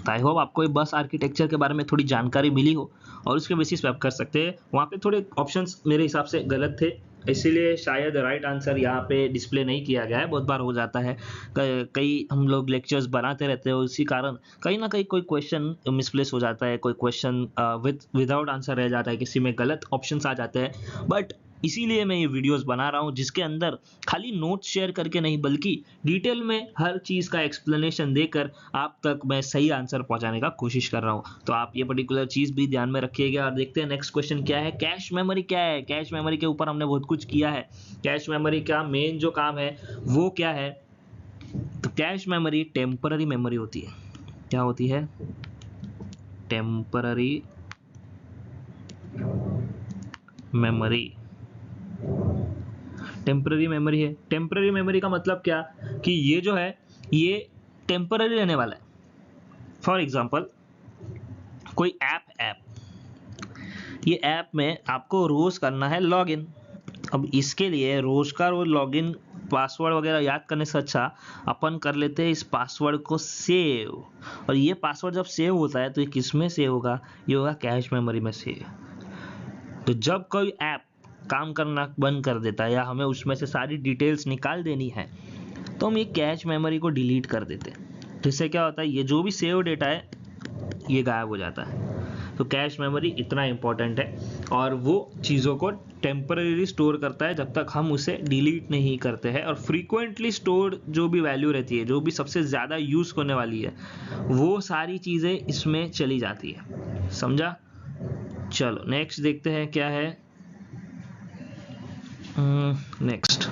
आई होप आपको ये बस आर्किटेक्चर के बारे में थोड़ी जानकारी मिली हो और उसके बेसिस पे आप कर सकते हैं। वहाँ पे थोड़े ऑप्शंस मेरे हिसाब से गलत थे, इसीलिए शायद राइट आंसर यहाँ पे डिस्प्ले नहीं किया गया है। बहुत बार हो जाता है, कई हम लोग लेक्चर्स बनाते रहते हैं, उसी कारण कहीं ना कहीं कोई क्वेश्चन मिसप्लेस हो जाता है, कोई क्वेश्चन विदाउट आंसर रह जाता है, किसी में गलत ऑप्शंस आ जाते हैं। बट इसीलिए मैं ये वीडियोस बना रहा हूँ जिसके अंदर खाली नोट्स शेयर करके नहीं बल्कि डिटेल में हर चीज़ का एक्सप्लेनेशन देकर आप तक मैं सही आंसर पहुंचाने का कोशिश कर रहा हूँ। तो आप ये पर्टिकुलर चीज़ भी ध्यान में रखिएगा। और देखते हैं नेक्स्ट क्वेश्चन क्या है। कैश मेमोरी क्या है? कैश मेमोरी के ऊपर हमने बहुत कुछ किया है। कैश मेमोरी का मेन जो काम है वो क्या है? तो कैश मेमोरी टेम्पररी मेमोरी होती है। क्या होती है? Temporary memory. टेम्पररी मेमोरी है। टेम्पररी मेमोरी का मतलब क्या कि ये जो है ये टेम्पररी रहने वाला है। फॉर एग्जांपल कोई ऐप ये ऐप में आपको रोज करना है लॉगिन। अब इसके लिए रोज का रोज लॉगिन पासवर्ड वगैरह याद करने से अच्छा अपन कर लेते हैं इस पासवर्ड को सेव। और ये पासवर्ड जब सेव होता है तो ये किस में सेव होगा? ये होगा कैश मेमोरी में सेव। तो जब कोई ऐप काम करना बंद कर देता है या हमें उसमें से सारी डिटेल्स निकाल देनी है तो हम ये कैश मेमोरी को डिलीट कर देते हैं। तो इससे क्या होता है, ये जो भी सेव डेटा है ये गायब हो जाता है। तो कैश मेमोरी इतना इंपॉर्टेंट है और वो चीज़ों को टेम्पररी स्टोर करता है जब तक हम उसे डिलीट नहीं करते हैं। और फ्रीक्वेंटली स्टोर जो भी वैल्यू रहती है, जो भी सबसे ज़्यादा यूज़ होने वाली है, वो सारी चीज़ें इसमें चली जाती है। समझा? चलो नेक्स्ट देखते हैं क्या है। नेक्स्ट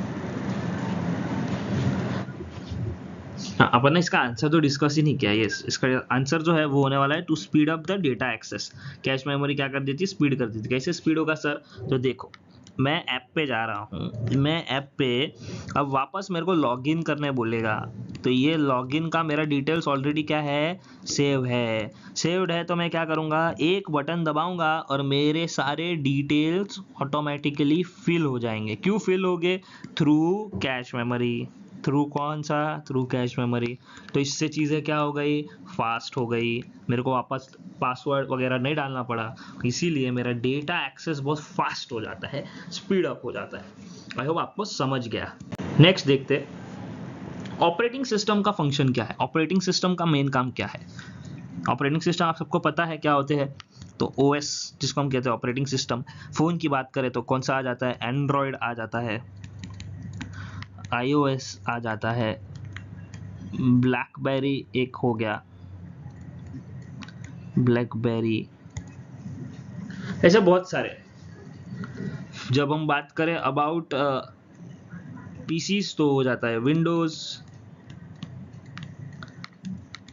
अपन ने इसका आंसर तो डिस्कस ही नहीं किया। यस, इसका आंसर जो है वो होने वाला है to speed up the data access. Cache memory क्या कर देती है? स्पीड कर देती है। कैसे स्पीड होगा सर? तो देखो मैं ऐप पे जा रहा हूँ, मैं ऐप पे अब वापस मेरे को लॉगिन करने बोलेगा तो ये लॉगिन का मेरा डिटेल्स ऑलरेडी क्या है? सेव्ड है। तो मैं क्या करूँगा? एक बटन दबाऊंगा और मेरे सारे डिटेल्स ऑटोमेटिकली फिल हो जाएंगे। क्यों फिल होंगे? Through cache memory. थ्रू कौन सा? Through cache memory. तो इससे चीज़ें क्या हो गई? फास्ट हो गई। मेरे को वापस पासवर्ड वगैरह नहीं डालना पड़ा, इसीलिए मेरा डेटा एक्सेस बहुत फास्ट हो जाता है, स्पीड अप हो जाता है। आई होप आपको समझ गया। नेक्स्ट देखते ऑपरेटिंग सिस्टम का फंक्शन क्या है। ऑपरेटिंग सिस्टम का मेन काम क्या है? ऑपरेटिंग सिस्टम आप सबको पता है क्या होते हैं। तो ओएस जिसको हम कहते हैं ऑपरेटिंग सिस्टम। फोन की बात करें तो कौन सा आ जाता है? एंड्रॉयड आ जाता है, iOS आ जाता है, ब्लैकबेरी एक हो गया, ब्लैकबेरी, ऐसे बहुत सारे। जब हम बात करें अबाउट पीसीज तो हो जाता है विंडोज,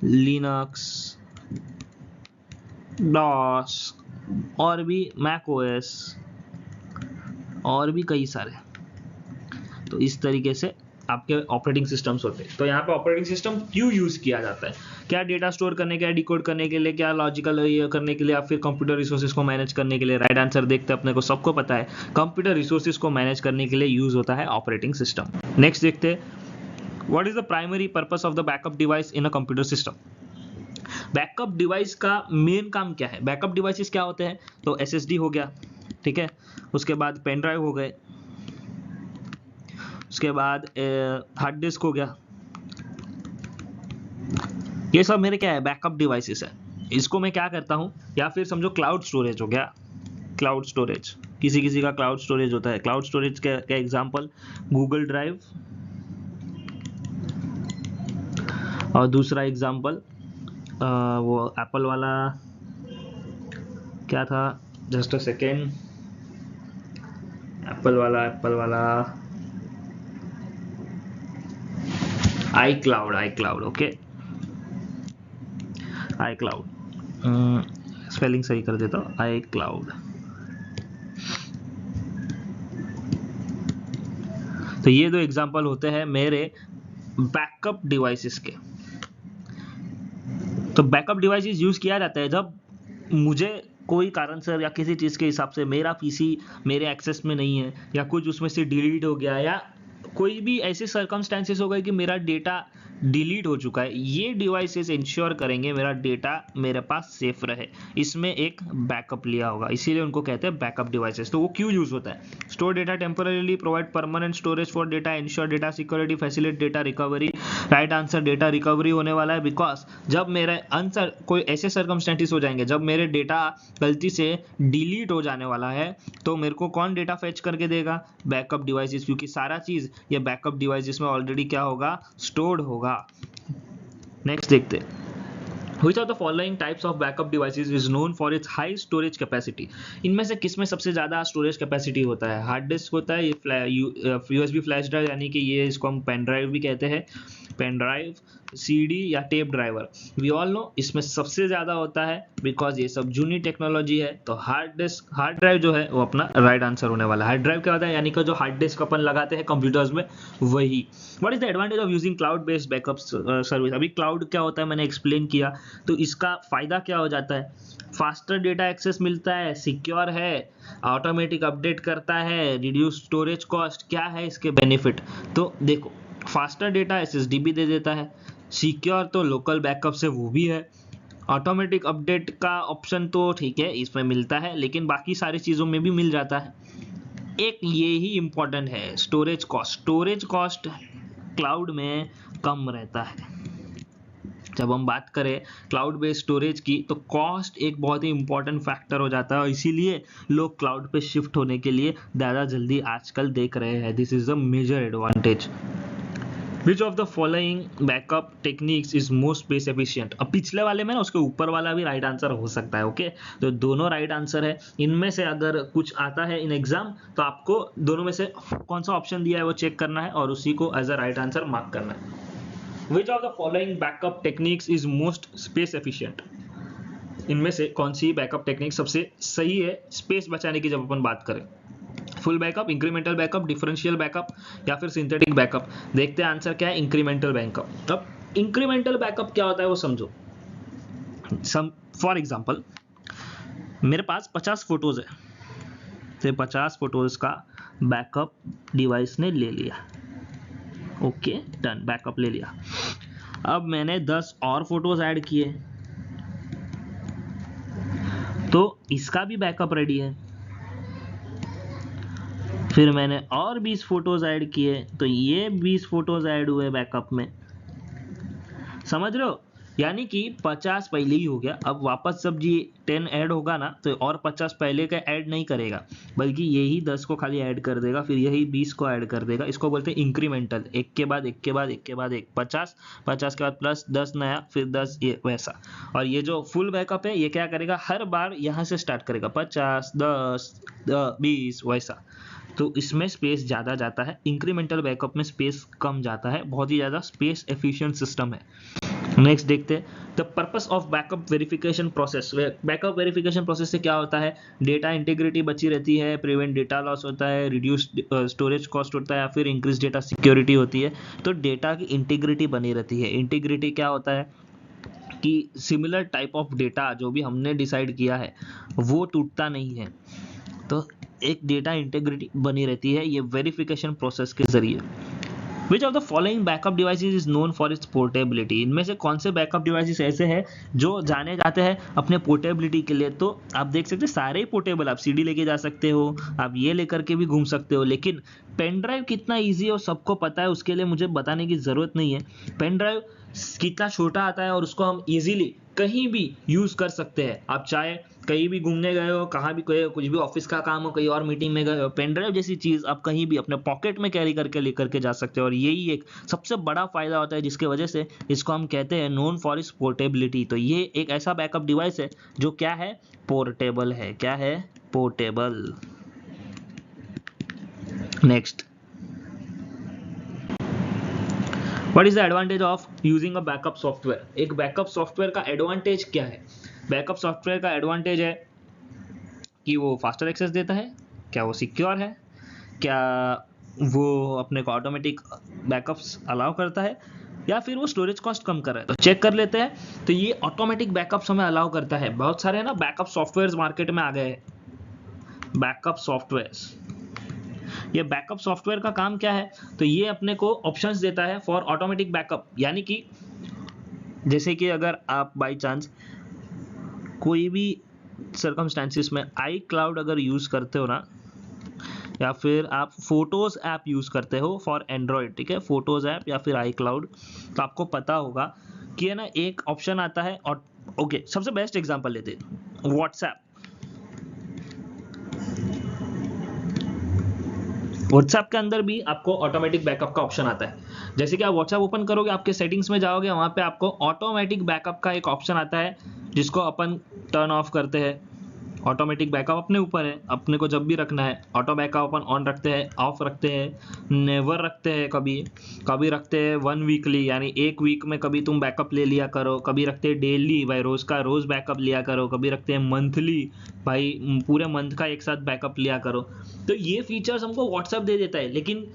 लिनक्स, डॉस और भी मैक ओएस और भी कई सारे। तो इस तरीके से आपके ऑपरेटिंग सिस्टम्स होते हैं। तो यहाँ पे ऑपरेटिंग सिस्टम क्यों यूज किया जाता है? क्या डेटा स्टोर करने के लिए, डिकोड करने के लिए, क्या लॉजिकल ये करने के लिए, या फिर कंप्यूटर रिसोर्सेज को मैनेज करने के लिए? राइट आंसर देखते हैं, अपने को सबको पता है कंप्यूटर रिसोर्सेज को मैनेज करने के लिए यूज होता है ऑपरेटिंग सिस्टम। नेक्स्ट देखते हैं what is the primary purpose of the backup device in a computer system. Backup device का मेन काम क्या है? बैकअप डिवाइसेस क्या होते हैं? तो एसएसडी हो गया, ठीक है, उसके बाद पेन ड्राइव हो गए, उसके बाद हार्ड डिस्क हो गया। ये सब मेरे क्या है? बैकअप डिवाइसेस है। इसको मैं क्या करता हूँ, या फिर समझो क्लाउड स्टोरेज हो गया। क्लाउड स्टोरेज किसी किसी का क्लाउड स्टोरेज होता है। क्लाउड स्टोरेज का एग्जांपल गूगल ड्राइव, और दूसरा एग्जांपल वो एप्पल वाला क्या था? Just a second. एप्पल वाला iCloud ओके, iCloud स्पेलिंग सही कर देता हूँ, iCloud। तो ये दो एग्जांपल होते हैं मेरे बैकअप डिवाइसेस के। तो बैकअप डिवाइसेस यूज किया जाता है जब मुझे कोई कारण से या किसी चीज़ के हिसाब से मेरा पीसी मेरे एक्सेस में नहीं है, या कुछ उसमें से डिलीट हो गया, या कोई भी ऐसे सर्कमस्टेंसेस हो गए कि मेरा डेटा डिलीट हो चुका है, ये डिवाइसेस इंश्योर करेंगे मेरा डेटा मेरे पास सेफ रहे। इसमें एक बैकअप लिया होगा, इसीलिए उनको कहते हैं बैकअप डिवाइसेस। तो वो क्यों यूज होता है? Store data temporarily, provide permanent storage for data, ensure data security, facilitate data recovery. Right answer data recovery होने वाला है, बिकॉज जब मेरे आंसर कोई ऐसे सर्कमस्टेंसेस हो जाएंगे जब मेरे डेटा गलती से डिलीट हो जाने वाला है, तो मेरे को कौन डेटा फेच करके देगा? बैकअप डिवाइसेस, क्योंकि सारा चीज ये बैकअप डिवाइसेस में ऑलरेडी क्या होगा? स्टोर्ड होगा। नेक्स्ट देखते हैं, Which of the following types of backup devices is known for its high storage capacity? इनमें से किस में सबसे ज़्यादा स्टोरेज कैपेसिटी होता है? हार्ड डिस्क होता है, ये USB फ्लैश ड्राइव, यानी कि ये इसको हम पेन ड्राइव भी कहते हैं, पेन ड्राइव, CD या tape driver. We all know इसमें सबसे ज़्यादा होता है, बिकॉज ये सब जूनी टेक्नोलॉजी है। तो हार्ड ड्राइव जो है वो अपना राइट आंसर होने वाला है। हार्ड ड्राइव क्या होता है? यानी कि जो हार्ड डिस्क अपन लगाते हैं कंप्यूटर्स में, वही। What is the advantage of using cloud based backup service? अभी क्लाउड क्या होता है मैंने एक्सप्लेन किया। तो इसका फायदा क्या हो जाता है? फास्टर डेटा एक्सेस मिलता है, सिक्योर है, ऑटोमेटिक अपडेट करता है, रिड्यूस स्टोरेज कॉस्ट। क्या है इसके बेनिफिट? तो देखो, फास्टर डेटा SSD भी दे देता है, सिक्योर तो लोकल बैकअप से वो भी है, ऑटोमेटिक अपडेट का ऑप्शन तो ठीक है इसमें मिलता है, लेकिन बाकी सारी चीज़ों में भी मिल जाता है। एक ये ही इम्पोर्टेंट है, storage cost. Storage cost cloud में कम रहता है। जब हम बात करें क्लाउड बेस्ड स्टोरेज की, तो कॉस्ट एक बहुत ही इंपॉर्टेंट फैक्टर हो जाता है, और इसीलिए लोग क्लाउड पे शिफ्ट होने के लिए ज़्यादा जल्दी आजकल देख रहे हैं। This is the major advantage. Which of the following backup techniques is most space efficient? अब पिछले वाले में ना उसके ऊपर वाला भी राइट आंसर हो सकता है, ओके? तो दोनों राइट आंसर है। इनमें से अगर कुछ आता है इन एग्जाम, तो आपको दोनों में से कौन सा ऑप्शन दिया है वो चेक करना है और उसी को as a right answer mark करना है। Which of the following backup techniques is most space efficient? इनमें से कौन सी बैकअप टेक्निक सबसे सही है स्पेस बचाने की जब अपन बात करें? Full backup, incremental backup, differential backup या फिर सिंथेटिक बैकअप? देखते हैं आंसर क्या है, इंक्रीमेंटल बैकअप। अब इंक्रीमेंटल बैकअप क्या होता है वो समझो। फॉर एग्जांपल, मेरे पास 50 फोटोज है, तो 50 फोटोज का बैकअप डिवाइस ने ले लिया, ओके डन, बैकअप ले लिया। अब मैंने 10 और फोटोज ऐड किए, तो इसका भी बैकअप रेडी है। फिर मैंने और 20 फोटोज ऐड किए, तो ये 20 फोटोज ऐड हुए बैकअप में। समझ रहे हो? यानी कि 50 पहले ही हो गया, अब वापस जब ये 10 ऐड होगा ना, तो और 50 पहले का ऐड नहीं करेगा, बल्कि यही 10 को खाली ऐड कर देगा, फिर यही 20 को ऐड कर देगा। इसको बोलते हैं इंक्रीमेंटल, एक के बाद एक के बाद एक के बाद एक, 50 50 के बाद प्लस 10 नया, फिर 10 ये वैसा। और ये जो फुल बैकअप है ये क्या करेगा, हर बार यहाँ से स्टार्ट करेगा, 50 10 20 वैसा। तो इसमें स्पेस ज़्यादा जाता है, इंक्रीमेंटल बैकअप में स्पेस कम जाता है, बहुत ही ज़्यादा स्पेस एफिशिएंट सिस्टम है। नेक्स्ट देखते हैं, the purpose of backup verification process. Backup verification process से क्या होता है? डेटा इंटीग्रिटी बची रहती है, प्रिवेंट डेटा लॉस होता है, रिड्यूस स्टोरेज कॉस्ट होता है, या फिर इंक्रीज डेटा सिक्योरिटी होती है। तो डेटा की इंटीग्रिटी बनी रहती है। इंटीग्रिटी क्या होता है कि सिमिलर टाइप ऑफ डेटा जो भी हमने डिसाइड किया है वो टूटता नहीं है, तो एक डेटा इंटीग्रिटी बनी रहती है ये वेरिफिकेशन प्रोसेस के जरिए। Which of the following backup devices is known for its portability? इनमें से कौन से बैकअप डिवाइसेस ऐसे हैं जो जाने जाते हैं अपने पोर्टेबिलिटी के लिए? तो आप देख सकते हैं सारे ही पोर्टेबल, आप CD लेके जा सकते हो, आप ये लेकर के भी घूम सकते हो, लेकिन पेन ड्राइव कितना ईजी है और सबको पता है, उसके लिए मुझे बताने की ज़रूरत नहीं है। पेन ड्राइव कितना छोटा आता है और उसको हम ईजिली कहीं भी यूज़ कर सकते हैं। आप चाहे कहीं भी घूमने गए हो, कहाँ भी कुछ भी ऑफिस का काम हो, कहीं और मीटिंग में गए हो, पेन ड्राइव जैसी चीज़ आप कहीं भी अपने पॉकेट में कैरी करके लेकर के जा सकते हो। और यही एक सबसे बड़ा फ़ायदा होता है जिसके वजह से इसको हम कहते हैं नोन फॉर इट्स पोर्टेबिलिटी। तो ये एक ऐसा बैकअप डिवाइस है जो क्या है, पोर्टेबल है। क्या है? Portable. Next, what is the advantage of using a backup software? एक बैकअप सॉफ्टवेयर का एडवांटेज क्या है? बैकअप सॉफ्टवेयर का एडवांटेज है कि वो फास्टर एक्सेस देता है, क्या वो सिक्योर है, क्या वो अपने को ऑटोमेटिक बैकअप्स अलाउ करता है, या फिर वो स्टोरेज कॉस्ट कम कर रहा है। तो चेक कर लेते हैं। तो ये ऑटोमेटिक बैकअप्स हमें अलाउ करता है। बहुत सारे ना बैकअप सॉफ्टवेयर्स मार्केट में आ गए हैं। बैकअप सॉफ्टवेयर्स, ये बैकअप सॉफ्टवेयर का काम क्या है? तो ये अपने को ऑप्शंस देता है फॉर ऑटोमेटिक बैकअप, यानी कि जैसे कि अगर आप बाय चांस कोई भी सर्कमस्टेंसेस में आई क्लाउड अगर यूज करते हो ना, या फिर आप फोटोज ऐप यूज करते हो फॉर एंड्रॉयड, ठीक है, फोटोज ऐप या फिर आई क्लाउड, तो आपको पता होगा कि है ना एक ऑप्शन आता है। और ओके, सबसे बेस्ट एग्जांपल लेते हैं व्हाट्सएप। व्हाट्सएप के अंदर भी आपको ऑटोमेटिक बैकअप का ऑप्शन आता है। जैसे कि आप व्हाट्सएप ओपन करोगे, आपके सेटिंग्स में जाओगे, वहां पे आपको ऑटोमेटिक बैकअप का एक ऑप्शन आता है जिसको अपन टर्न ऑफ करते हैं। ऑटोमेटिक बैकअप अपने ऊपर है, अपने को जब भी रखना है। ऑटो बैकअप अपन ऑन रखते हैं, ऑफ रखते हैं, नेवर रखते हैं, कभी कभी रखते हैं 1 वीकली, यानी 1 वीक में कभी तुम बैकअप ले लिया करो, कभी रखते हैं डेली, भाई रोज का रोज बैकअप लिया करो, कभी रखते हैं मंथली, भाई पूरे मंथ का एक साथ बैकअप लिया करो। तो ये फीचर्स हमको व्हाट्सएप दे देता है। लेकिन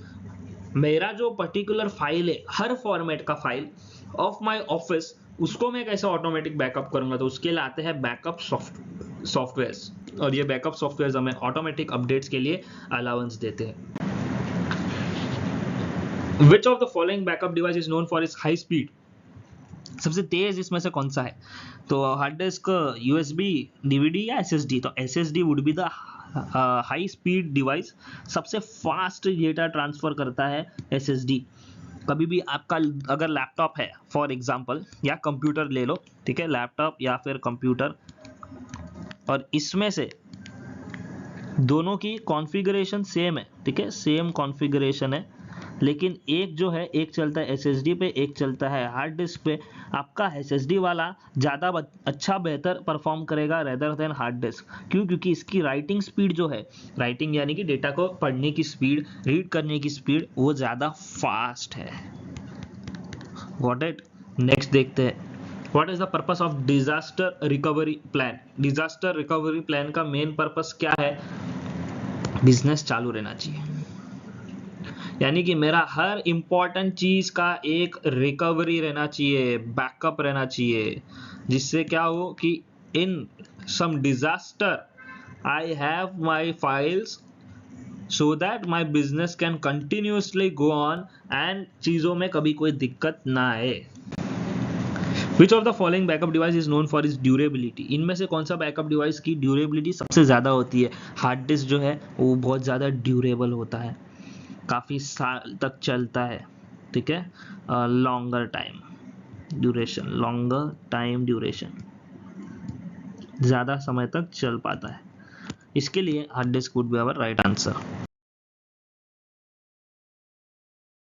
मेरा जो पर्टिकुलर फाइल है, हर फॉर्मेट का फाइल ऑफ माय ऑफिस, उसको मैं कैसे ऑटोमेटिक बैकअप करूंगा? तो उसके लिए आते हैं बैकअप सॉफ्टवेयर्स, और ये बैकअप सॉफ्टवेयर्स हमें ऑटोमेटिक अपडेट्स के लिए अलाउंस देते हैं। विच of the following backup device is known for its high speed? सबसे तेज इसमें से कौन सा है? तो हार्ड डिस्क, यूएसबी, डीवीडी या एसएसडी? तो SSD would be the high speed device. सबसे फास्ट डेटा ट्रांसफर करता है एसएसडी। कभी भी आपका अगर लैपटॉप है फॉर एग्जांपल, या कंप्यूटर ले लो, ठीक है, लैपटॉप या फिर कंप्यूटर, और इसमें से दोनों की कॉन्फ़िगरेशन सेम है, ठीक है, सेम कॉन्फ़िगरेशन है, लेकिन एक जो है, एक चलता है एसएसडी पे, एक चलता है हार्ड डिस्क पे। आपका एसएसडी वाला ज़्यादा अच्छा बेहतर परफॉर्म करेगा रेदर देन हार्ड डिस्क। क्यों? क्योंकि इसकी राइटिंग स्पीड जो है, राइटिंग यानी कि डेटा को पढ़ने की स्पीड, रीड करने की स्पीड, वो ज़्यादा फास्ट है। Got it? नेक्स्ट देखते हैं, what is the purpose of disaster recovery plan? Disaster recovery plan का मेन पर्पस क्या है? बिजनेस चालू रहना चाहिए, यानी कि मेरा हर इंपॉर्टेंट चीज का एक रिकवरी रहना चाहिए, बैकअप रहना चाहिए, जिससे क्या हो कि in some disaster I have my files so that my business can continuously go on, and चीजों में कभी कोई दिक्कत ना आए। Which of the following backup device is known for its durability? इनमें से कौन सा बैकअप डिवाइस की ड्यूरेबिलिटी सबसे ज़्यादा होती है? हार्ड डिस्क जो है वो बहुत ज़्यादा ड्यूरेबल होता है, काफ़ी साल तक चलता है, ठीक है, लॉन्गर टाइम ड्यूरेशन, ज़्यादा समय तक चल पाता है। इसके लिए hard disk would be our right answer.